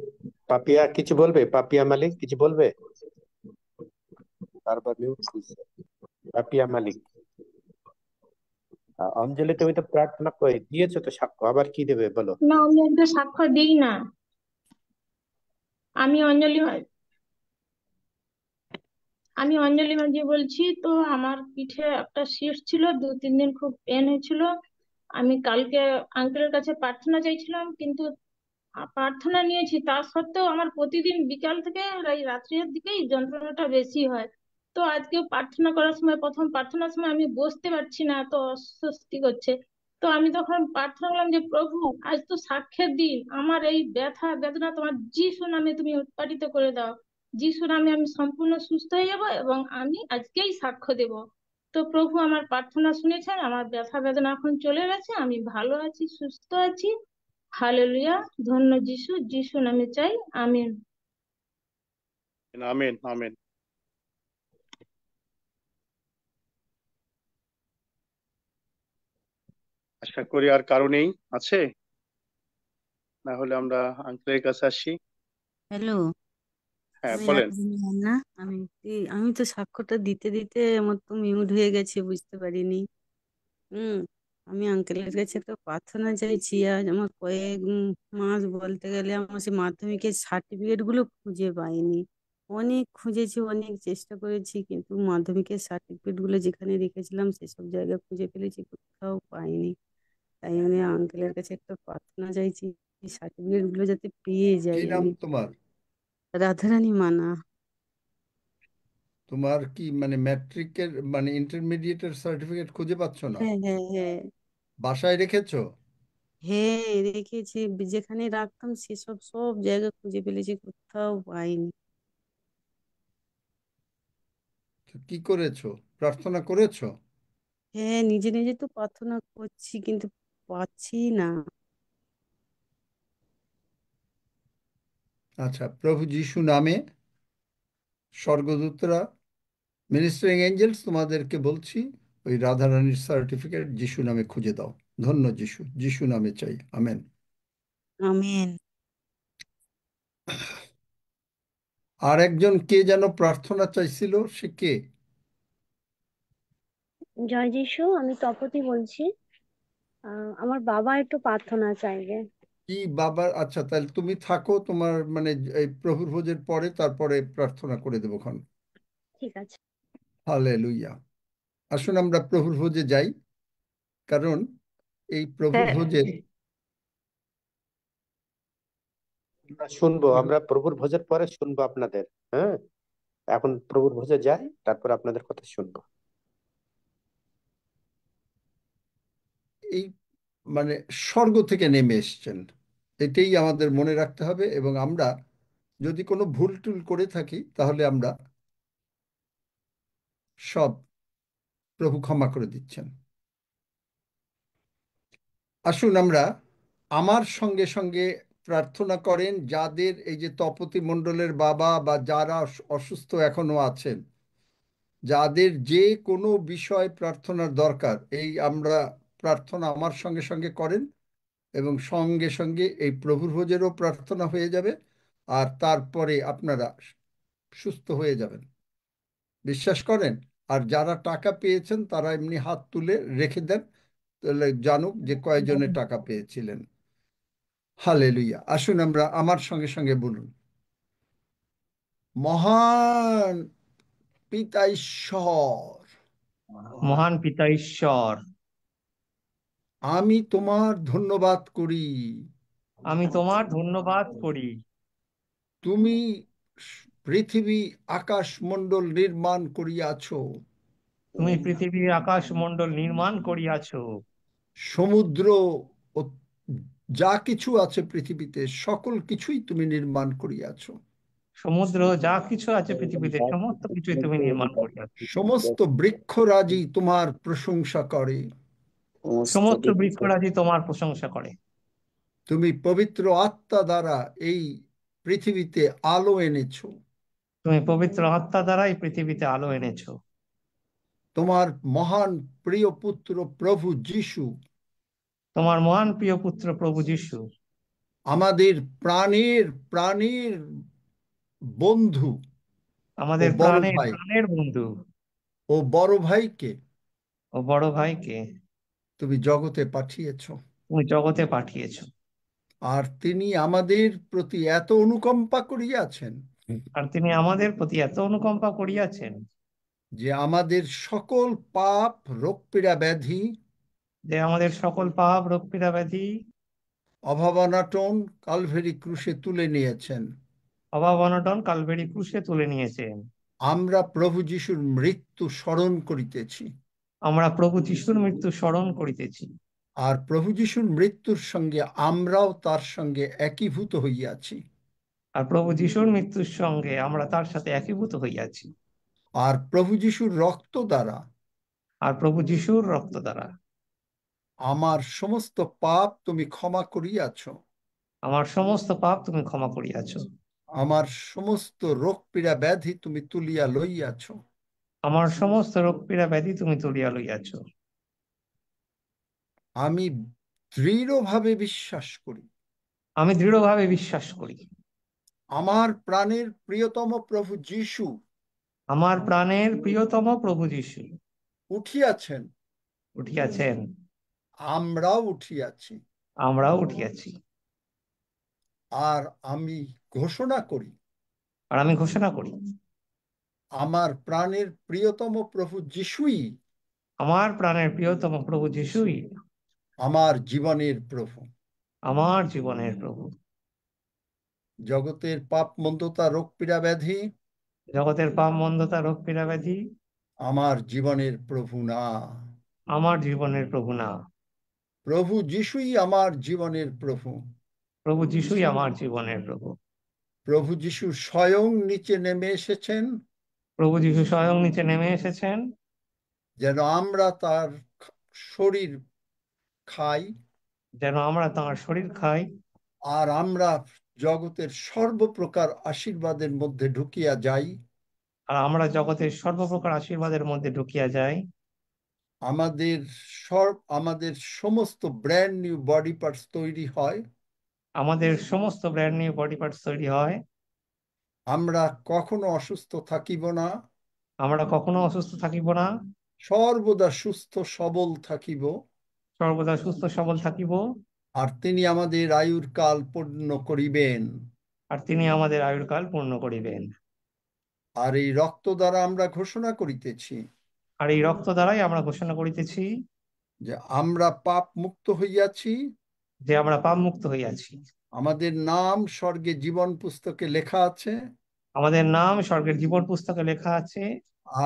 পাপিয়া কিছু বলবে? পাপিয়া মালিক কিছু বলবে? বারবার মিউট করছে। পাপিয়া মালিক। অঞ্জলি, তুমি তো প্রার্থনা করে দিয়েছো, তো সাক্ষ্য আবার কি দেবে বলো? না, আমি একটা সাক্ষ্য দিই না। আমি অঞ্জলি আমি অঞ্জলি মাঝি বলছি। তো আমার পিঠে একটা শির ছিল, 2-3 দিন খুব পেন হয়েছিল। আমি কালকে আঙ্কেলের কাছে প্রার্থনা চাইছিলাম, কিন্তু প্রার্থনা নিয়েছি, তা সত্ত্বেও আমার প্রতিদিন বিকাল থেকে এই রাত্রের দিকেই যন্ত্রণাটা বেশি হয়। তো আজকে প্রার্থনা করার সময়, প্রথম প্রার্থনার সময় আমি বসতে পারছি না, তো অস্বস্তি করছে। তো আমি তখন প্রার্থনা করলাম যে প্রভু, আজ তো সাক্ষ্যের দিন, আমার এই ব্যথা বেদনা তোমার যিশু নামে তুমি উৎপাটিত করে দাও। যিশু নামে আমি সম্পূর্ণ সুস্থ হয়ে যাব এবং আমি আজকেই সাক্ষ্য দেব। তো প্রভু আমার প্রার্থনা শুনেছেন, আমার ব্যথা বেদনা এখন চলে গেছে, আমি ভালো আছি, সুস্থ আছি। হালেলুয়া, ধন্য যিশু, যিশু নামে চাই, আমিন। Amen, amen. আশা করি আর কারো নেই, আছে? না হলে আমরা আঙ্কেলের কাছে আসি। হ্যালো, হ্যাঁ, আমি বলেন। না, আমি তো সাক্ষ্যটা দিতে দিতে আমার তো মিউট হয়ে গেছে, বুঝতে পারিনি। আমি আঙ্কেলের কাছে একটা প্রার্থনা চাইছি। আজ আমার কয়েক মাস বলতে গেলে আমার সে মাধ্যমিকের সার্টিফিকেট গুলো খুঁজে পাইনি। অনেক খুঁজেছি, অনেক চেষ্টা করেছি, কিন্তু মাধ্যমিকের সার্টিফিকেট গুলো যেখানে রেখেছিলাম সেসব জায়গায় খুঁজে ফেলেছি, কোথাও পাইনি। তাই আমি আঙ্কেলের কাছে একটা প্রার্থনা চাইছি, সার্টিফিকেট গুলো যাতে পেয়ে কি যাই নাম আমি। তোমার? রাধারানী মানা। তোমার কি মানে ম্যাট্রিকের মানে ইন্টারমিডিয়েটের সার্টিফিকেট খুঁজে পাচ্ছ না? হ্যাঁ হ্যাঁ হ্যাঁ বাসায় রেখেছো? হ্যাঁ, রেখেছি। যেখানে রাখতাম সেসব সব জায়গা খুঁজে ফেলেছি, কোথাও পাইনি। তো কি করেছো? প্রার্থনা করেছো? হ্যাঁ, নিজে নিজে তো প্রার্থনা করছি, কিন্তু পাচ্ছি না। আচ্ছা, প্রভু যিশু নামে স্বর্গদূতরা, মিনিস্টারিং এঞ্জেলস তোমাদেরকে বলছি, ওই রাধারানীর সার্টিফিকেট যিশু নামে খুঁজে দাও। ধন্য যিশু, যিশু নামে চাই, আমেন। আমেন। আর একজন কে যেন প্রার্থনা চাইছিল, সে কে? জয় যিশু, আমি তপতি বলছি। আমার বাবা একটু প্রার্থনা চাইবে। কি বাবার? আচ্ছা, তাহলে তুমি থাকো, তোমার মানে এই প্রভুর ভোজের পরে তারপরে প্রার্থনা করে দেবো খন। ঠিক আছে। হালেলুয়া। আসুন আমরা প্রভুর ভোজে যাই, কারণ এই প্রভুর হ্যাঁ, ভোজের আমরা শুনবো, আমরা প্রভুর ভোজের পরে শুনবো আপনাদের। হ্যাঁ, এখন প্রভুর ভোজে যাই, তারপর আপনাদের কথা শুনবো। এই মানে স্বর্গ থেকে নেমে এসছেন, এটাই আমাদের মনে রাখতে হবে। এবং আমরা যদি কোনো ভুল টুল করে থাকি, তাহলে আমরা সব প্রভু ক্ষমা করে দিচ্ছেন। আসুন আমরা আমার সঙ্গে সঙ্গে প্রার্থনা করেন যাদের এই যে তপতি মণ্ডলের বাবা বা যারা অসুস্থ এখনো আছেন, যাদের যে কোনো বিষয় প্রার্থনার দরকার, এই আমরা প্রার্থনা আমার সঙ্গে সঙ্গে করেন, এবং সঙ্গে সঙ্গে এই প্রভুর ভোজেরও প্রার্থনা হয়ে যাবে, আর তারপরে আপনারা সুস্থ হয়ে যাবেন। বিশ্বাস করেন? আর যারা টাকা পেয়েছেন তারা এমনি হাত তুলে রেখে দেন, তাহলে জানুক যে কয়জনে টাকা পেয়েছিলেন। হালেলুয়া। আসুন আমরা আমার সঙ্গে সঙ্গে বলুন, মহান পিতা ঈশ্বর, মহান পিতা ঈশ্বর, আমি তোমার ধন্যবাদ করি। আমি তোমার ধন্যবাদ করি। তুমি পৃথিবী আকাশমণ্ডল নির্মাণ করিয়াছ, তুমি পৃথিবীর আকাশমণ্ডল নির্মাণ করিয়াছ, সমুদ্র ও যা কিছু আছে পৃথিবীতে সকল কিছুই তুমি নির্মাণ করিয়াছ। সমুদ্র যা কিছু আছে পৃথিবীতে সমস্ত কিছুই তুমি নির্মাণ করিয়াছ। সমস্ত বৃক্ষরাজি তোমার প্রশংসা করে। সমস্ত বৃক্ষরাজি তোমার প্রশংসা করে। তুমি পবিত্র আত্মা দ্বারা এই পৃথিবীতে আলো এনেছো। তুমি পবিত্র আত্মা দ্বারা এই পৃথিবীতে আলো এনেছো। তোমার মহান প্রিয় পুত্র প্রভু যিশু, তোমার মহান প্রিয় পুত্র প্রভু যিশু, আমাদের প্রাণের প্রাণের বন্ধু ও আমাদের বড় প্রাণের ভাই, প্রাণের বন্ধু ও বড় ভাইকে ও বড় ভাইকে তুমি জগতে পাঠিয়েছো। তুমি জগতে পাঠিয়েছো। আর তিনি আমাদের প্রতি এত অনুকম্পা করিয়াছেন আর তিনি আমাদের প্রতি এত অনুকম্পা করিয়াছেন যে আমাদের সকল পাপ, রোগ পীড়া ব্যাধি, যে আমাদের সকল পাপ, রোগ পীড়া ব্যাধি, অভাব অনাটন কালভেরি ক্রুশে তুলে নিয়েছেন। অভাব অনটন কালভেরি ক্রুশে তুলে নিয়েছেন। আমরা প্রভু যিশুর মৃত্যু স্মরণ করিতেছি, আমরা প্রভু যিশুর মৃত্যু স্মরণ করিতেছি। আর প্রভু যিশুর মৃত্যুর সঙ্গে আমরাও তার সঙ্গে একীভূত হইয়াছি। আর প্রভু যিশুর মৃত্যুর সঙ্গে আমরা তার সাথে একীভূত হইয়াছি। আর প্রভু যিশুর রক্ত দ্বারা আর প্রভু যিশুর রক্ত দ্বারা আমার সমস্ত পাপ তুমি ক্ষমা করিয়াছ। আমার সমস্ত পাপ তুমি ক্ষমা করিয়াছ। আমার সমস্ত রোগ পীড়া ব্যাধি তুমি তুলিয়া লইয়াছ। আমার সমস্ত রোগ পীড়া ব্যাধি তুমি তুলিয়া লইয়াছ। আমি দৃঢ়ভাবে বিশ্বাস করি, আমি দৃঢ়ভাবে বিশ্বাস করি, আমার প্রাণের প্রিয়তম প্রভু যিশু আমার প্রাণের প্রিয়তম প্রভু যিশু উঠিয়াছেন, উঠিয়াছেন, আমরাও উঠিয়াছি। আমরাও উঠিয়াছি। আর আমি ঘোষণা করি, আর আমি ঘোষণা করি, আমার প্রাণের প্রিয়তম প্রভু যিশুই আমার প্রাণের প্রিয়তম প্রভু যিশুই আমার জীবনের প্রভু। আমার জীবনের প্রভু। জগতের পাপ মন্দতা রোগ পীড়া ব্যাধি জগতের পাপ মন্দতা রোগ পীড়া ব্যাধি আমার জীবনের প্রভু না। আমার জীবনের প্রভু না। প্রভু যিশুই আমার জীবনের প্রভু। প্রভু যিশুই আমার জীবনের প্রভু। প্রভু যিশু স্বয়ং নিচে নেমে এসেছেন, প্রভু যিশু স্বয়ং নিচে নেমে এসেছেন যেন আমরা তার শরীর খাই, যেন আমরা তাঁর শরীর খাই, আর আমরা জগতের সর্বপ্রকার আশীর্বাদের মধ্যে ঢুকিয়া যাই। আর আমরা জগতের সর্বপ্রকার আশীর্বাদের মধ্যে ঢুকিয়া যাই। আমাদের সমস্ত ব্র্যান্ড নিউ বডি পার্টস তৈরি হয়। আমাদের সমস্ত ব্র্যান্ড নিউ বডি পার্টস তৈরি হয়। আমরা কখনো অসুস্থ থাকিব না, আমরা কখনো অসুস্থ থাকিব না, সর্বদা সুস্থ সবল থাকিব, সর্বদা সুস্থ সবল থাকিব। আর তিনি আমাদের আয়ুর কাল পূর্ণ করিবেন। আর তিনি আমাদের আয়ুর কাল পূর্ণ করিবেন। আর এই রক্ত দ্বারা আমরা ঘোষণা করিতেছি, আর এই রক্ত দ্বারাই আমরা ঘোষণা করিতেছি যে আমরা পাপ মুক্ত হইয়াছি, যে আমরা পাপ মুক্ত হইয়াছি। আমাদের নাম স্বর্গে জীবন পুস্তকে লেখা আছে, আমাদের নাম স্বর্গের জীবন পুস্তকে লেখা আছে।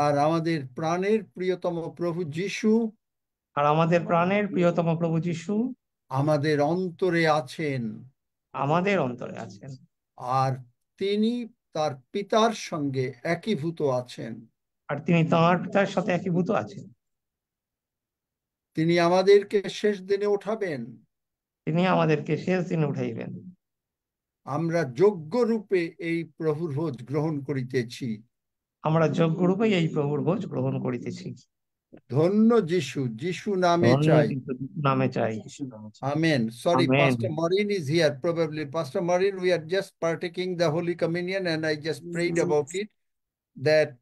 আর আমাদের প্রাণের প্রিয়তম প্রভু যিশু, আর আমাদের প্রাণের প্রিয়তম প্রভু যিশু আমাদের অন্তরে আছেন, আমাদের অন্তরে আছেন। আর তিনি তার পিতার সঙ্গে একীভূত আছেন। আর তিনি তাঁর পিতার সাথে একীভূত আছেন। তিনি আমাদেরকে শেষ দিনে উঠাবেন। তিনি আমাদেরকে শেষ দিনে উঠাইবেন। আমরা যোগ্য রূপে এই প্রভুর ভোজ গ্রহণ করিতেছি। আমরা যোগ্য রূপে এই প্রভুর ভোজ গ্রহণ করিতেছি। ধন্য যিশু, যিশু নামে ধন্য চাই। যিশু, নামে চাই। Amen. Sorry, Amen. Pastor Maureen is here. Probably, Pastor Maureen, we are just partaking the Holy Communion, and I just prayed about it. That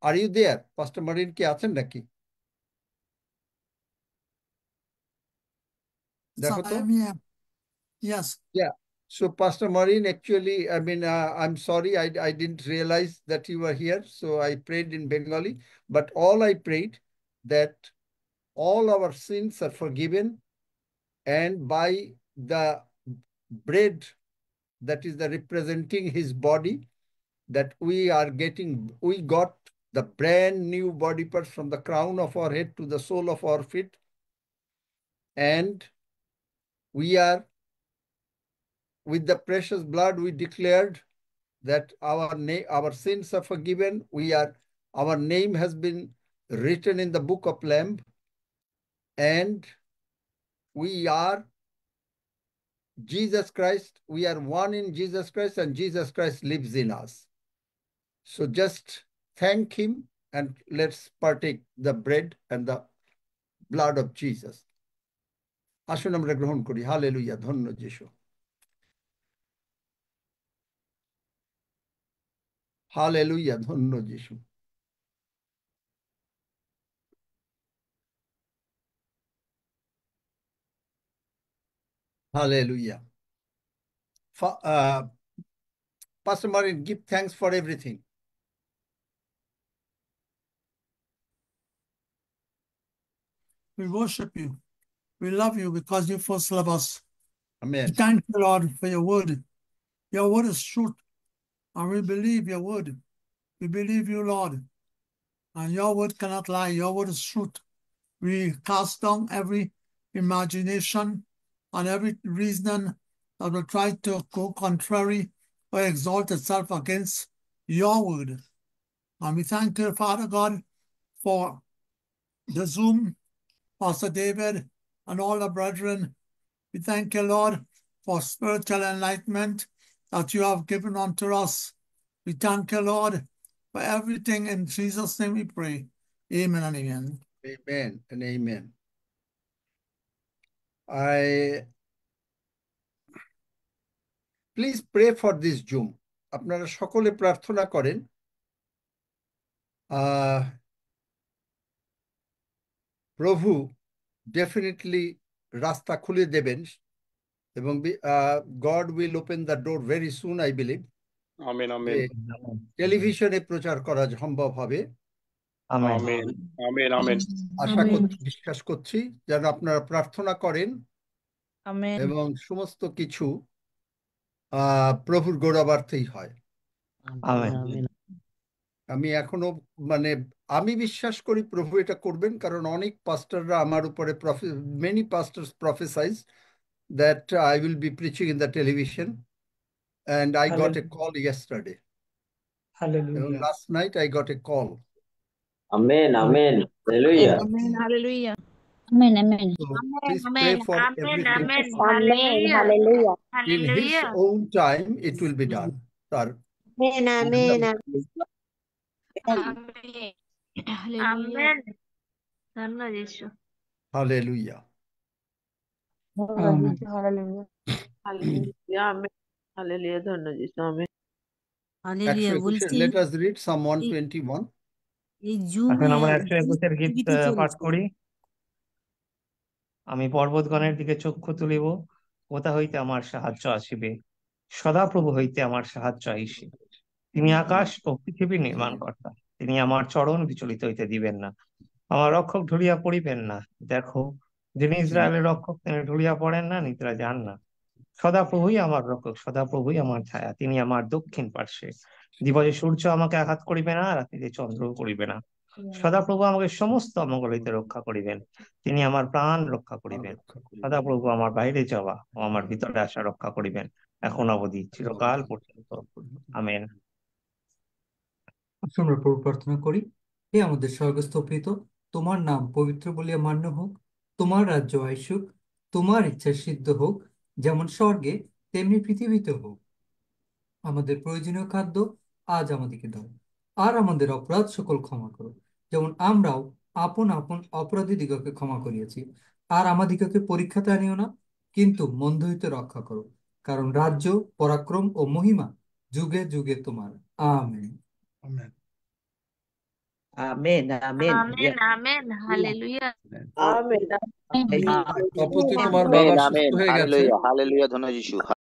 are you there, Pastor Maureen? কি আছেন নাকি? দেখো তো। I'm here. Yes. Yeah. So, Pastor Maureen, actually, I mean, I'm sorry, I didn't realize that you were here. So I prayed in Bengali, but all I prayed that all our sins are forgiven, and by the bread that is the representing his body, that we got the brand new body parts from the crown of our head to the sole of our feet, and we are, with the precious blood, we declared that our sins are forgiven. Our name has been written in the book of Lamb, and we are Jesus Christ. We are one in Jesus Christ, and Jesus Christ lives in us. So just thank him, and let's partake the bread and the blood of Jesus. আসুন আমরা গ্রহণ করি। Hallelujah, ধন্য যিশু। Hallelujah, ধন্য যিশু। Hallelujah. Pastor Maureen, give thanks for everything. We worship you. We love you because you first love us. Amen. We thank you, Lord, for your word. Your word is truth, and we believe your word. We believe you, Lord, and your word cannot lie. Your word is truth. We cast down every imagination and every reason that will try to go contrary or exalt itself against your word. And we thank you, Father God, for the Zoom, Pastor David, and all the brethren. We thank you, Lord, for spiritual enlightenment that you have given unto us. We thank you, Lord, for everything. In Jesus' name we pray. Amen and amen. Amen and amen. Please pray for this Zoom. আপনারা সকলে প্রার্থনা করেন প্রভু definitely রাস্তা খুলে দেবেন, এবং God will open the door very soon, I believe. Amen amen. টেলিভিশনে প্রচার করা সম্ভব হবে। Amen amen amen. আশা করছি, বিশ্বাস করছি যেন আপনারা প্রার্থনা করেন আমেন। এবং সমস্ত কিছু প্রভুর গৌরবার্থেই হয়। আমেন। আমি এখনো মানে আমি বিশ্বাস করি প্রভু এটা করবেন, কারণ অনেক পাস্টাররা আমার উপরে many পাস্টার্স প্রফেসাইজ that I will be preaching in the television, and I got a call yesterday. Hallelujah. Last night I got a call. Amen. Amen. Hallelujah. Amen. Hallelujah. Amen, amen. So Amen, please amen, pray for amen, everything. amen. Amen. Hallelujah. Hallelujah. In His Hallelujah. own time, it will be done. Sir. Amen, amen, amen. Amen. Hallelujah. Amen. ধন্যবাদ যিশু। Hallelujah. Amen. Hallelujah. Hallelujah, amen. Hallelujah, ধন্যবাদ যিশু, amen. Hallelujah 121 বলছি। Let us read Psalm এই 121. এই এখন জুমে আমরা যে 121 গীত টিভিতে পাঠ চলছে, করি। আমি পর্বতগণের দিকে চক্ষু তুলিব, কোথা হইতে আমার সাহায্য আসিবে। সদাপ্রভু হইতে আমার সাহায্য আইসে। তিনি আকাশ ও পৃথিবী নির্মাণকর্তা। তিনি আমার চরণ বিচলিত হইতে দিবেন না। আমার রক্ষক ঢুলিয়া পড়িবেন না। দেখো, যিনি ইসরায়েলের রক্ষক তিনি ঢুলিয়া পড়েন না, নিদ্রা যান না। সদাপ্রভুই আমার রক্ষক, সদাপ্রভুই আমার ছায়া। তিনি আমার দক্ষিণ পার্শ্বে। দিবসে সূর্য আমাকে আঘাত করিবে না, রাত্রিতে চন্দ্র করিবে না। সদাপ্রভু আমাকে সমস্ত অমঙ্গল হইতে রক্ষা করিবেন। তিনি আমার প্রাণ রক্ষা করিবেন। সদাপ্রভু আমার বাইরে যাওয়া ও আমার ভিতরে আসা রক্ষা করিবেন, এখন অবধি চিরকাল পর্যন্ত। আমেন। আসুন আমরা প্রভু প্রার্থনা করি। হে আমাদের স্বর্গস্থ পিতা, তোমার নাম পবিত্র বলিয়া মান্য হোক, তোমার রাজ্য আইসুক, তোমার ইচ্ছা সিদ্ধ হোক, যেমন স্বর্গে তেমনি পৃথিবীতে হোক। আমাদের প্রয়োজনীয় খাদ্য আজ আমাদেরকে দাও, আর আমাদের অপরাধ সকল ক্ষমা করো, যেমন আমরাও আপন আপন অপরাধীদিগকে ক্ষমা করিয়াছি। আর আমাদিগকে পরীক্ষাতে আনিও না, কিন্তু মন্দ হইতে রক্ষা করো, কারণ রাজ্য, পরাক্রম ও মহিমা যুগে যুগে তোমার। Amen. Amen. Amen, amen. Amen, amen. Hallelujah. Amen, amen. Tapati, তোমার আমেন, বাবা সুস্থ আমেন। হয়ে গেছে। হালেলুয়া, হালেলুয়া, ধন্য যিশু।